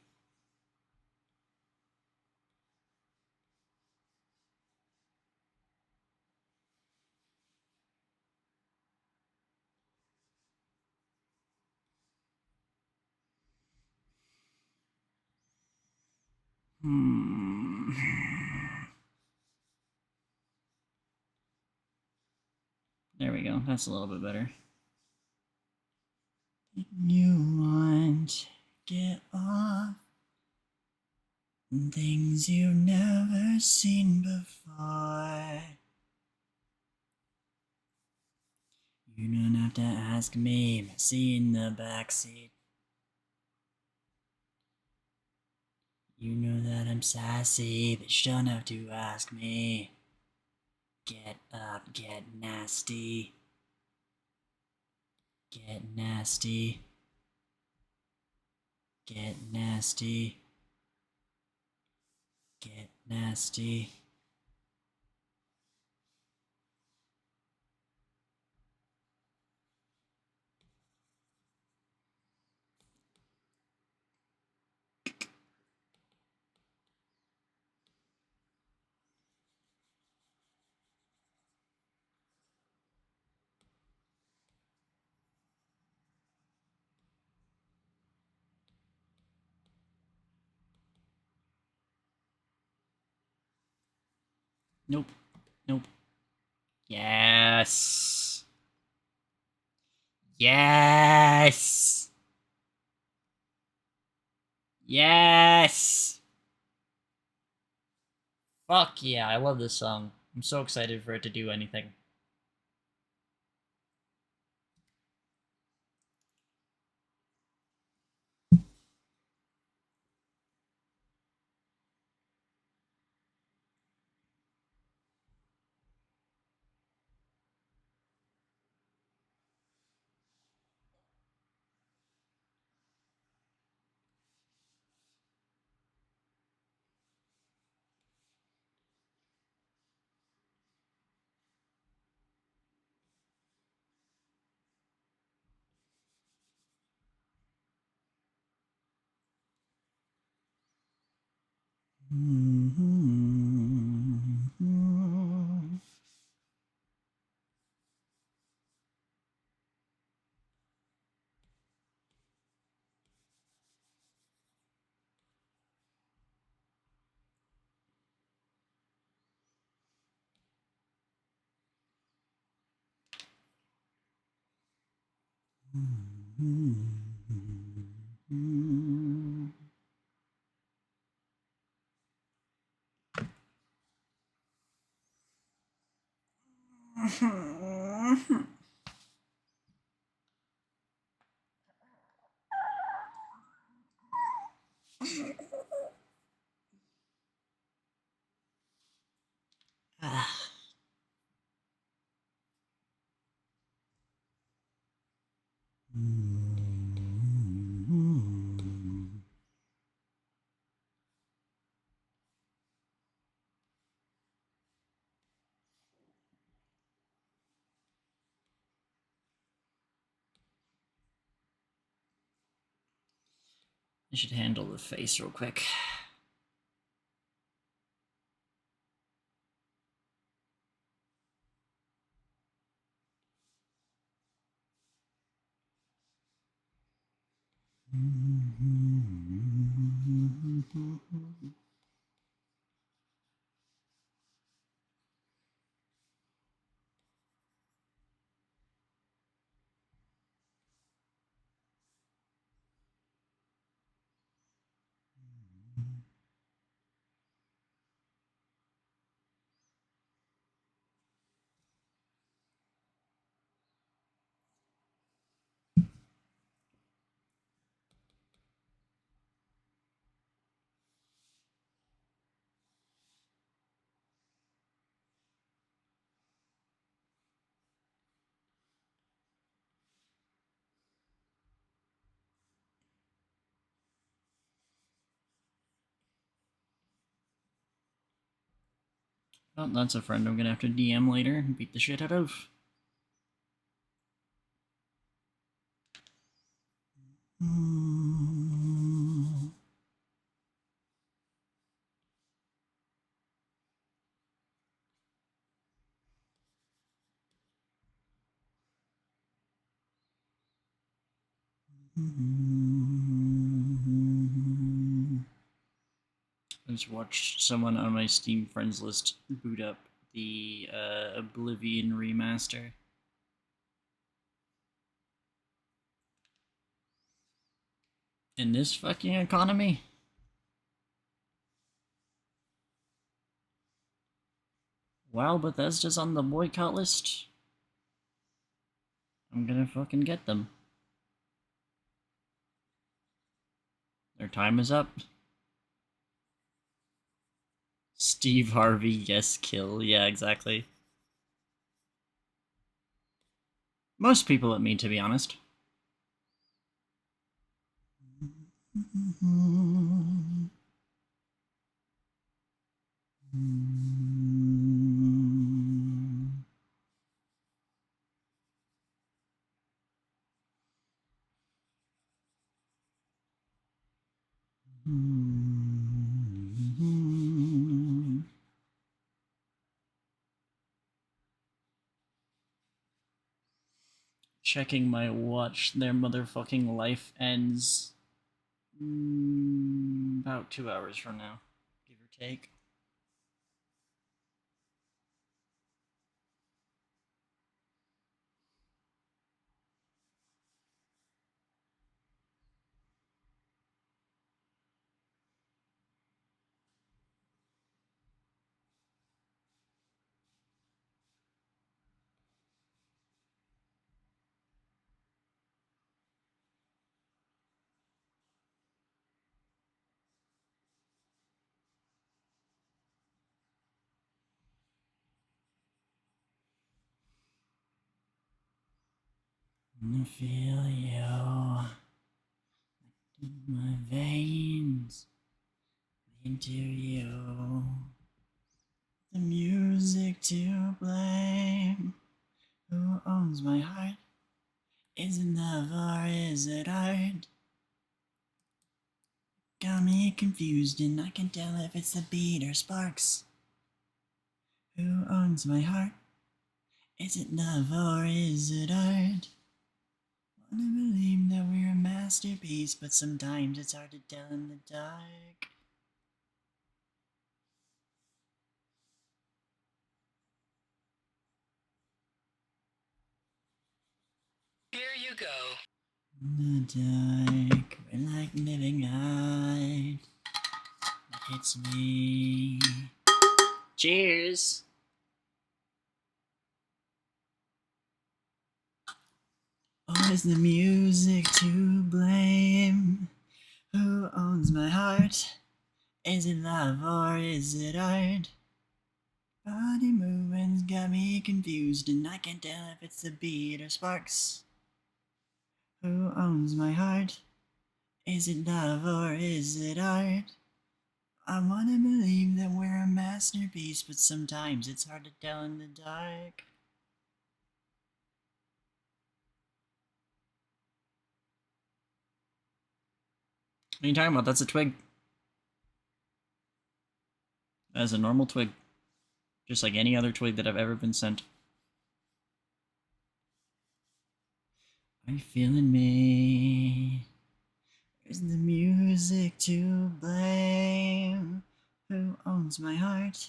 Hmm. There we go. That's a little bit better. You want get off things you've never seen before. You don't have to ask me. My seat in the backseat. You know that I'm sassy, but you don't have to ask me. Get up, get nasty. Get nasty. Get nasty. Get nasty. Nope. Nope. Yes. Yes. Yes. Fuck yeah, I love this song. I'm so excited for it to do anything. I should handle the face real quick. Well, that's a friend I'm gonna have to DM later and beat the shit out of. I just watched someone on my Steam friends list boot up the Oblivion remaster. In this fucking economy? Wow, Bethesda's on the boycott list? I'm gonna fucking get them. Their time is up. Steve Harvey, yes, kill. Yeah, exactly. Most people at me, to be honest. Checking my watch, their motherfucking life ends about 2 hours from now, give or take. I feel you in my veins, into you. The music to blame. Who owns my heart? Is it love or is it art? Got me confused and I can tell if it's the beat or sparks. Who owns my heart? Is it love or is it art? Wanna believe that we're a masterpiece, but sometimes it's hard to tell in the dark. Here you go. In the dark, we're like living light. It's me. Cheers. Or is the music to blame? Who owns my heart? Is it love or is it art? Body movements got me confused and I can't tell if it's the beat or sparks. Who owns my heart? Is it love or is it art? I wanna believe that we're a masterpiece, but sometimes it's hard to tell in the dark. What are you talking about? That's a twig. That's a normal twig. Just like any other twig that I've ever been sent. Are you feeling me? Is the music to blame? Who owns my heart?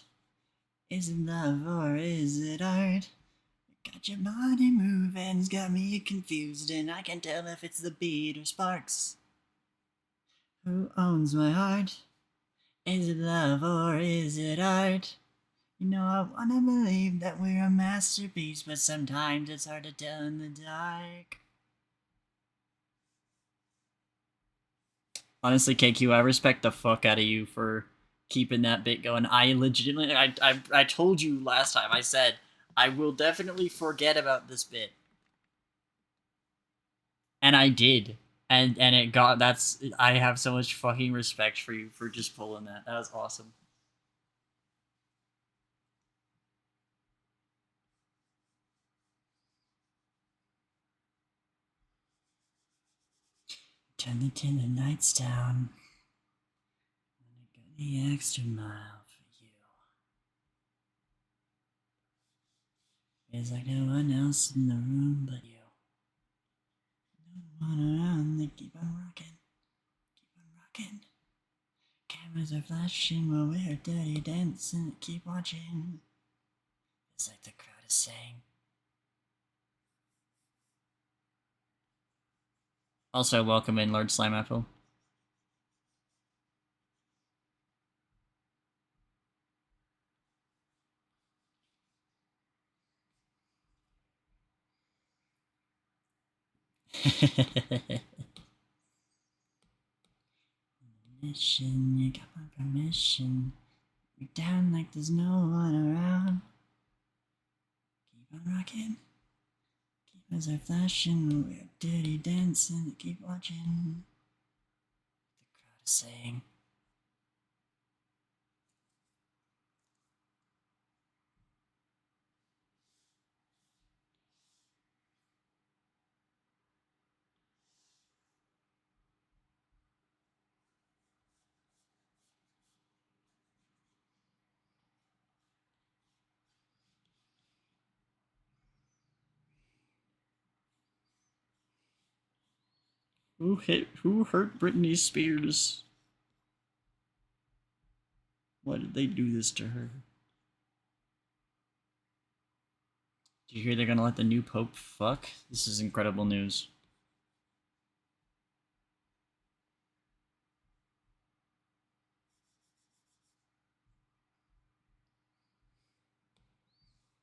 Is it love or is it art? Got your body moving, it's got me confused, and I can't tell if it's the beat or sparks. Who owns my heart? Is it love or is it art? You know, I wanna believe that we're a masterpiece, but sometimes it's hard to tell in the dark. Honestly, KQ, I respect the fuck out of you for keeping that bit going. I legitimately, I told you last time, I said, I will definitely forget about this bit. And I did. And it got, I have so much fucking respect for you for just pulling that. That was awesome. Turn the lights down. I'm gonna go the extra mile for you. Feels like no one else in the room but you. No one around, they keep on rocking. Keep on rocking. Cameras are flashing while we're dirty dancing. Keep watching. It's like the crowd is saying. Also, welcome in Lord Slime Apple. Mission, you got my permission. You're down like there's no one around. Keep on rocking. Cameras are flashing, we're dirty dancing. Keep watching. The crowd is saying. Who hurt Britney Spears? Why did they do this to her? Do you hear they're gonna let the new Pope fuck? This is incredible news.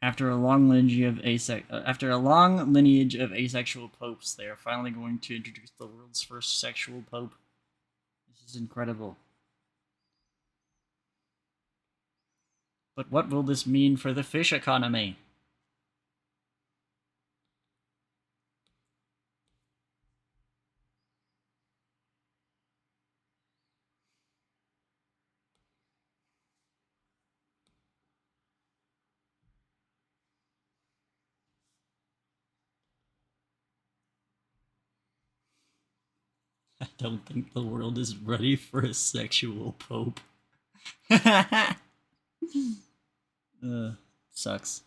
After a long lineage of asexual popes, they are finally going to introduce the world's first sexual pope. This is incredible. But what will this mean for the fish economy? I don't think the world is ready for a sexual pope. Sucks.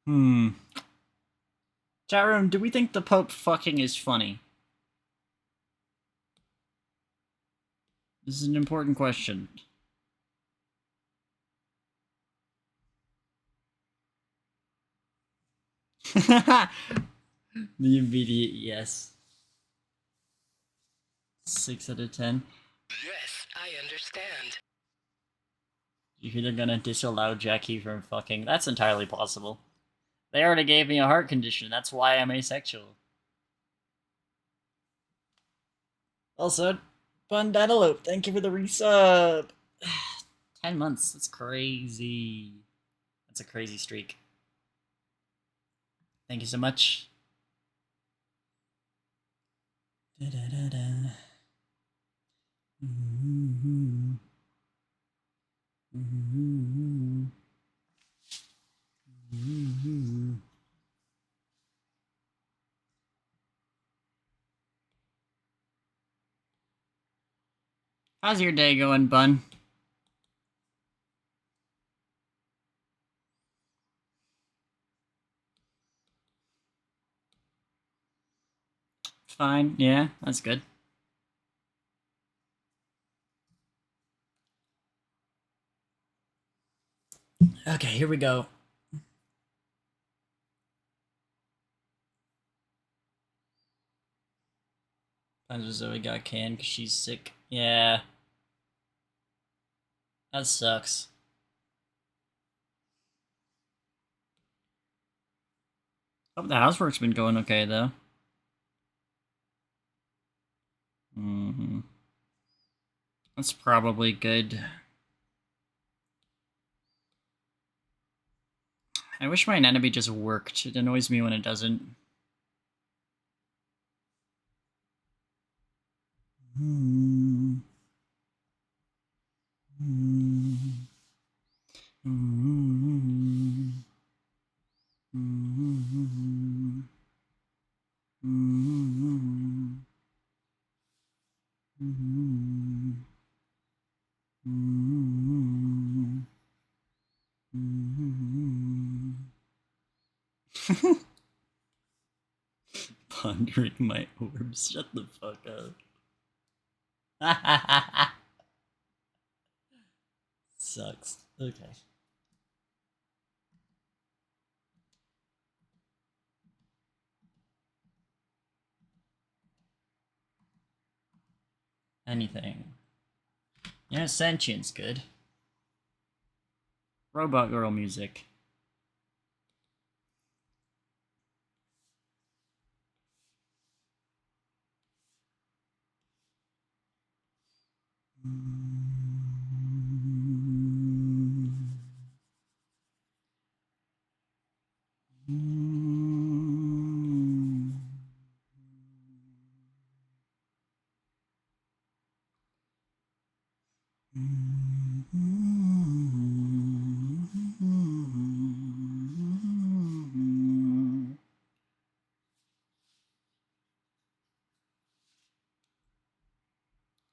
Hmm. Chat room, do we think the Pope fucking is funny? This is an important question. The immediate yes. 6 out of 10. Yes, I understand. You think they're gonna disallow Jackie from fucking? That's entirely possible. They already gave me a heart condition. That's why I'm asexual. Also, Bundadalope, thank you for the resub. 10 months. That's crazy. That's a crazy streak. Thank you so much. Da, da, da, da. Mm-hmm. Mm-hmm. Mm-hmm. How's your day going, Bun? Fine. Yeah, that's good. Okay, here we go. Zoe got canned because she's sick. Yeah. That sucks. Hope the housework's been going okay, though. Mm-hmm. That's probably good. I wish my anatomy just worked. It annoys me when it doesn't. Mm-hmm. Mm-hmm. Mm-hmm. Mm-hmm. Mm-hmm. Mm-hmm. Mm-hmm. Mm-hmm. Pondering my orbs. Shut the fuck up. Sucks. Okay. Anything. Yeah, sentient's good. Robot girl music.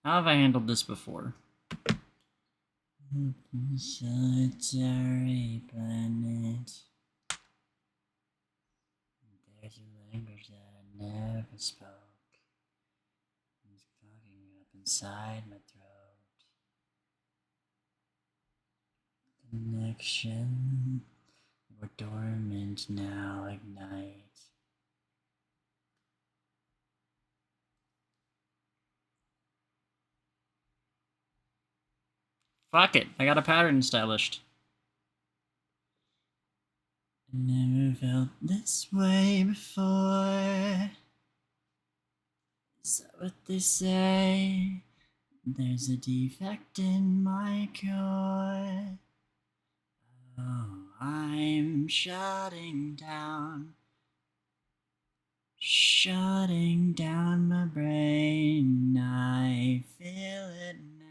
How have I handled this before? Solitary planet. There's a language that I never spoke. It's clogging up inside my throat. Connection. We're dormant now, ignite. Fuck it, I got a pattern established. I never felt this way before. Is that what they say? There's a defect in my core. Oh, I'm shutting down my brain. I feel it now.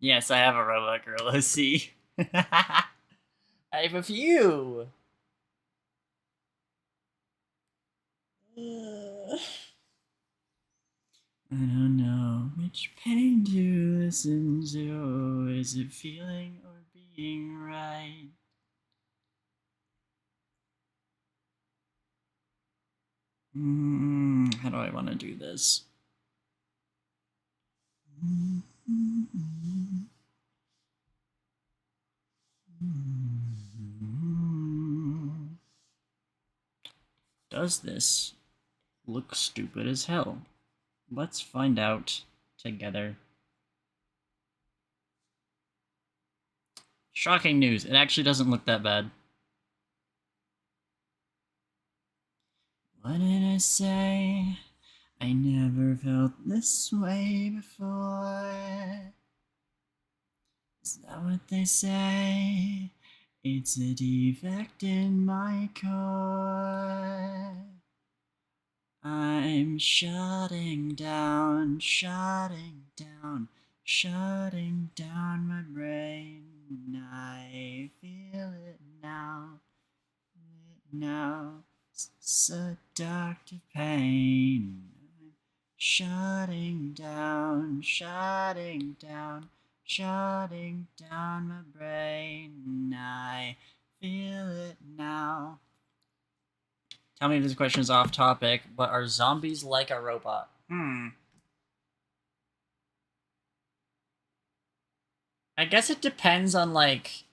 Yes, I have a robot girl OC. I have a few. I don't know which pain to listen to. Is it feeling or being right? How do I want to do this? Does this look stupid as hell? Let's find out together. Shocking news, it actually doesn't look that bad. What did I say? I never felt this way before. Is that what they say? It's a defect in my core. I'm shutting down, shutting down, shutting down my brain. I feel it now, now. Seductive pain. Shutting down, shutting down, shutting down my brain. I feel it now. Tell me if this question is off topic, but are zombies like a robot? I guess it depends on, like,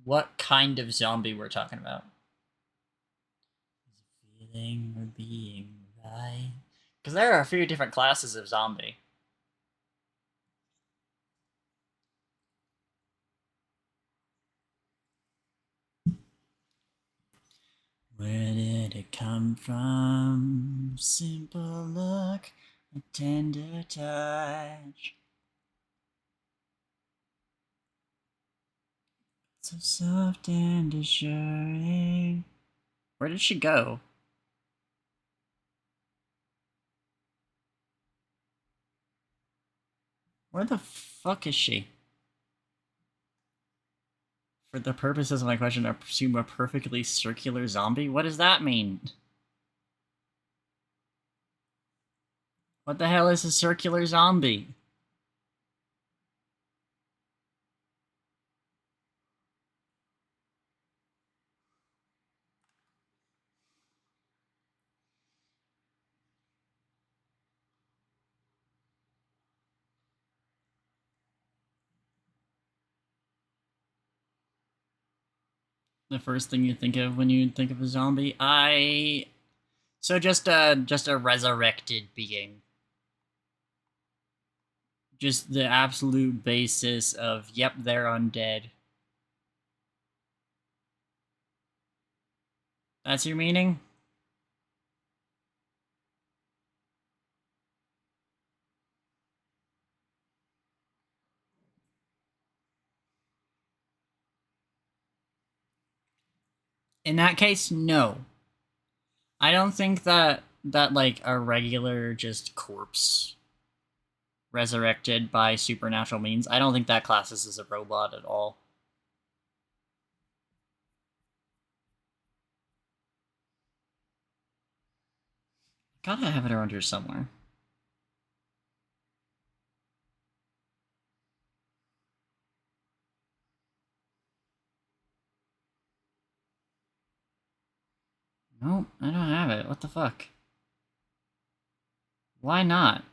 what kind of zombie we're talking about. Feeling or being right? Because there are a few different classes of zombie. Where did it come from? Simple look, a tender touch. So soft and assuring. Where did she go? Where the fuck is she? For the purposes of my question, I presume a perfectly circular zombie? What does that mean? What the hell is a circular zombie? The first thing you think of when you think of a zombie? So just a resurrected being. Just the absolute basis of, yep, they're undead. That's your meaning? In that case, no. I don't think that like a regular just corpse resurrected by supernatural means, I don't think that classes as a robot at all. Gotta have it around here somewhere. Nope, I don't have it. What the fuck? Why not?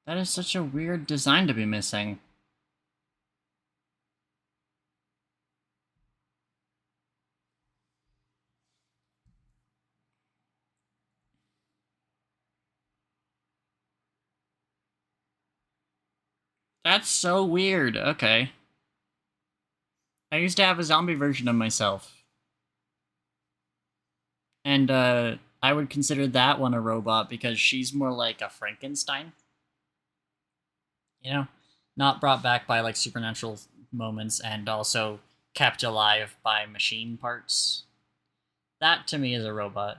That is such a weird design to be missing. That's so weird. Okay. I used to have a zombie version of myself. And I would consider that one a robot because she's more like a Frankenstein. You know? Not brought back by like supernatural moments and also kept alive by machine parts. That to me is a robot.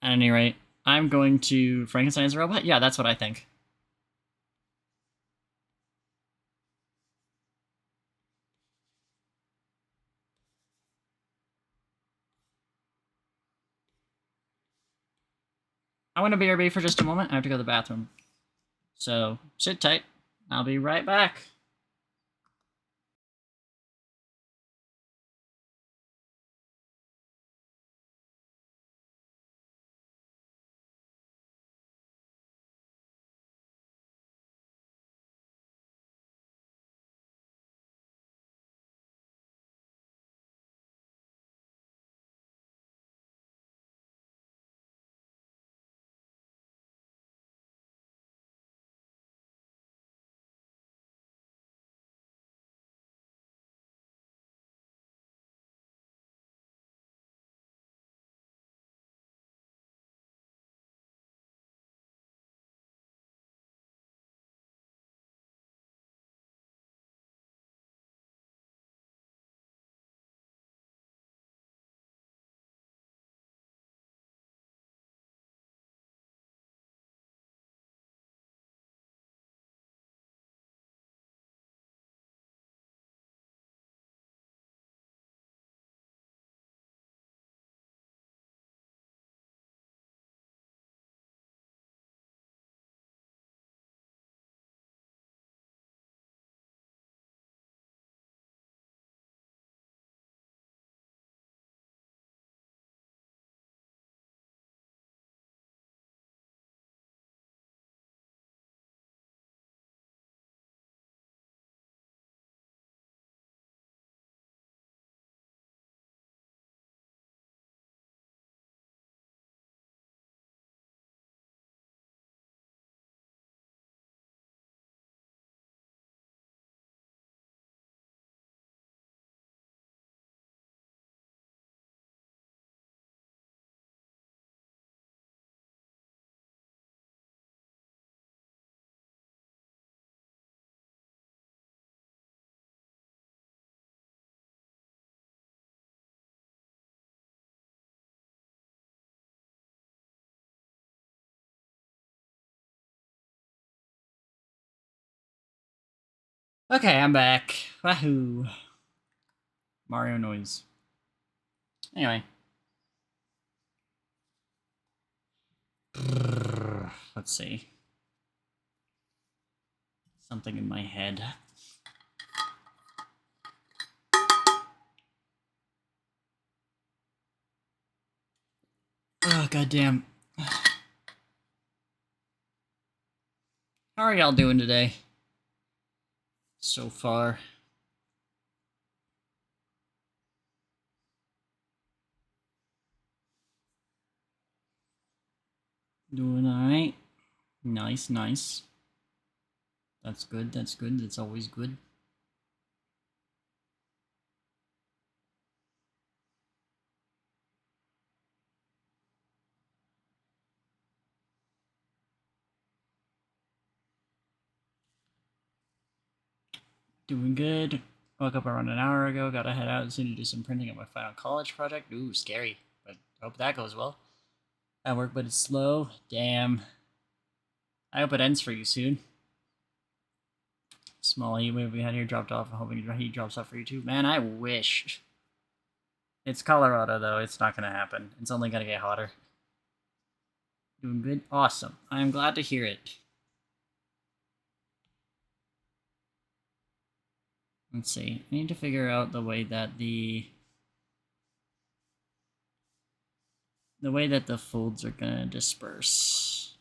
At any rate, I'm going to Frankenstein as a robot? Yeah, that's what I think. I'm gonna BRB for just a moment. I have to go to the bathroom. So sit tight. I'll be right back. Okay, I'm back. Wahoo. Mario noise. Anyway. Let's see. Something in my head. Oh, goddamn. How are y'all doing today? So far. Doing alright. Nice, nice. That's good, that's good. That's always good. Doing good. Woke up around an hour ago. Gotta head out soon to do some printing of my final college project. Ooh, scary. But I hope that goes well. At work, but it's slow. Damn. I hope it ends for you soon. Small heat wave we had here dropped off. I'm hoping he drops off for you too. Man, I wish. It's Colorado, though. It's not going to happen. It's only going to get hotter. Doing good? Awesome. I'm glad to hear it. Let's see. I need to figure out the way that the folds are going to disperse.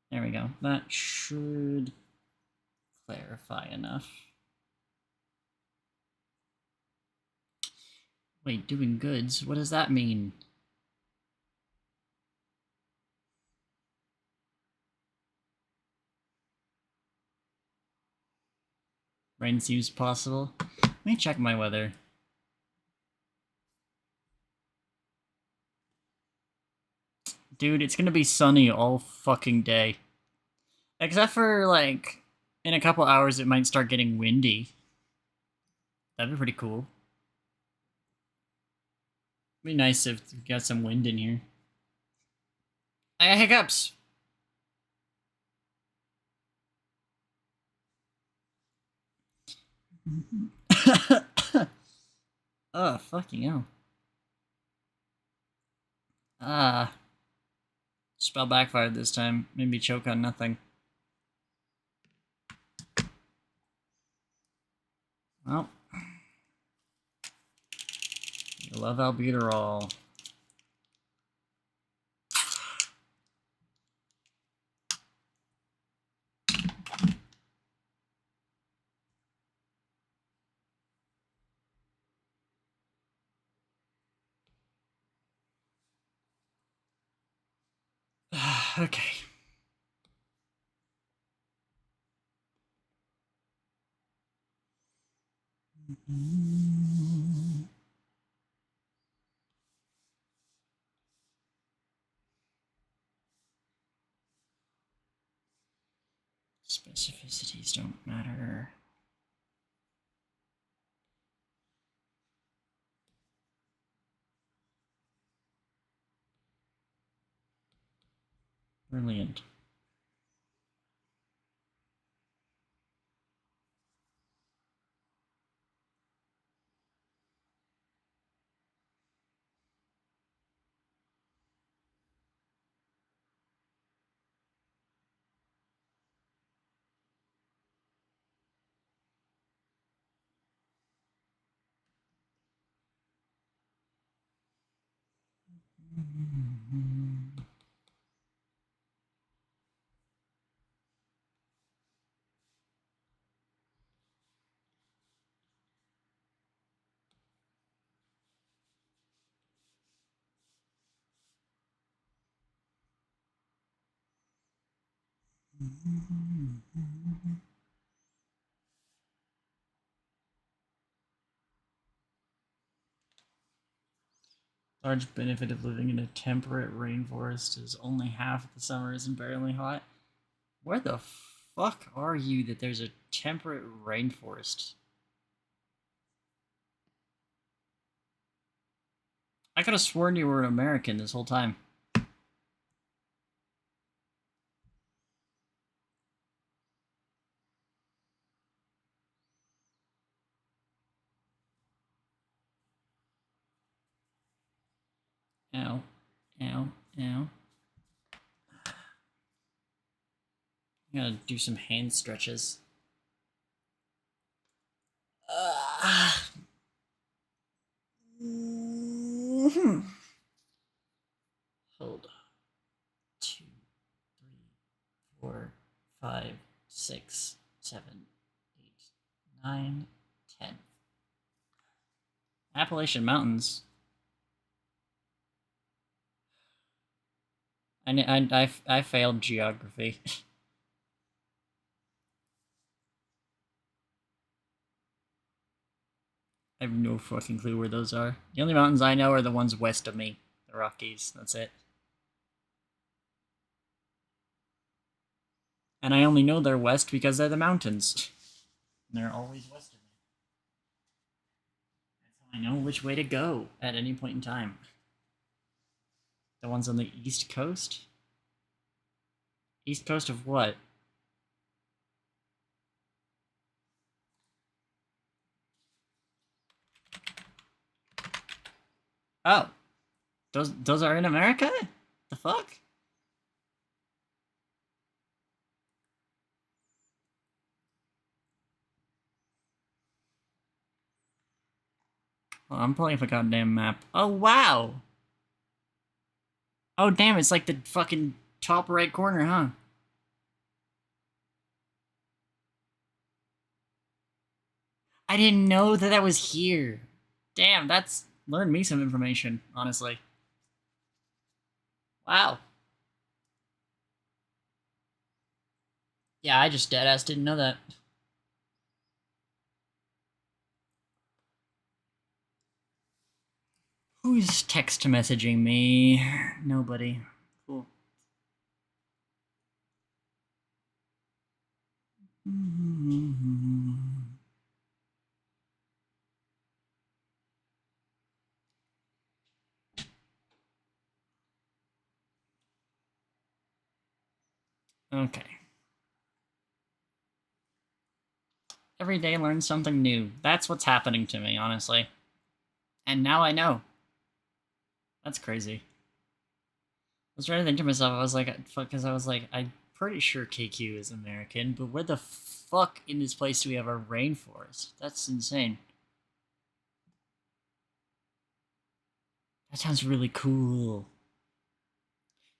There we go. That should clarify enough. Wait, doing goods? What does that mean? Rain seems possible. Let me check my weather. Dude, it's gonna be sunny all fucking day. Except for, like, in a couple hours it might start getting windy. That'd be pretty cool. It'd be nice if we got some wind in here. I got hiccups! Oh, fucking hell. Ah. Spell backfired this time. Made me choke on nothing. Well. You love albuterol. Okay. Specificities don't matter. Brilliant. Large benefit of living in a temperate rainforest is only half of the summer isn't barely hot. Where the fuck are you that there's a temperate rainforest? I could have sworn you were an American this whole time. Ow. Ow. Ow. I gotta do some hand stretches. Hold on. 2, 3, 4, 5, 6, 7, 8, 9, 10. Appalachian Mountains. I failed geography. I have no fucking clue where those are. The only mountains I know are the ones west of me. The Rockies. That's it. And I only know they're west because they're the mountains. And they're always west of me. That's how I know which way to go at any point in time. The ones on the east coast? East coast of what? Oh. Those are in America? The fuck? Well, I'm pulling up a goddamn map. Oh, wow! Oh, damn, it's like the fucking top right corner, huh? I didn't know that that was here. Damn, that's learned me some information, honestly. Wow. Yeah, I just deadass didn't know that. Who's text messaging me? Nobody. Cool. Okay. Every day learn something new. That's what's happening to me, honestly. And now I know. That's crazy. I was trying to think to myself, I was like, because I was like, I'm pretty sure KQ is American, but where the fuck in this place do we have a rainforest? That's insane. That sounds really cool.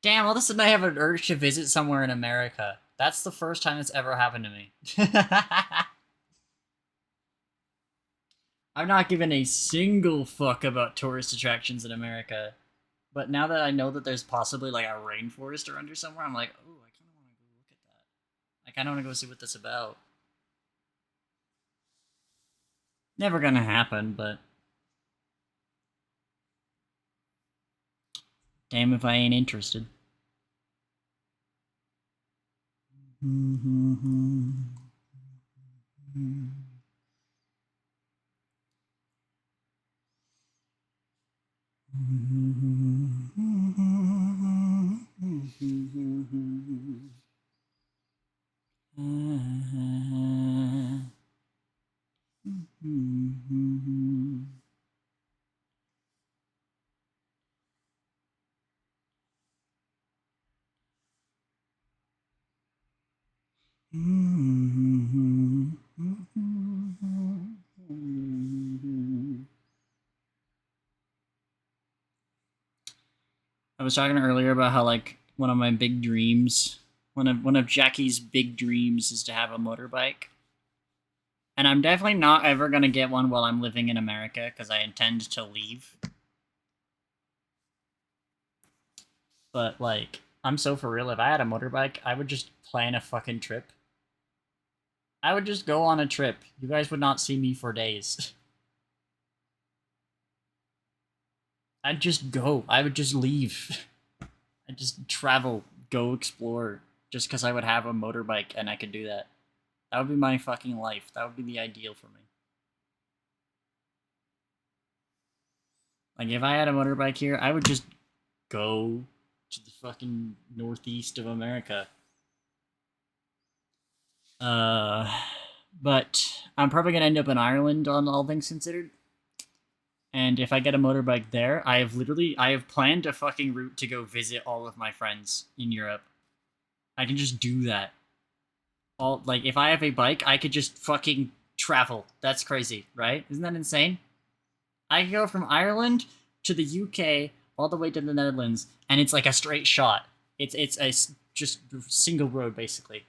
Damn, all of a sudden I have an urge to visit somewhere in America. That's the first time it's ever happened to me. I'm not giving a single fuck about tourist attractions in America. But now that I know that there's possibly like a rainforest around here somewhere, I'm like, oh, I kind of want to go look at that. I kind of want to go see what that's about. Never gonna happen, but damn if I ain't interested. I was talking earlier about how like one of my big dreams, one of Jackie's big dreams is to have a motorbike. And I'm definitely not ever going to get one while I'm living in America because I intend to leave. But like, I'm so for real, if I had a motorbike, I would just plan a fucking trip. I would just go on a trip. You guys would not see me for days. I'd just go. I would just leave. I'd just travel, go explore, just because I would have a motorbike and I could do that. That would be my fucking life. That would be the ideal for me. Like, if I had a motorbike here, I would just go to the fucking northeast of America. But I'm probably gonna end up in Ireland on all things considered. And if I get a motorbike there, I have planned a fucking route to go visit all of my friends in Europe. I can just do that. All like if I have a bike, I could just fucking travel. That's crazy, right? Isn't that insane? I can go from Ireland to the UK all the way to the Netherlands, and it's like a straight shot. It's a just single road basically.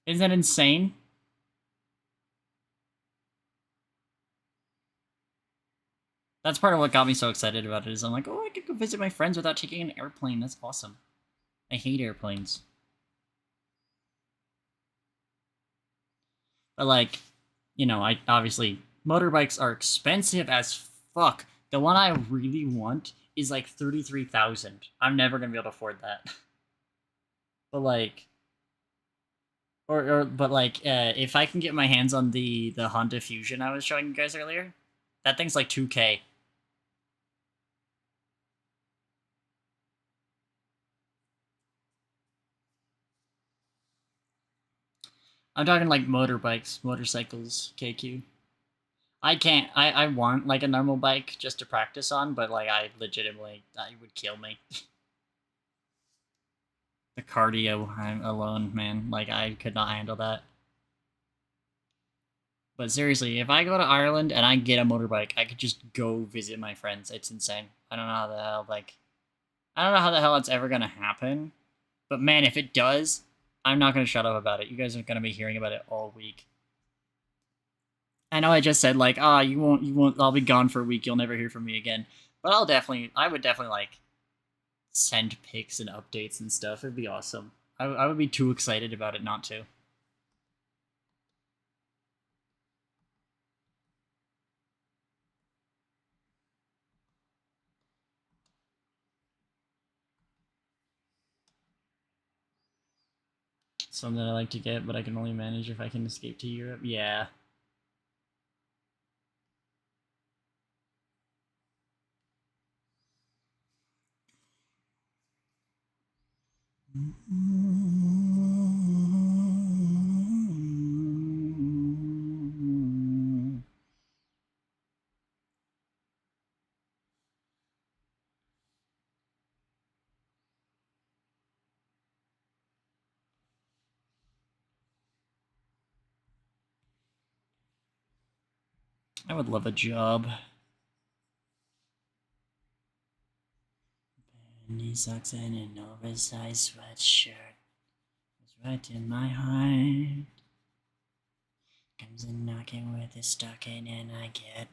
Isn't that insane? That's part of what got me so excited about it. Is I'm like, oh, I could go visit my friends without taking an airplane. That's awesome. I hate airplanes. But like, I obviously motorbikes are expensive as fuck. The one I really want is like 33,000. I'm never gonna be able to afford that. But like, but like, if I can get my hands on the Honda Fusion I was showing you guys earlier, that thing's like 2K. I'm talking like motorbikes, motorcycles, KQ. I can't. I want like a normal bike just to practice on, but like I legitimately, it would kill me. The cardio alone, man. Like I could not handle that. But seriously, if I go to Ireland and I get a motorbike, I could just go visit my friends. It's insane. I don't know how the hell I don't know how the hell it's ever gonna happen. But man, if it does, I'm not gonna shut up about it. You guys are gonna be hearing about it all week. I know I just said like, ah, you won't. I'll be gone for a week. You'll never hear from me again. But I would definitely like send pics and updates and stuff. It'd be awesome. I would be too excited about it not to. Something I like to get, but I can only manage if I can escape to Europe. Yeah. I would love a job. Knee socks and an oversized sweatshirt was right in my heart. Comes a knocking with a stocking and I get hurt.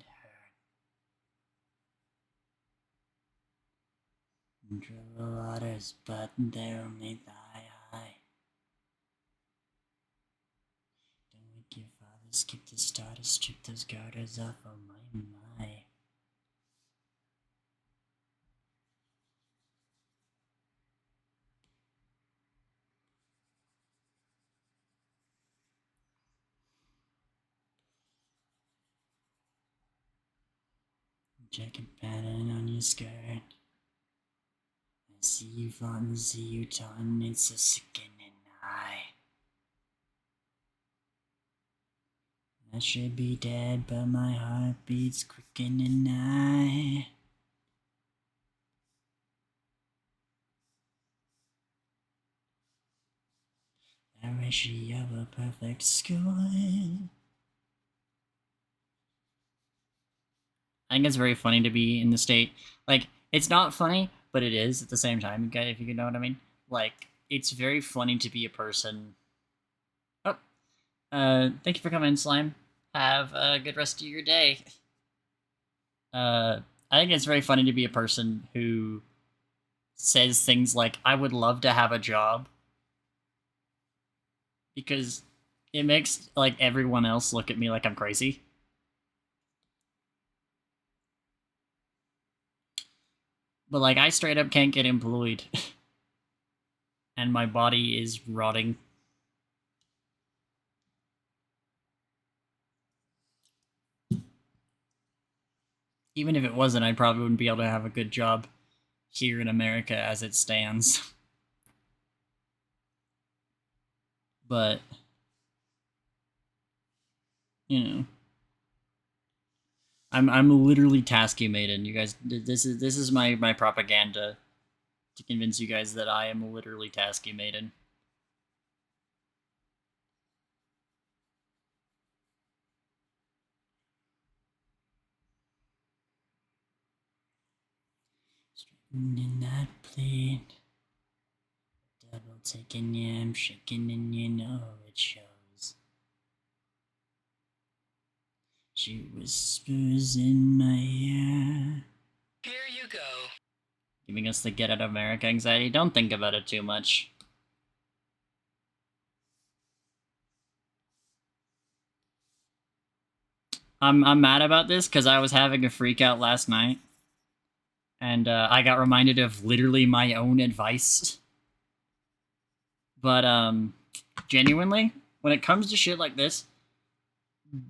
Trouble waters, but they're only thigh high. Don't wake your father, skip the starter, strip those garters off of my. Jacket pattern on your skirt. I see you fun, see you ton, it's a sickening eye. I should be dead, but my heart beats quickening I. I wish you have a perfect score. I think it's very funny to be in the state. Like, it's not funny, but it is at the same time, if you know what I mean. Like, it's very funny to be a person. Oh, thank you for coming, Slime. Have a good rest of your day. I think it's very funny to be a person who says things like, I would love to have a job. Because it makes, like, everyone else look at me like I'm crazy. But, like, I straight up can't get employed. And my body is rotting. Even if it wasn't, I probably wouldn't be able to have a good job here in America as it stands. But, you know, I'm literally tasky maiden. You guys, this is my propaganda to convince you guys that I am literally tasky maiden. In that plate, double taking you, I'm shaking and you know it shows. She whispers in my ear. Here you go. Giving us the get out of America anxiety. Don't think about it too much. I'm mad about this because I was having a freak out last night. And I got reminded of literally my own advice. But genuinely, when it comes to shit like this,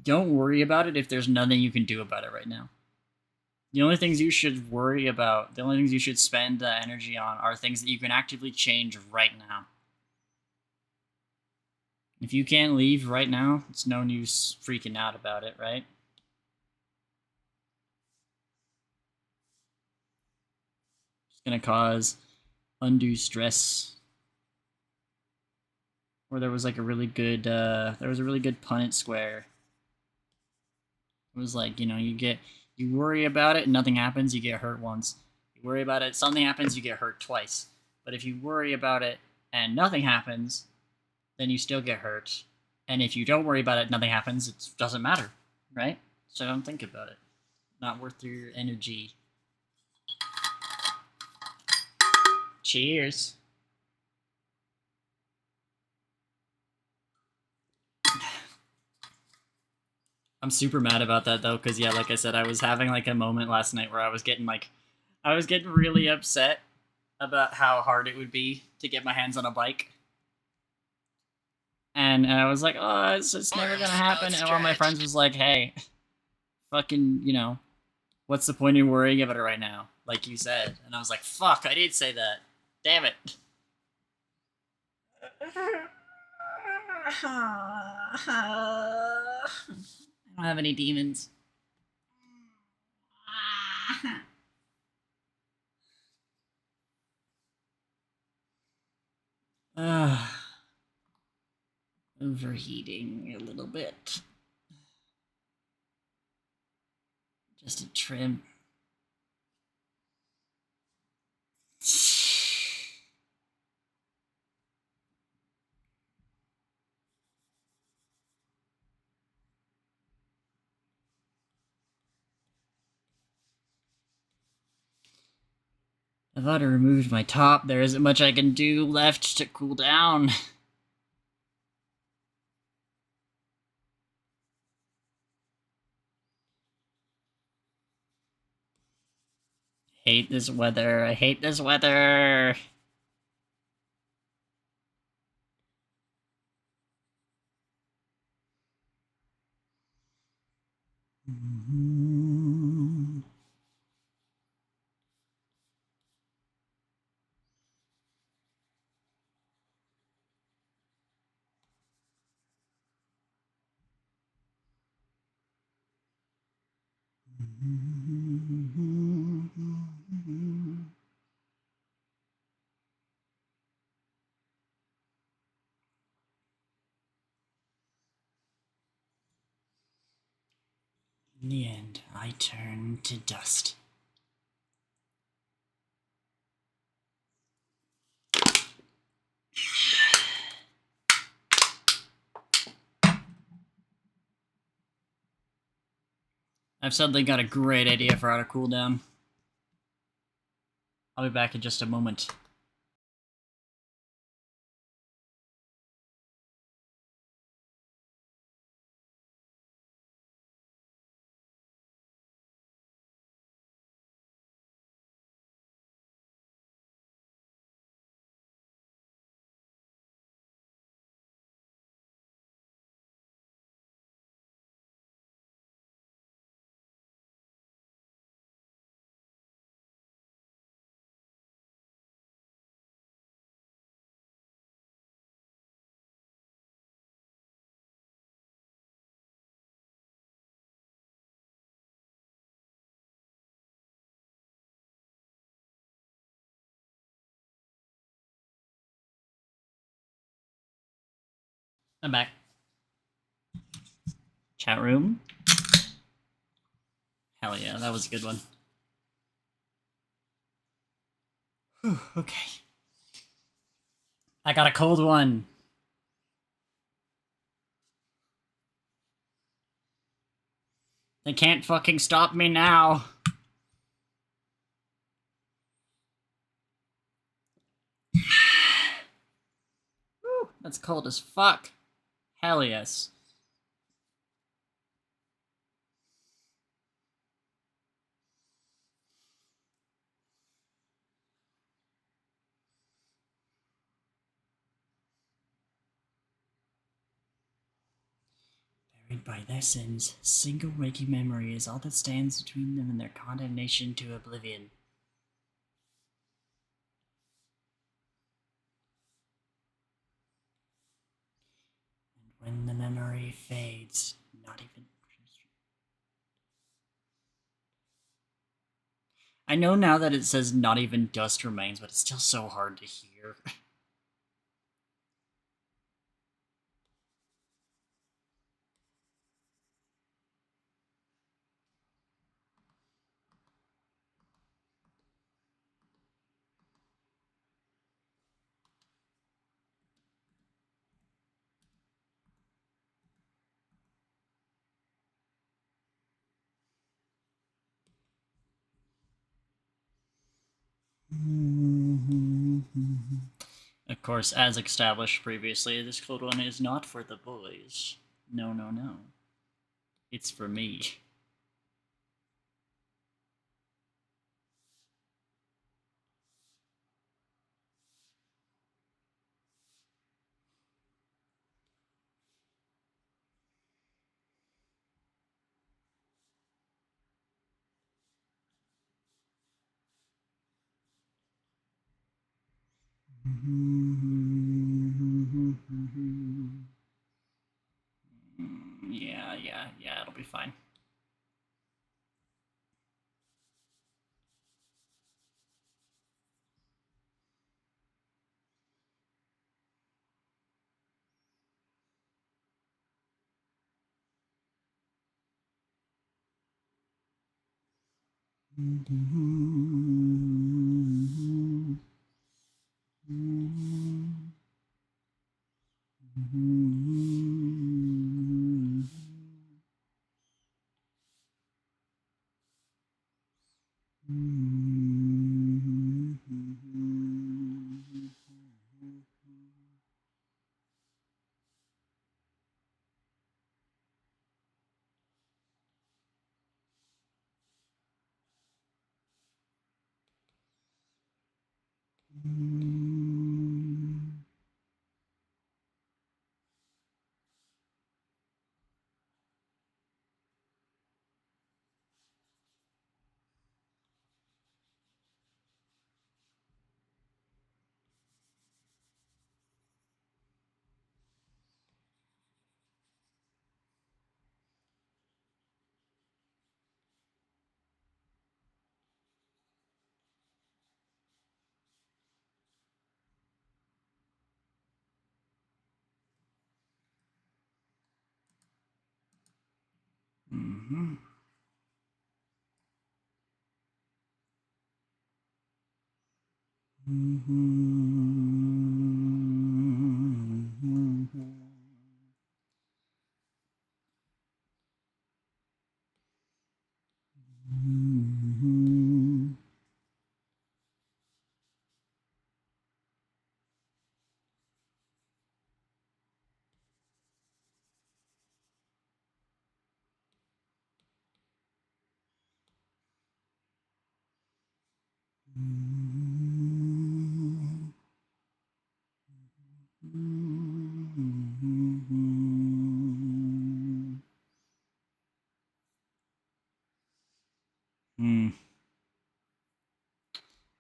don't worry about it if there's nothing you can do about it right now. The only things you should worry about, the only things you should spend energy on are things that you can actively change right now. If you can't leave right now, it's no use freaking out about it, right? It's gonna cause undue stress. Or there was like a really good, Punnett square. It was like, you know, you worry about it and nothing happens, you get hurt once. You worry about it, something happens, you get hurt twice. But if you worry about it and nothing happens, then you still get hurt. And if you don't worry about it, nothing happens, it doesn't matter, right? So don't think about it. Not worth your energy. Cheers. I'm super mad about that though, because yeah, like I said, I was having like a moment last night where I was getting really upset about how hard it would be to get my hands on a bike. And I was like, oh, it's never gonna happen. And one of my friends was like, hey, fucking, you know, what's the point in worrying about it right now? Like you said. And I was like, fuck, I did say that. Damn it. I don't have any demons. Overheating a little bit. Just a trim. I've already removed my top. There isn't much I can do left to cool down. Hate this weather. I hate this weather. In the end, I turn to dust. I've suddenly got a great idea for how to cool down. I'll be back in just a moment. I'm back. Chat room? Hell yeah, that was a good one. Whew, okay. I got a cold one. They can't fucking stop me now. Whew, that's cold as fuck. Hell yes. Buried by their sins, single waking memory is all that stands between them and their condemnation to oblivion. And when the memory fades, not even... I know now that it says not even dust remains, but it's still so hard to hear. Of course, as established previously, this cold one is not for the boys. No, no, no. It's for me. Yeah, it'll be fine.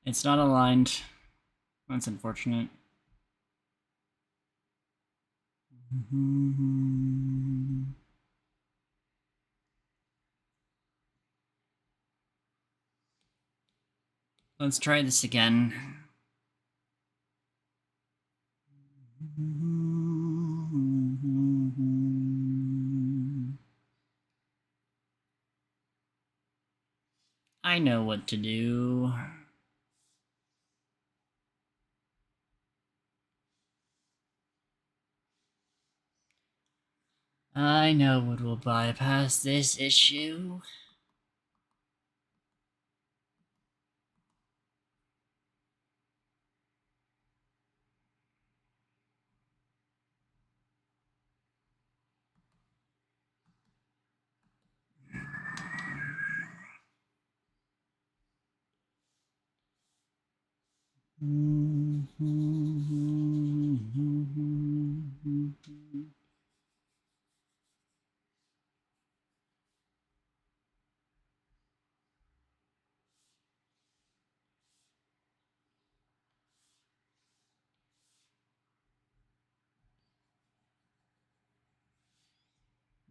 It's not aligned. That's unfortunate. Let's try this again. I know what to do. I know what will bypass this issue.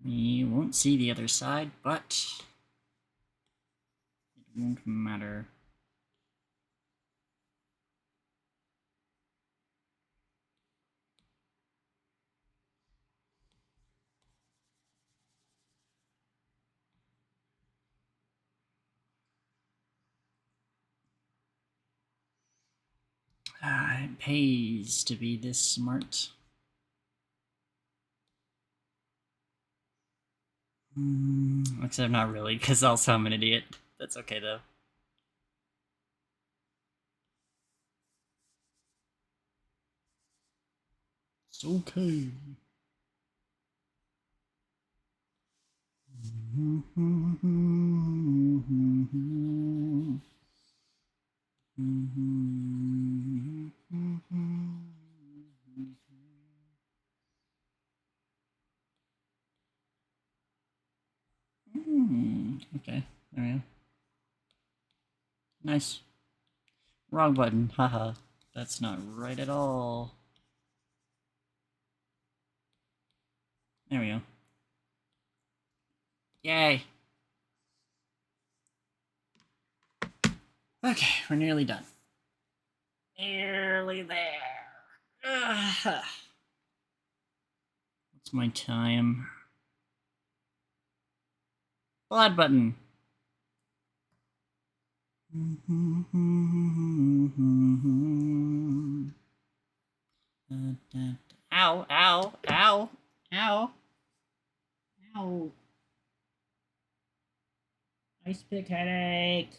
You won't see the other side, but it won't matter. It pays to be this smart. Except not really, because also I'm an idiot. That's okay though. It's okay. Okay, there we go. Nice. Wrong button, haha. That's not right at all. There we go. Yay! Okay, we're nearly done. Nearly there. What's my time? Blood button. Ow, ow, ow, ow, ow. Ice pick headache.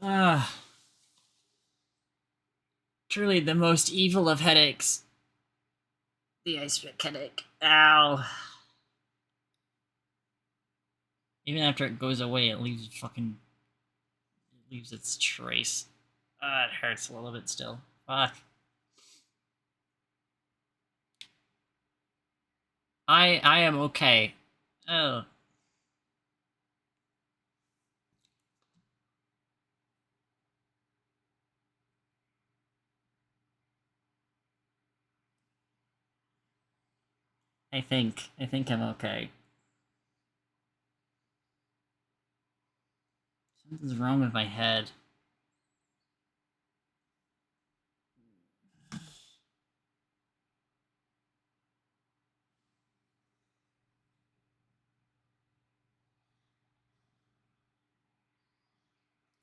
Uh. Truly the most evil of headaches. The ice pick headache. Ow. Even after it goes away, it leaves its trace. It hurts a little bit still. Fuck. I am okay. Oh. I think I'm okay. Something's wrong with my head.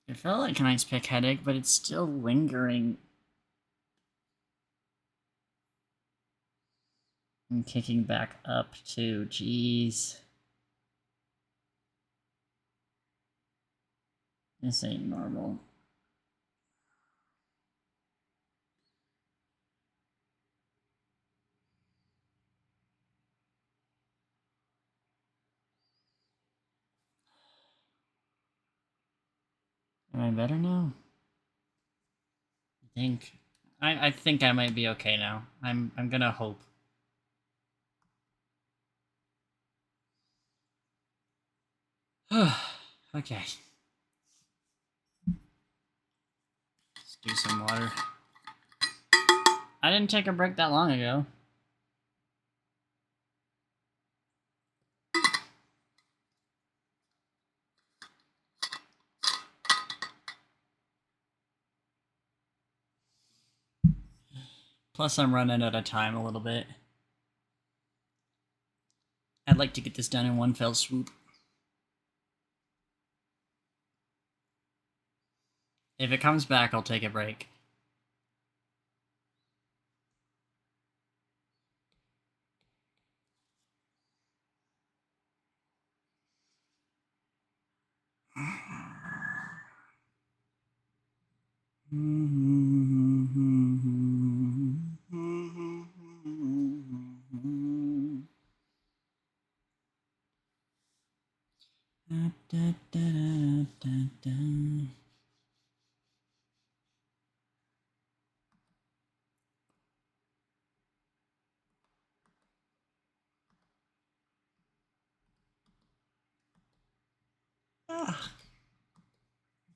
It felt like an ice pick headache, but it's still lingering. I'm kicking back up too, jeez. This ain't normal. Am I better now? I think I might be okay now. I'm gonna hope. Okay. Let's do some water. I didn't take a break that long ago. Plus, I'm running out of time a little bit. I'd like to get this done in one fell swoop. If it comes back, I'll take a break.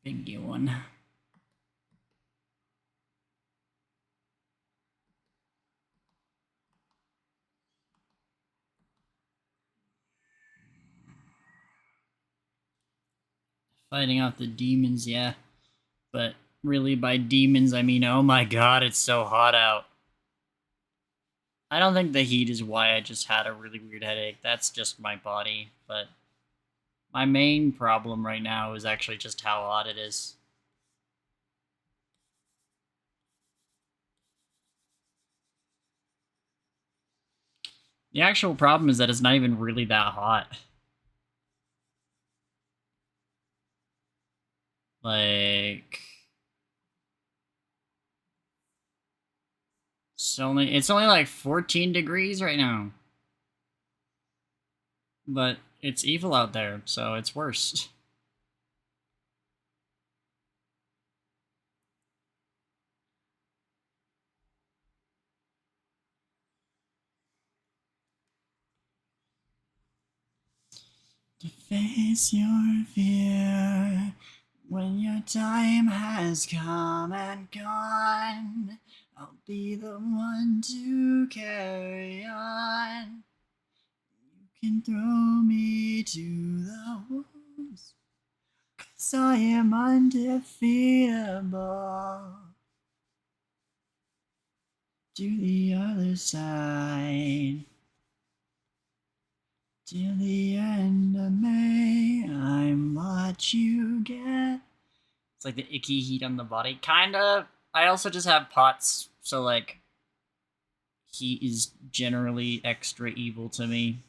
Big one. Fighting off the demons, yeah. But really, by demons, I mean, oh my god, it's so hot out. I don't think the heat is why I just had a really weird headache. That's just my body. But my main problem right now is actually just how hot it is. The actual problem is that it's not even really that hot. Like... It's only like 14 degrees right now. But it's evil out there, so it's worse. To face your fear when your time has come and gone. I'll be the one to carry on. You can throw me to the wolves, 'cause I am undefeatable. To the other side. Till the end of May, I'm what you get. It's like the icky heat on the body. Kinda. I also just have POTS, so like, heat is generally extra evil to me.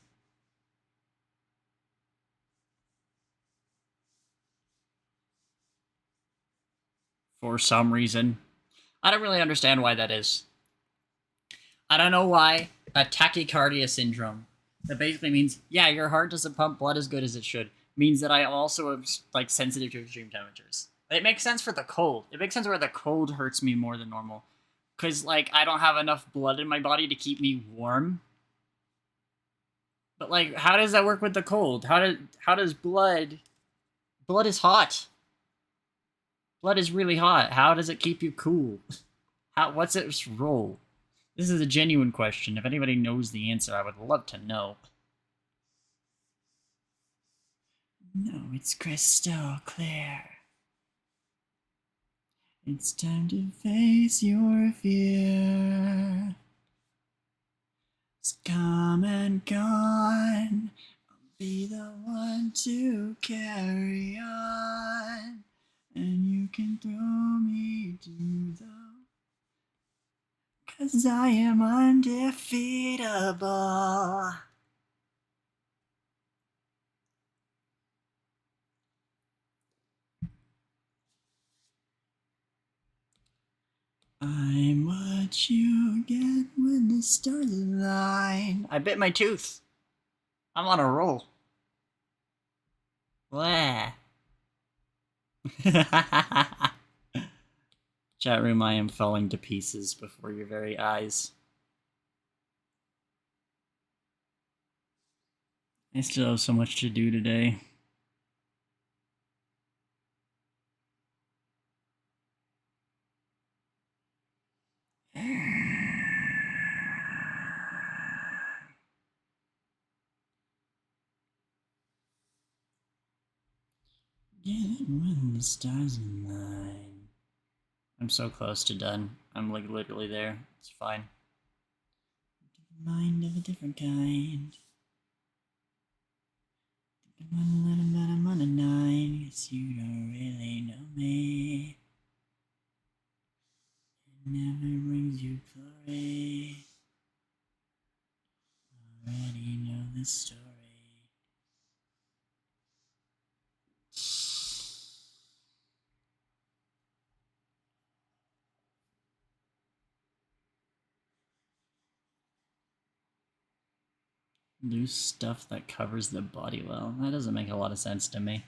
For some reason. I don't really understand why that is. I don't know why. A tachycardia syndrome. That basically means, yeah, your heart doesn't pump blood as good as it should. Means that I also am like sensitive to extreme temperatures. It makes sense for the cold. It makes sense where the cold hurts me more than normal. Because, like, I don't have enough blood in my body to keep me warm. But, like, how does that work with the cold? How does blood... Blood is hot. Blood is really hot. How does it keep you cool? What's its role? This is a genuine question. If anybody knows the answer, I would love to know. No, it's crystal clear. It's time to face your fear. It's come and gone. I'll be the one to carry on. And you can throw me to the... 'Cause I am undefeatable. I'm what you get when the stars align. I bit my tooth. I'm on a roll. Blah. Chat room, I am falling to pieces before your very eyes. I still have so much to do today. Get it when the stars align. I'm so close to done. I'm like literally there. It's fine. Mind of a different kind. I'm on a 9. Guess you don't really know me. It never brings you glory. Already know the story. Loose stuff that covers the body well. That doesn't make a lot of sense to me.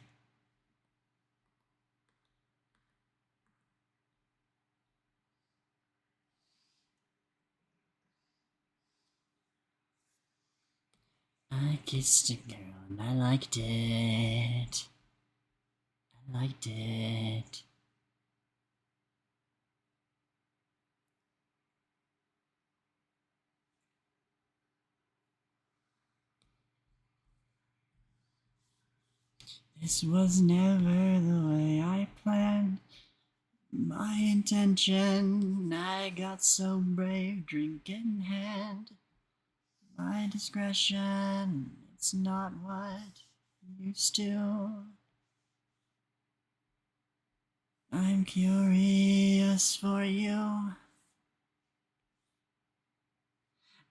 I kissed a girl and I liked it. I liked it. This was never the way I planned. My intention, I got so brave, drink in hand. My discretion, it's not what used to. I'm curious for you.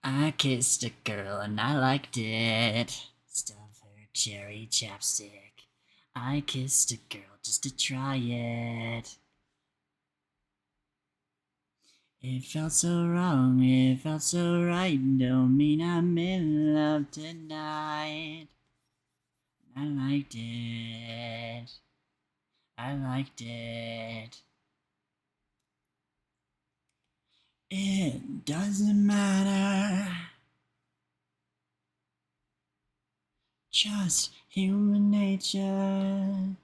I kissed a girl and I liked it. Stuff her cherry chapstick. I kissed a girl just to try it. It felt so wrong, it felt so right. Don't mean I'm in love tonight. I liked it. I liked it. It doesn't matter. Just human nature.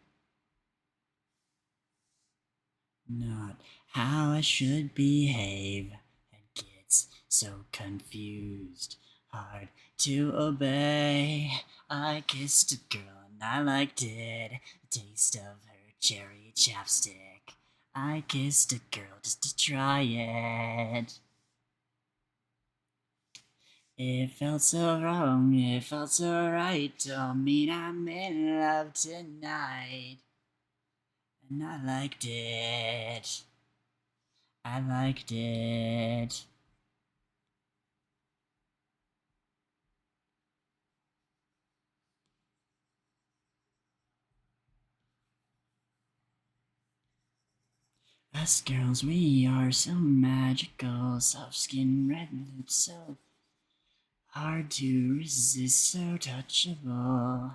Not how I should behave. And gets so confused. hard to obey. I kissed a girl and I liked it. The taste of her cherry chapstick. I kissed a girl just to try it. It felt so wrong, it felt so right. Don't mean I'm in love tonight. And I liked it. I liked it. Us girls, we are so magical. Soft skin, red lips, so hard to resist, so touchable.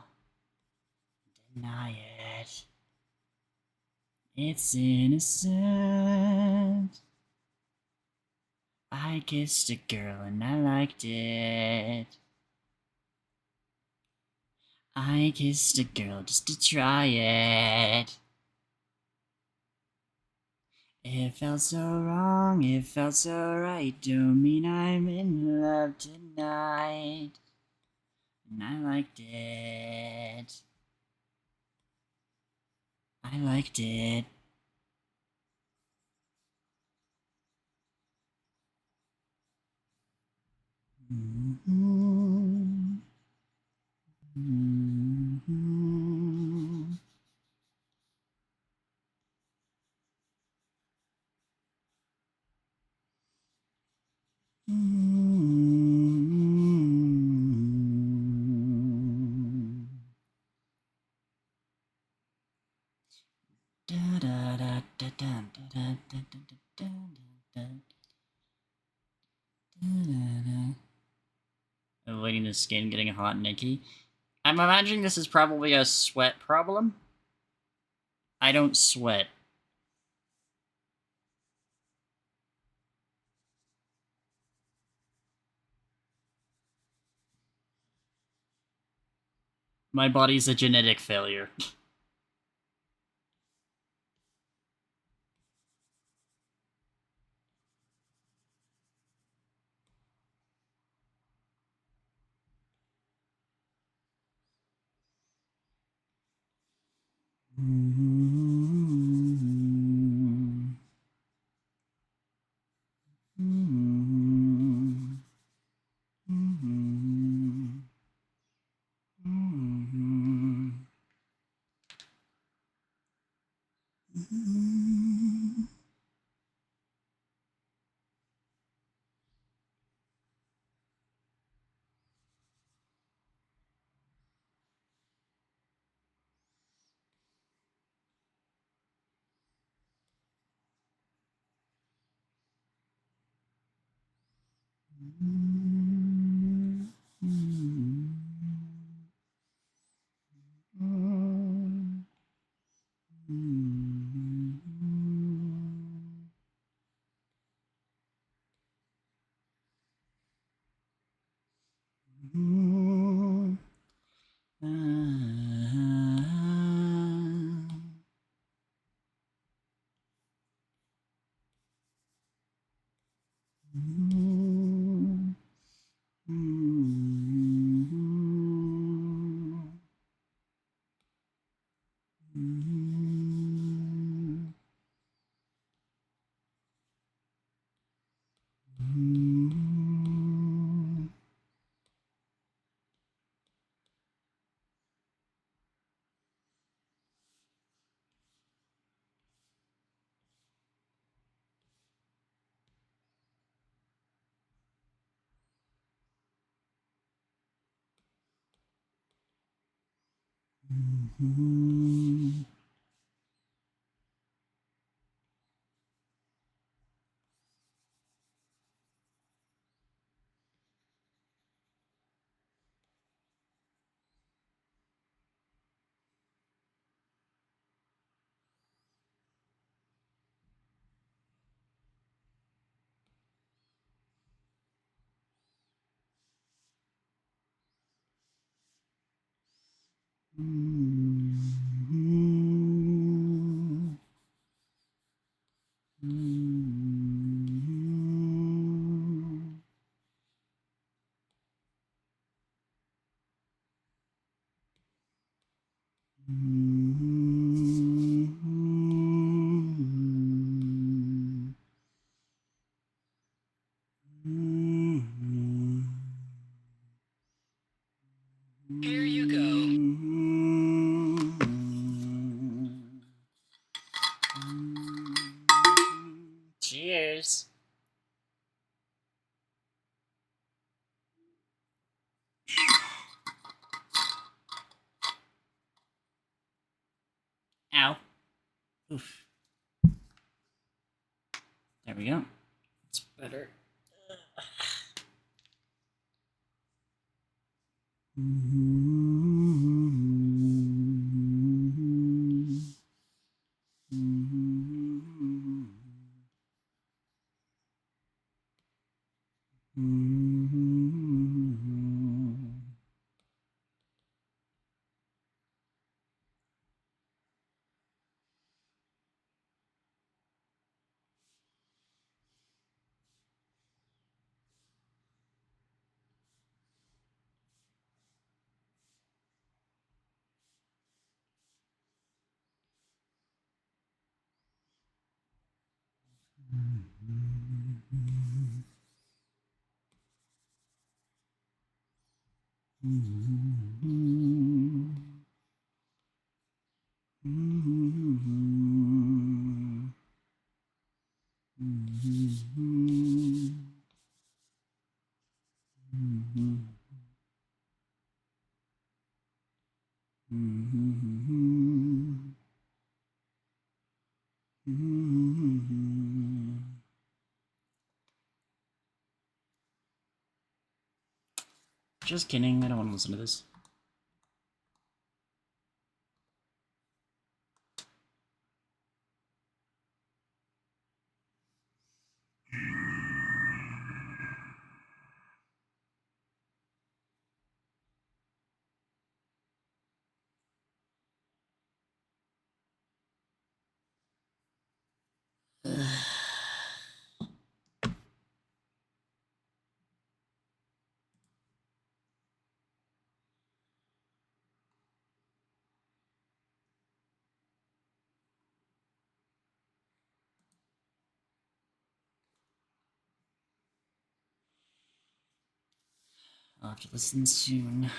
Deny it. It's innocent. I kissed a girl and I liked it. I kissed a girl just to try it. It felt so wrong, it felt so right. Don't mean I'm in love tonight. And I liked it. I liked it. Mm-hmm. Mm-hmm. Mm-hmm. Da, da, da, da, da, da, da, da, da, da, da. Avoiding the skin getting hot and icky. I'm imagining this is probably a sweat problem. I don't sweat. My body's a genetic failure. Here you go. Cheers. Ow. Oof. There we go. It's better. Just kidding, I don't want to listen to this. I'll have to listen soon.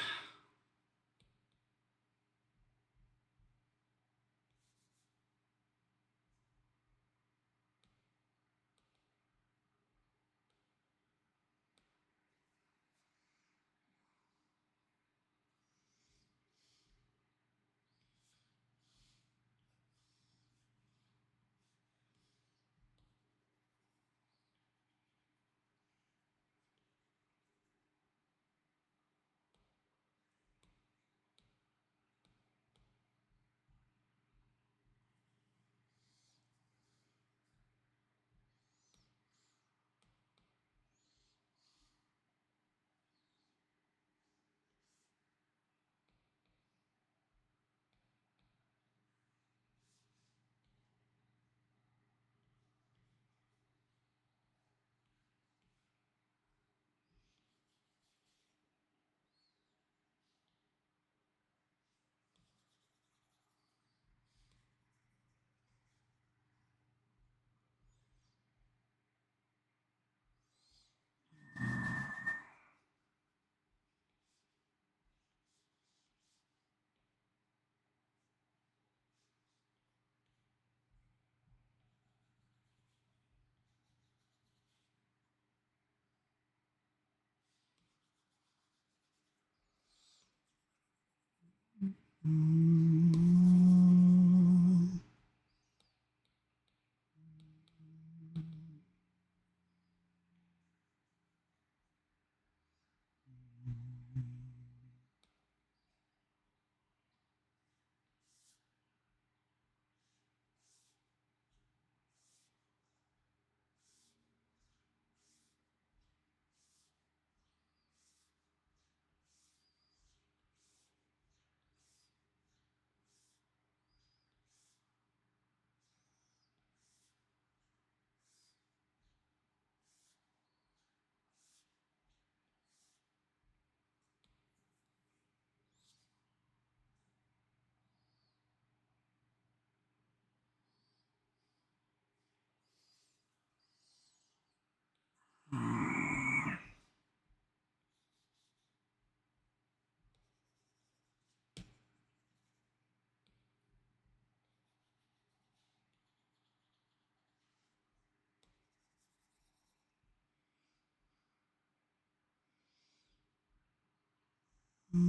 Hello,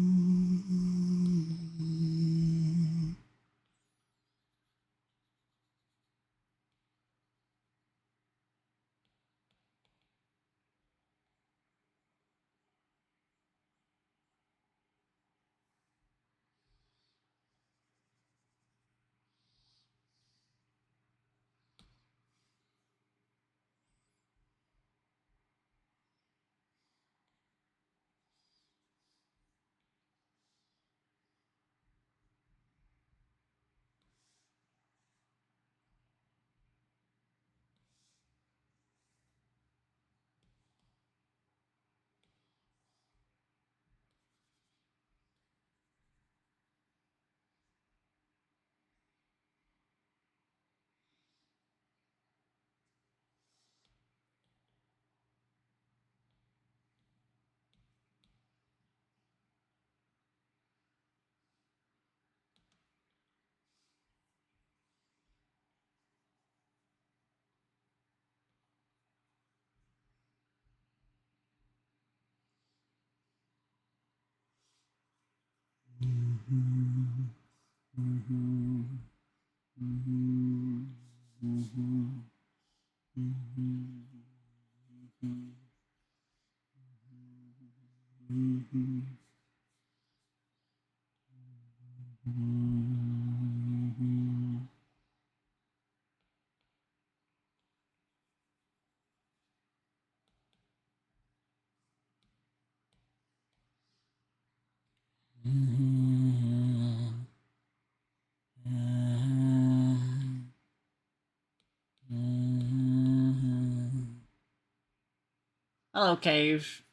cave.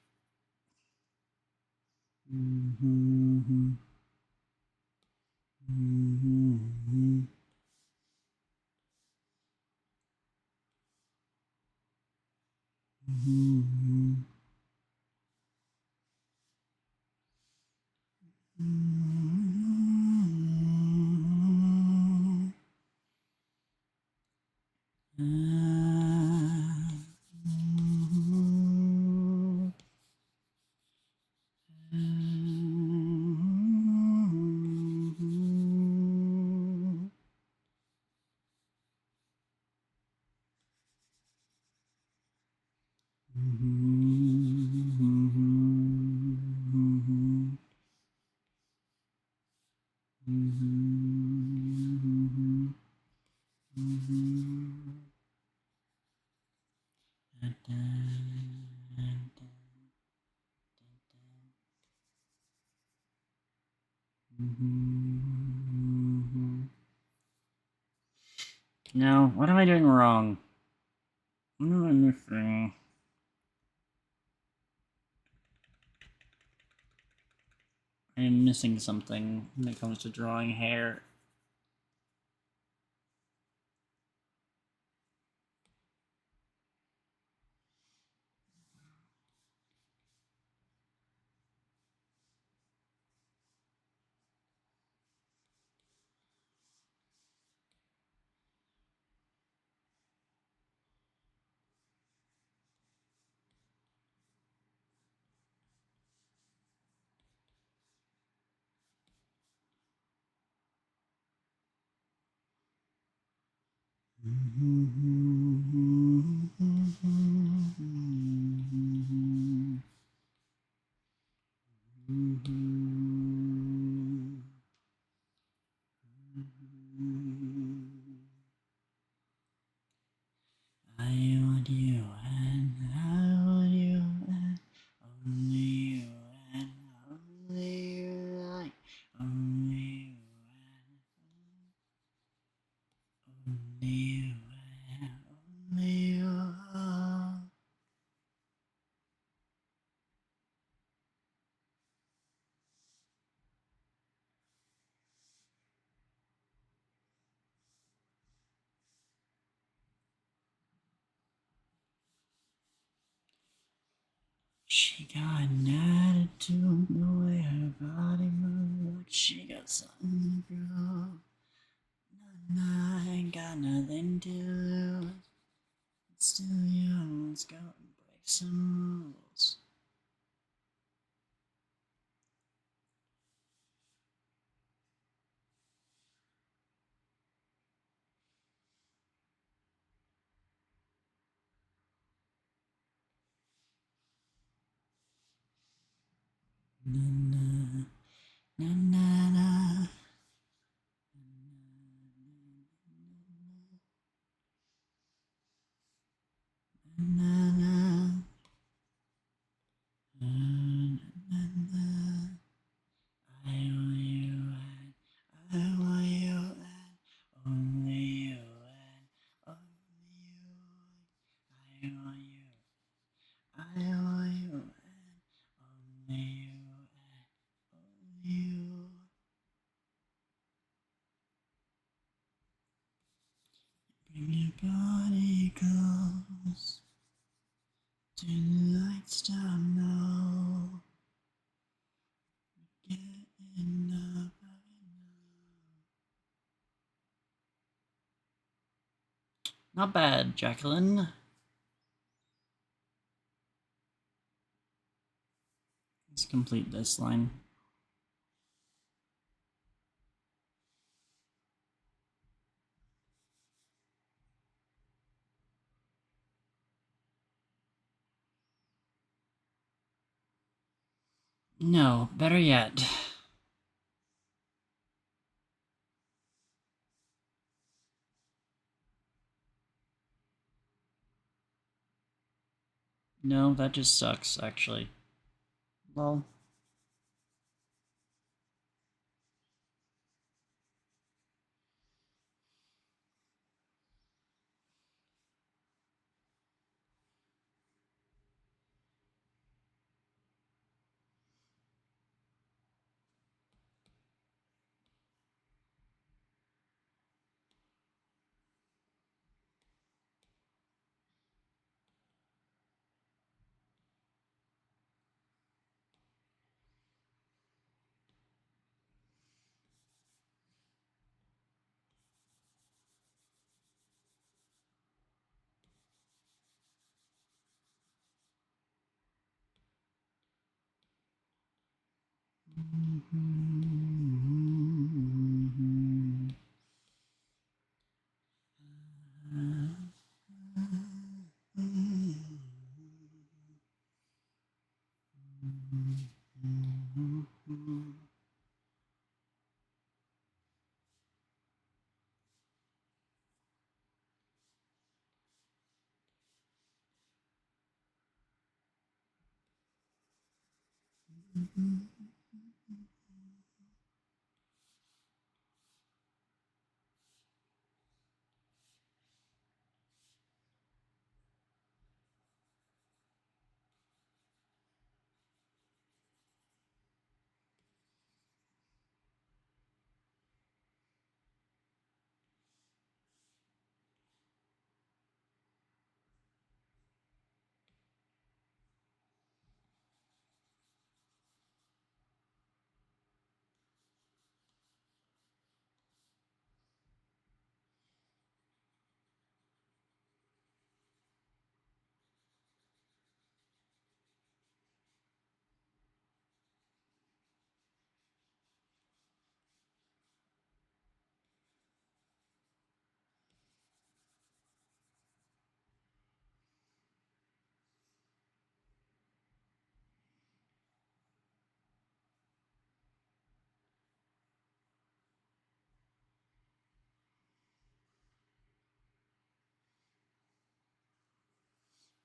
No, what am I doing wrong? What am I missing? I am missing something when it comes to drawing hair. I want you and I want you and only you and only you, like only you and only you and only you. She got an attitude, the way her body moves, like she got something to prove. I ain't got nothing to lose. Still young, let's go and break some rules. Na, na, na, na, na. Na, na, na, na, na. I want you and I want you and only you and only you. I want you, I want you and only you and only you. Bring your body close to the lights down low. Getting up, not bad, Jacqueline. Let's complete this line. No, better yet. No, that just sucks, actually. Well.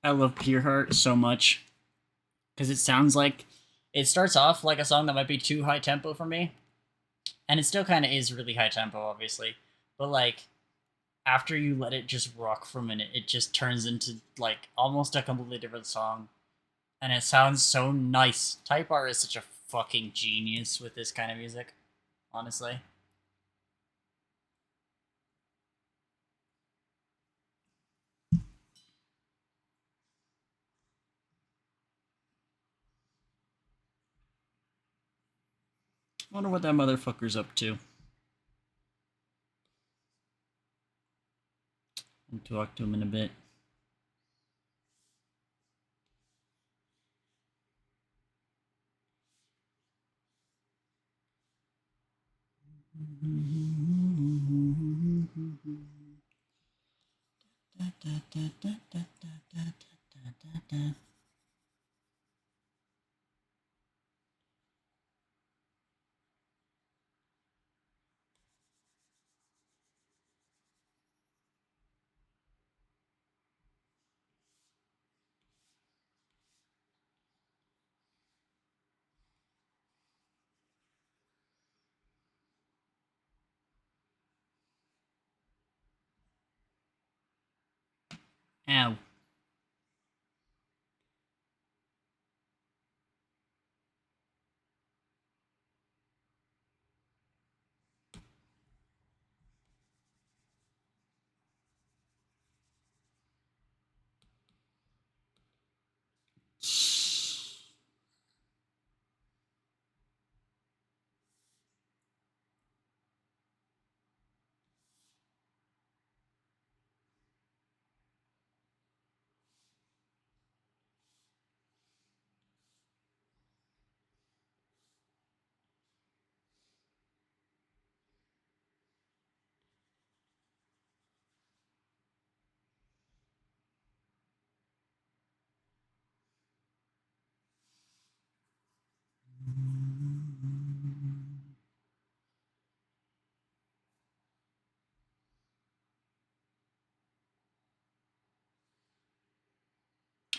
I love Pure Heart so much because it sounds like it starts off like a song that might be too high tempo for me, and it still kind of is really high tempo, obviously. But like after you let it just rock for a minute, it just turns into like almost a completely different song, and it sounds so nice. Type R is such a fucking genius with this kind of music, honestly. Wonder what that motherfucker's up to. I'll talk to him in a bit. Ow.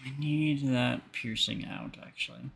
I need that piercing out, actually.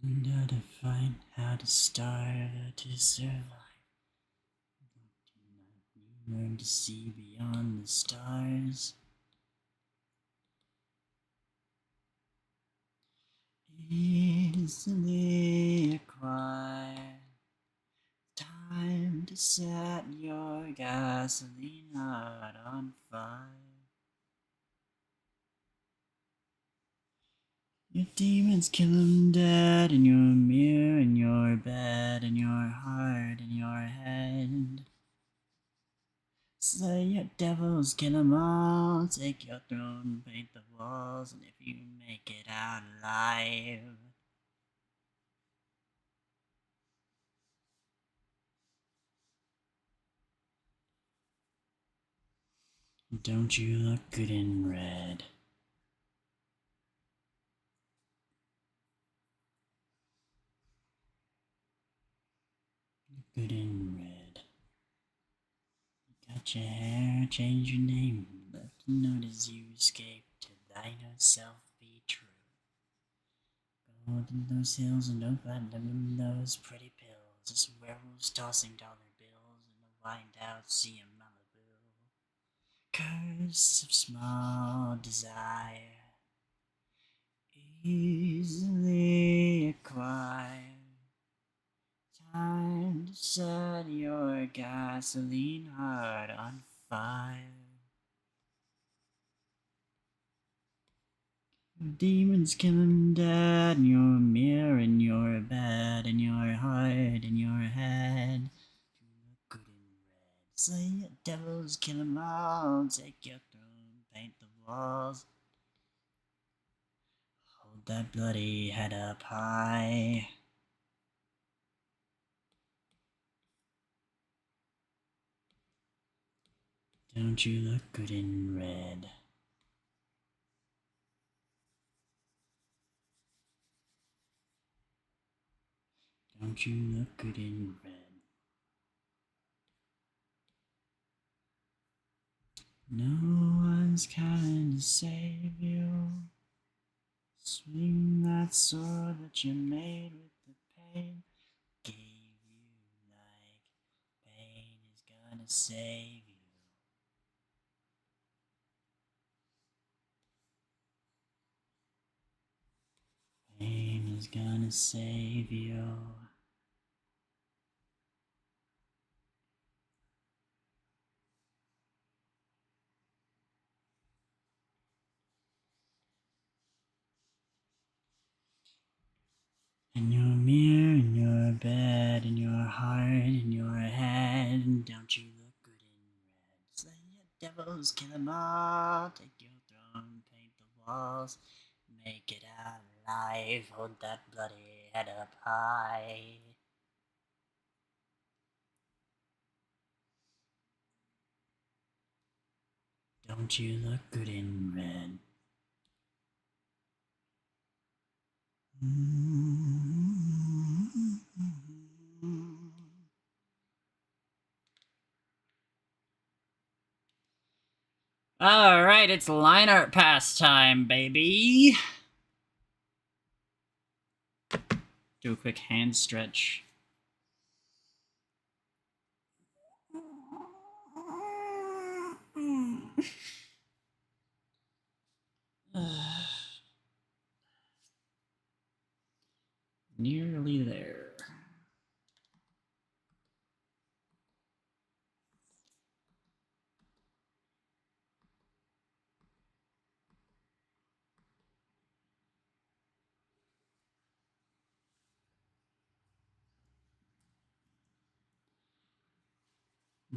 And how to find how to start to survive. Learn to see beyond the stars. Easily acquired. Time to set your gasoline heart on fire. Your demons kill 'em dead in your mirror, in your bed, in your heart, in your head. Slay your devils, kill 'em all, take your throne, paint the walls, and if you make it out alive, don't you look good in red? Good in red. Got your hair, change your name, left a note as you escape to thine own self be true. Gold in those hills and no platinum in those pretty pills, just werewolves tossing dollar bills in a wind out sea of Malibu. Curse of small desire, easily acquired. Time to set your gasoline heart on fire. Demons kill 'em dead in your mirror, in your bed, in your heart, in your head. You look good in red. Slay your devils, kill 'em all. Take your throne, paint the walls. Hold that bloody head up high. Don't you look good in red? Don't you look good in red? No one's kind to save you. Swing that sword that you made with the pain. Gave you like pain is gonna save you. Pain is gonna save you. And heroes, kill them all, take your throne, paint the walls, make it out alive, hold that bloody head up high. Don't you look good in red? Alright, it's line art pastime, baby! Do a quick hand stretch. Nearly there.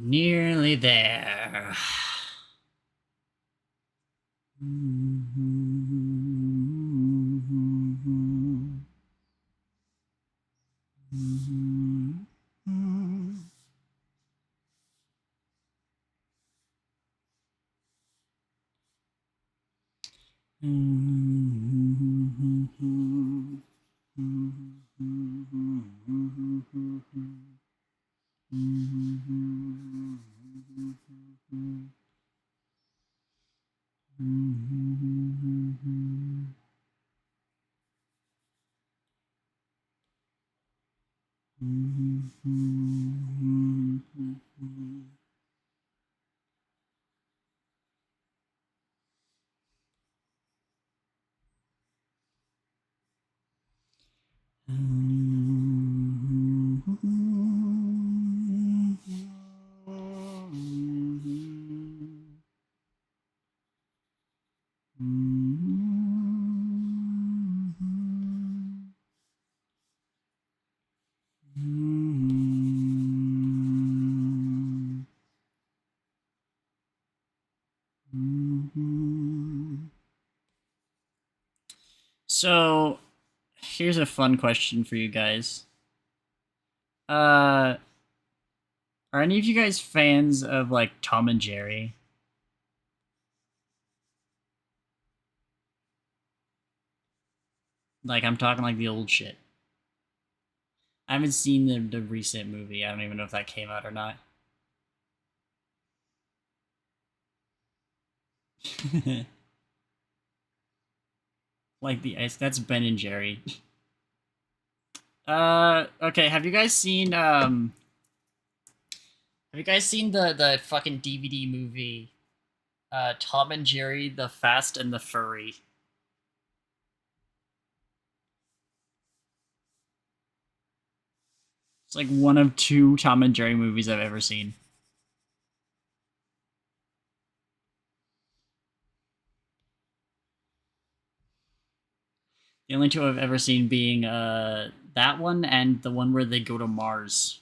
Nearly there. So, here's a fun question for you guys. Are any of you guys fans of, like, Tom and Jerry? Like, I'm talking like the old shit. I haven't seen the recent movie. I don't even know if that came out or not. Like the ice. That's Ben and Jerry. Okay. Have you guys seen the fucking DVD movie, Tom and Jerry: The Fast and the Furry? It's like one of two Tom and Jerry movies I've ever seen. The only two I've ever seen being that one and the one where they go to Mars.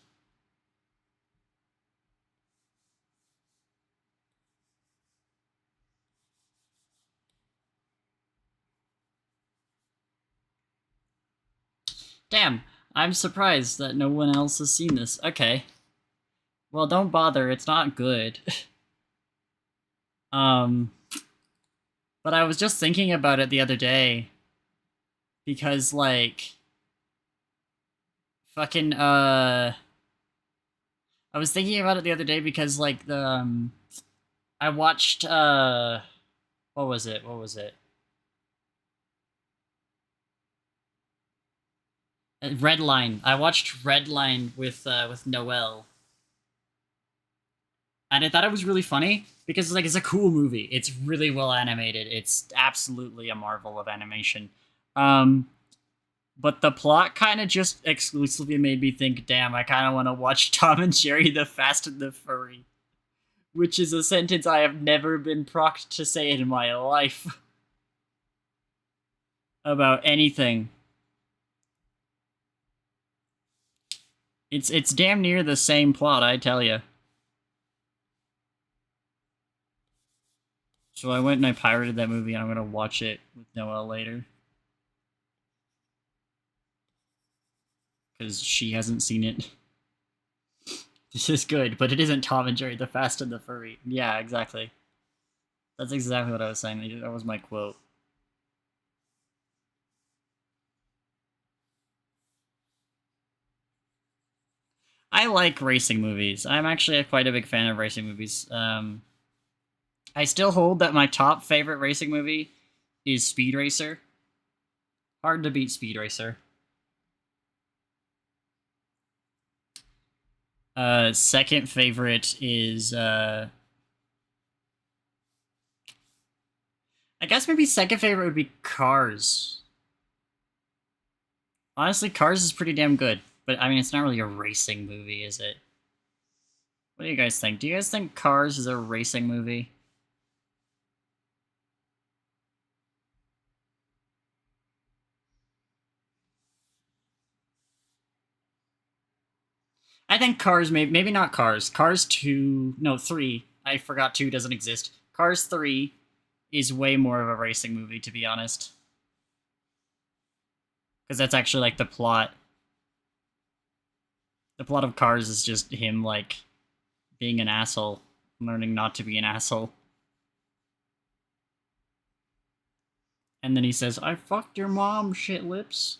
Damn, I'm surprised that no one else has seen this. Okay. Well, don't bother, it's not good. But I was just thinking about it the other day. Because, like, fucking, I was thinking about it the other day because, like, I watched, what was it? Redline. I watched Redline with Noel. And I thought it was really funny because, like, it's a cool movie. It's really well animated. It's absolutely a marvel of animation. But the plot kind of just exclusively made me think, damn, I kind of want to watch Tom and Jerry: The Fast and the Furry. Which is a sentence I have never been procked to say in my life. About anything. It's damn near the same plot, I tell you. So I went and I pirated that movie, and I'm gonna watch it with Noelle later because she hasn't seen it. This is good, but it isn't Tom and Jerry: The Fast and the Furry. Yeah, exactly. That's exactly what I was saying. That was my quote. I like racing movies. I'm actually quite a big fan of racing movies. I still hold that my top favorite racing movie is Speed Racer. Hard to beat Speed Racer. Second favorite is I guess maybe second favorite would be Cars. Honestly, Cars is pretty damn good, but I mean it's not really a racing movie, is it? What do you guys think? Do you guys think Cars is a racing movie? I think Cars, maybe not Cars. Cars 2, no, 3. I forgot 2 doesn't exist. Cars 3 is way more of a racing movie, to be honest. Because that's actually, like, the plot. The plot of Cars is just him, like, being an asshole, learning not to be an asshole. And then he says, I fucked your mom, shit lips.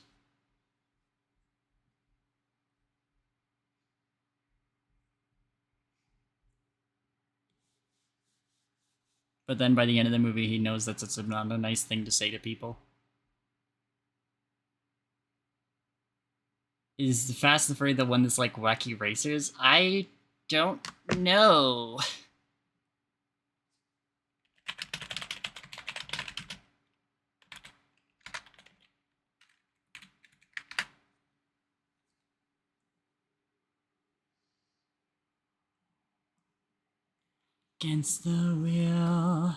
But then by the end of the movie, he knows that's not a nice thing to say to people. Is the Fast and Furious the one that's like wacky racers? I don't know. Against the wheel,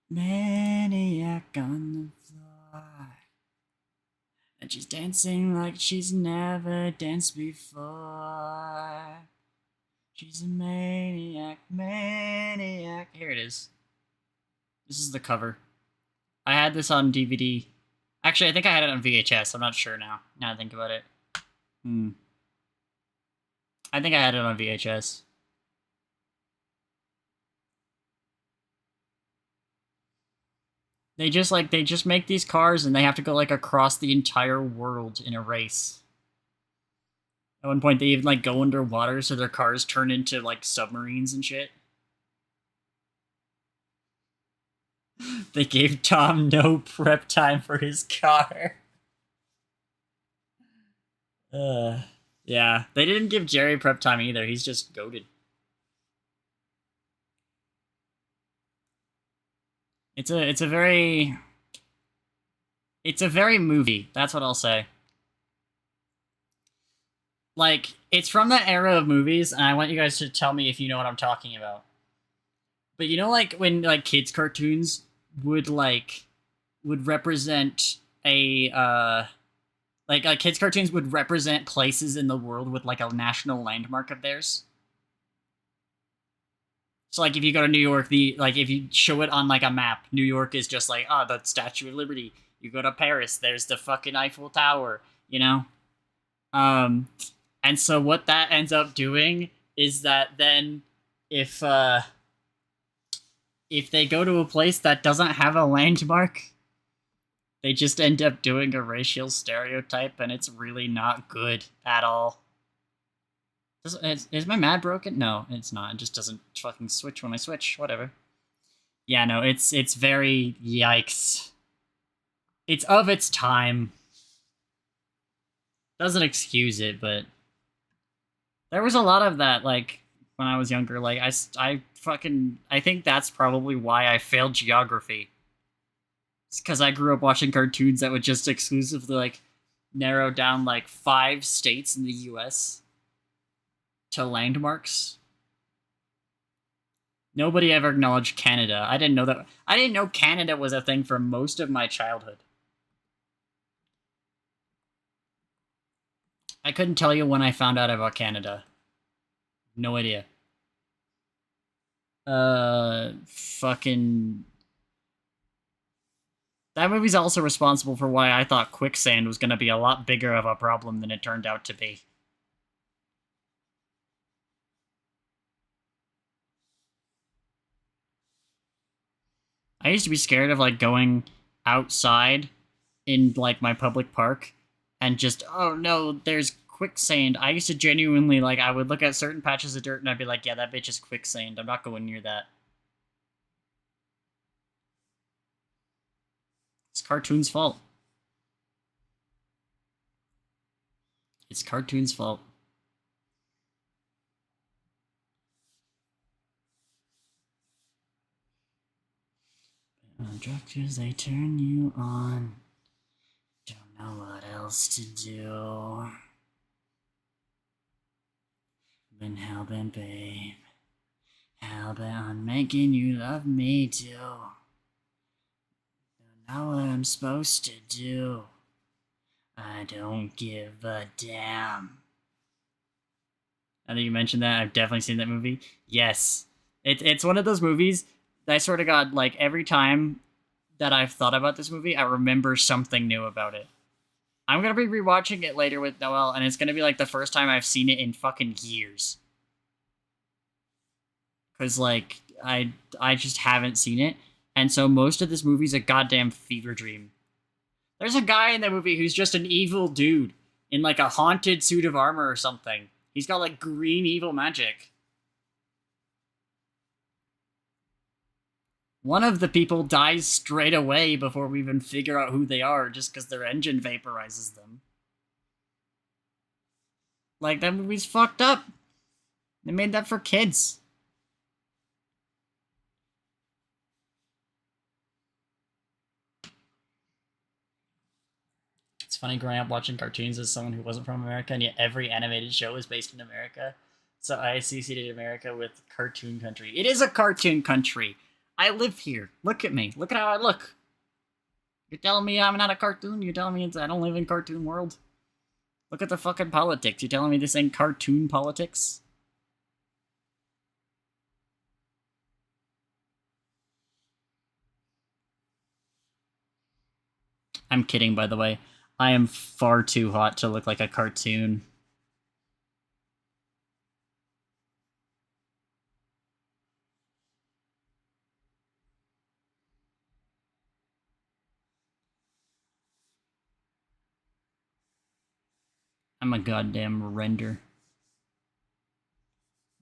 maniac on the floor. And she's dancing like she's never danced before. She's a maniac, maniac. Here it is. This is the cover. I had this on DVD. Actually, I think I had it on VHS. I'm not sure now. Now I think about it. I think I had it on VHS. They just make these cars and they have to go like across the entire world in a race. At one point they even like go underwater so their cars turn into like submarines and shit. They gave Tom no prep time for his car. Yeah. They didn't give Jerry prep time either. He's just goated. It's a very movie. That's what I'll say. Like, it's from that era of movies, and I want you guys to tell me if you know what I'm talking about. But you know, like when like kids' cartoons would represent a like kids' cartoons would represent places in the world with like a national landmark of theirs. So like if you go to New York, if you show it on like a map, New York is just like, oh, the Statue of Liberty. You go to Paris, there's the fucking Eiffel Tower, you know? And so what that ends up doing is that then if they go to a place that doesn't have a landmark, they just end up doing a racial stereotype, and it's really not good at all. Is my mad broken? No, it's not. It just doesn't fucking switch when I switch. Whatever. Yeah, no, it's very yikes. It's of its time. Doesn't excuse it, but there was a lot of that, like, when I was younger. Like, I think that's probably why I failed geography. It's because I grew up watching cartoons that would just exclusively, like, narrow down, like, 5 states in the US to landmarks. Nobody ever acknowledged Canada. I didn't know that. I didn't know Canada was a thing for most of my childhood. I couldn't tell you when I found out about Canada. No idea. Fucking. That movie's also responsible for why I thought quicksand was going to be a lot bigger of a problem than it turned out to be. I used to be scared of like going outside in like my public park and just, oh no, there's quicksand. I used to genuinely like, I would look at certain patches of dirt and I'd be like, yeah, that bitch is quicksand. I'm not going near that. It's cartoon's fault. It's cartoon's fault. Drugs, they turn you on. Don't know what else to do. Been hell-bent, babe. Hell-bent on making you love me too. Don't know what I'm supposed to do. I don't give a damn. I think you mentioned that. I've definitely seen that movie. Yes. It's one of those movies that I swear to God, like, every time that I've thought about this movie, I remember something new about it. I'm gonna be rewatching it later with Noel, and it's gonna be like the first time I've seen it in fucking years. Cause like I just haven't seen it, and so most of this movie's a goddamn fever dream. There's a guy in that movie who's just an evil dude in like a haunted suit of armor or something. He's got like green evil magic. One of the people dies straight away before we even figure out who they are, just because their engine vaporizes them. Like, that movie's fucked up. They made that for kids. It's funny growing up watching cartoons as someone who wasn't from America, and yet every animated show is based in America. So I associated America with cartoon country. It is a cartoon country. I live here. Look at me. Look at how I look. You're telling me I'm not a cartoon? You're telling me I don't live in cartoon world? Look at the fucking politics. You're telling me this ain't cartoon politics? I'm kidding, by the way. I am far too hot to look like a cartoon. I'm a goddamn render.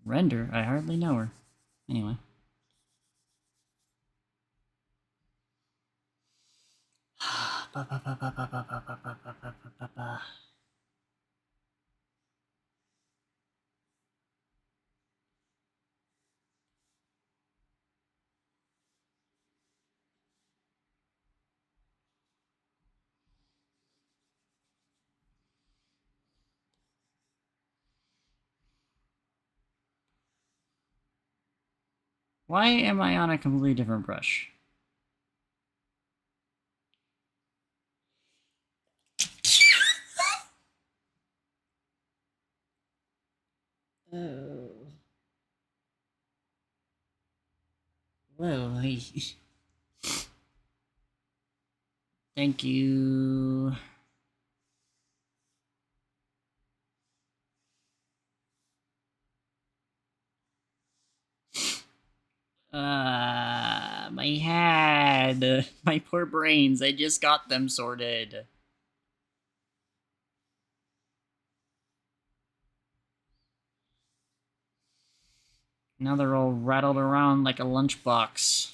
Render? I hardly know her. Anyway. Why am I on a completely different brush? Oh. Whoa. Thank you. My head. My poor brains. I just got them sorted. Now they're all rattled around like a lunchbox.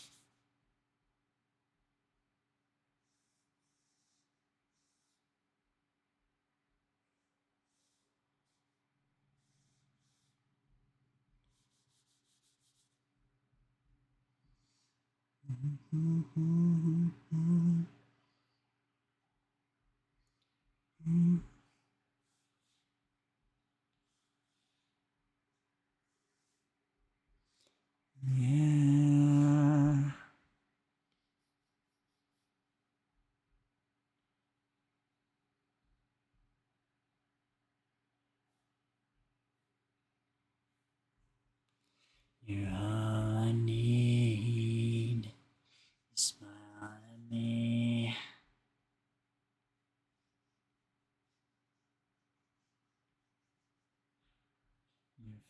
Yeah. You're all I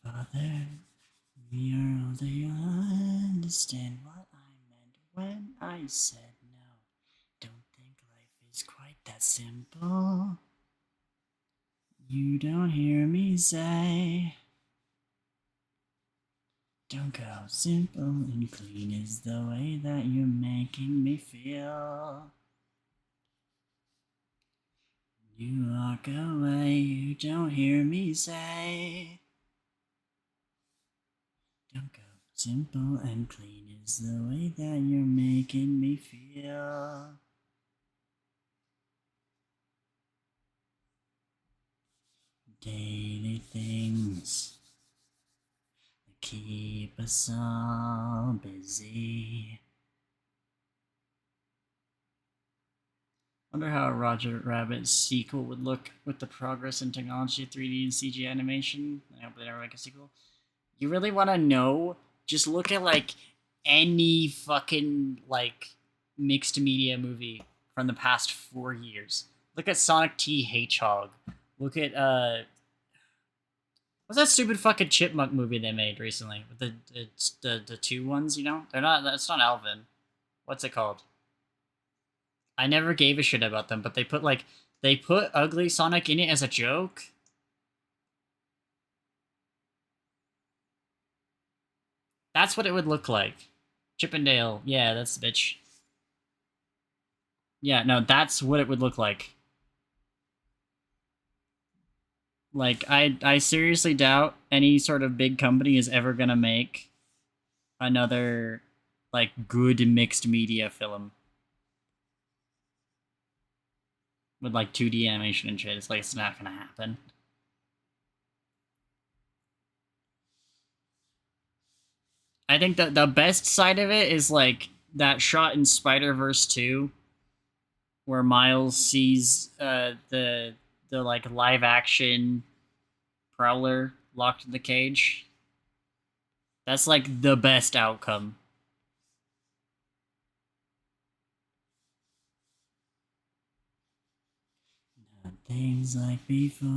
Father, when you're older, you'll understand what I meant when I said no. Don't think life is quite that simple. You don't hear me say. Don't go. Simple and clean is the way that you're making me feel. You walk away, you don't hear me say. Don't go. Simple and clean is the way that you're making me feel. Daily things that keep us all busy. Wonder how a Roger Rabbit sequel would look with the progress in technology, 3D and CG animation. I hope they never make a sequel. You really want to know? Just look at like any fucking like mixed media movie from the past 4 years. Look at Sonic T Hedgehog. Look at what's that stupid fucking chipmunk movie they made recently with the two ones? You know, they're not. That's not Alvin. What's it called? I never gave a shit about them, but they put ugly Sonic in it as a joke. That's what it would look like. Chippendale. Yeah, that's the bitch. Yeah, no, that's what it would look like. Like, I seriously doubt any sort of big company is ever gonna make another, like, good mixed media film. With, like, 2D animation and shit. It's like, it's not gonna happen. I think that the best side of it is, like, that shot in Spider-Verse 2 where Miles sees the like live action Prowler locked in the cage. That's like the best outcome. Not things like before.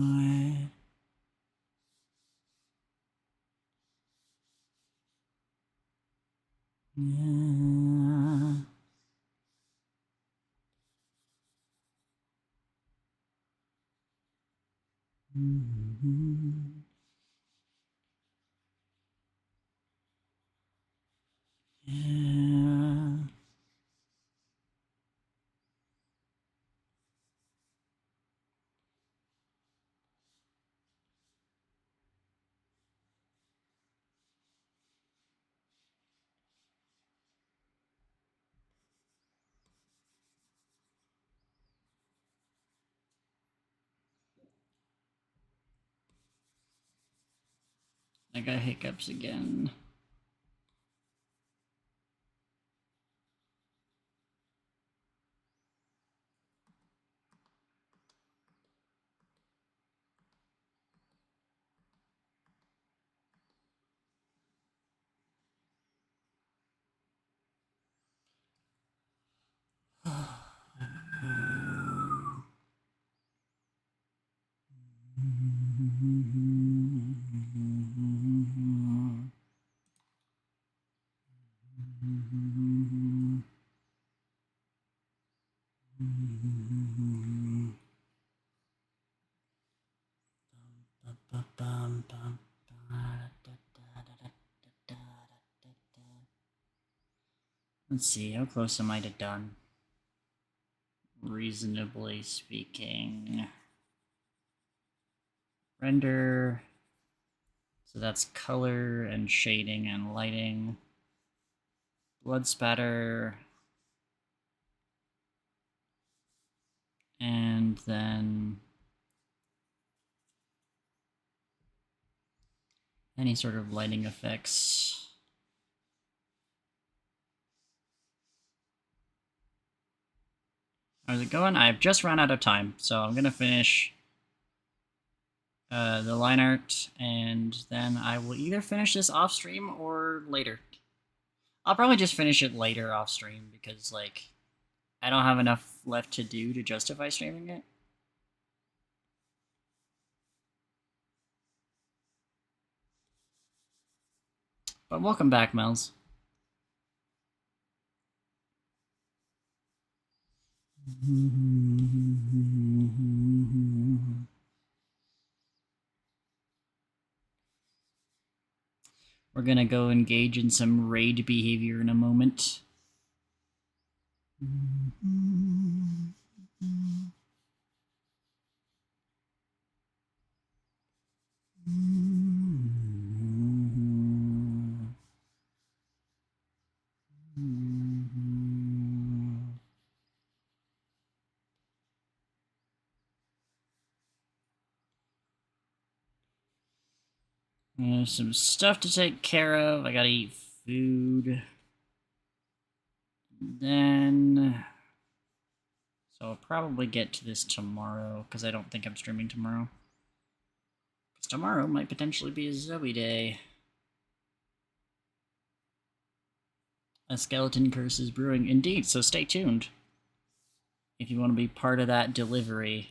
Yeah. Mm-hmm. Yeah. I got hiccups again. Let's see, how close am I to done? Reasonably speaking. Render. So that's color and shading and lighting. Blood spatter. And then any sort of lighting effects. How's it going? I've just run out of time, so I'm gonna finish the line art, and then I will either finish this off stream or later. I'll probably just finish it later off stream because, like, I don't have enough left to do to justify streaming it. But welcome back, Mels. We're gonna go engage in some raid behavior in a moment. There's some stuff to take care of. I gotta eat food. Then... So I'll probably get to this tomorrow, because I don't think I'm streaming tomorrow. Because tomorrow might potentially be a Zoe day. A skeleton curse is brewing. Indeed, so stay tuned. If you want to be part of that delivery.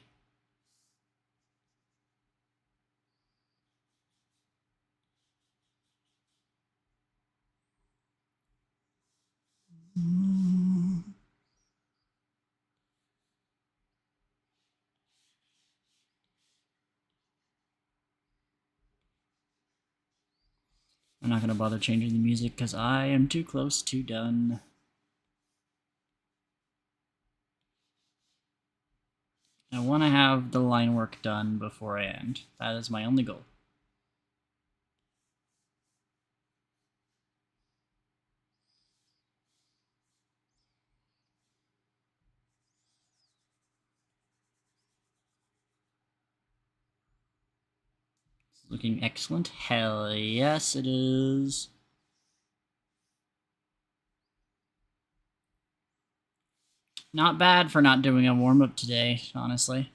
I'm not going to bother changing the music because I am too close to done. I want to have the line work done before I end. That is my only goal. It's looking excellent. Hell yes, it is. Not bad for not doing a warm-up today, honestly.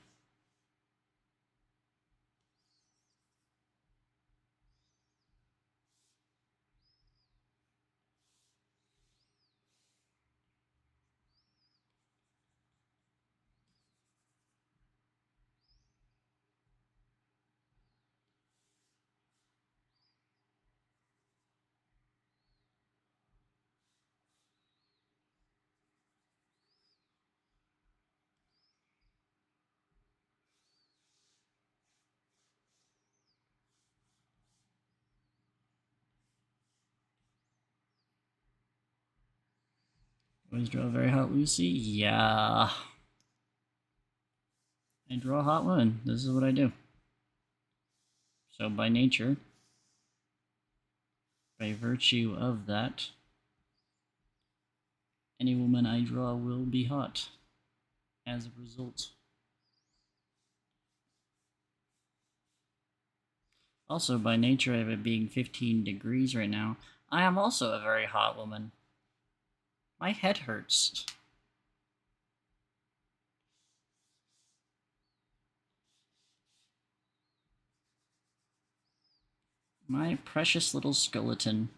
Always draw a very hot Lucy? Yeah. I draw a hot woman. This is what I do. So by nature, by virtue of that, any woman I draw will be hot as a result. Also, by nature of it being 15 degrees right now, I am also a very hot woman. My head hurts. My precious little skeleton.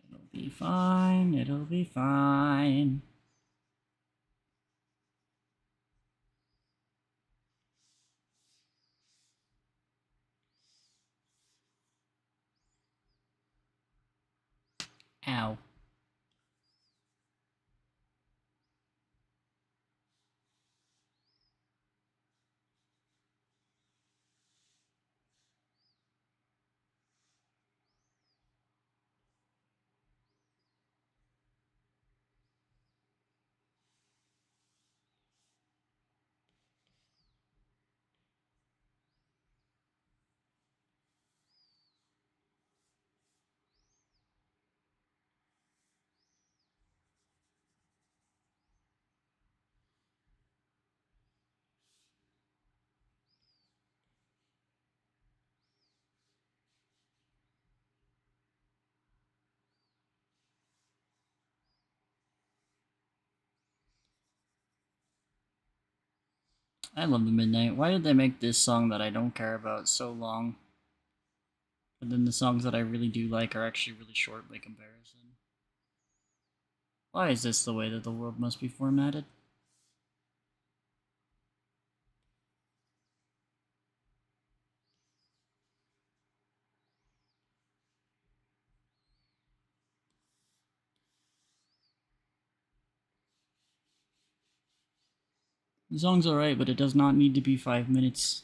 It'll be fine, it'll be fine. Ow. I love the Midnight. Why did they make this song that I don't care about so long? But then the songs that I really do like are actually really short by comparison. Why is this the way that the world must be formatted? The song's alright, but it does not need to be 5 minutes.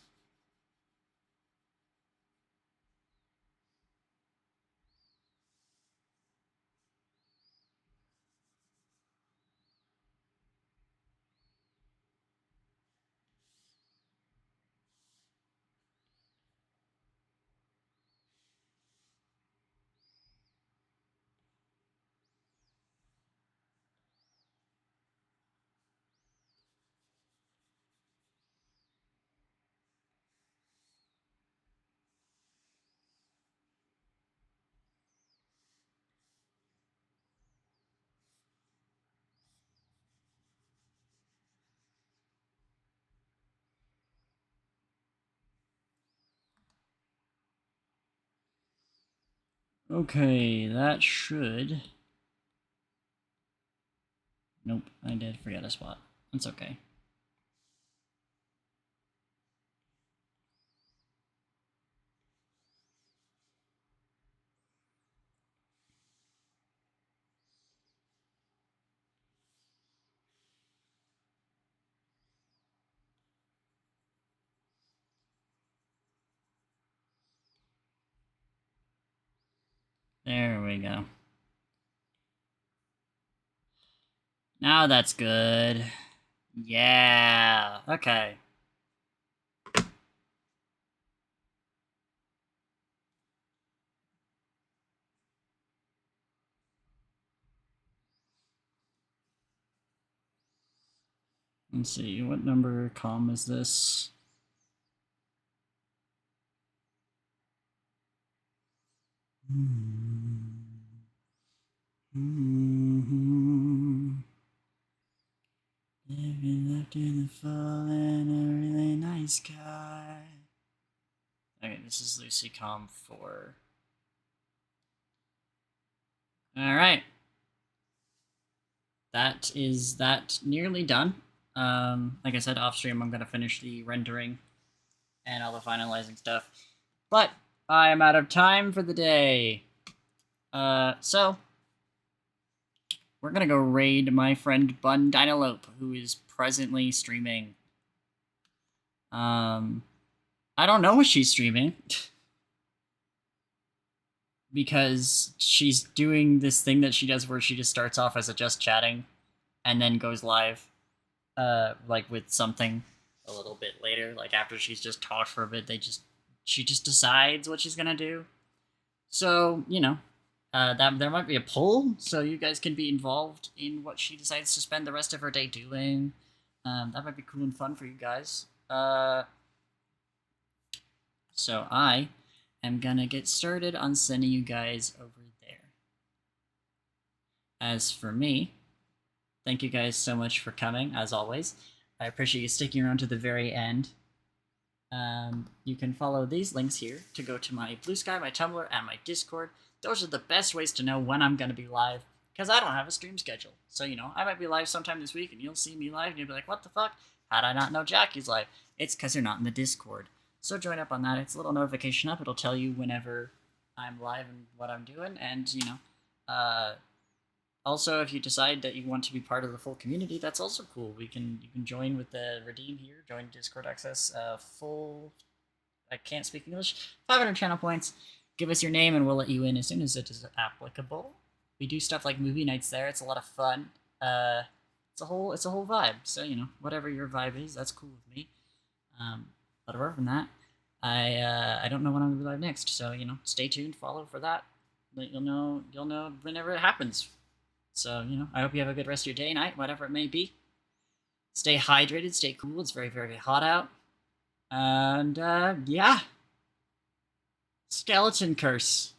Okay, that should... Nope, I did forget a spot. That's okay. There we go. Now that's good. Yeah, okay. Let's see, what number comm is this? Living left in the fall and a really nice guy. Okay, this is Lucy comm 4. Alright. That is that nearly done. Like I said, off stream, I'm going to finish the rendering and all the finalizing stuff. But I am out of time for the day. So we're going to go raid my friend Bun Dynalope, who is presently streaming. I don't know what she's streaming. Because she's doing this thing that she does where she just starts off as a just chatting and then goes live like with something a little bit later, like after she's just talked for a bit. She just decides what she's gonna do. So you know, that there might be a poll, so you guys can be involved in what she decides to spend the rest of her day doing. That might be cool and fun for you guys. So I am gonna get started on sending you guys over there. As for me, thank you guys so much for coming, as always. I appreciate you sticking around to the very end. You can follow these links here to go to my Blue Sky, my Tumblr, and my Discord. Those are the best ways to know when I'm going to be live, because I don't have a stream schedule. So, you know, I might be live sometime this week, and you'll see me live, and you'll be like, what the fuck? How'd I not know Jackie's live? It's because you're not in the Discord. So join up on that. It's a little notification up. It'll tell you whenever I'm live and what I'm doing, and, you know, also, if you decide that you want to be part of the full community, that's also cool. You can join with the redeem here, join Discord access, full. I can't speak English. 500 channel points. Give us your name, and we'll let you in as soon as it is applicable. We do stuff like movie nights there. It's a lot of fun. It's a whole vibe. So you know, whatever your vibe is, that's cool with me. But apart from that, I don't know when I'm gonna be live next. So you know, stay tuned, follow for that. You'll know whenever it happens. So, you know, I hope you have a good rest of your day, night, whatever it may be. Stay hydrated, stay cool. It's very, very hot out. And, yeah. Skeleton Curse.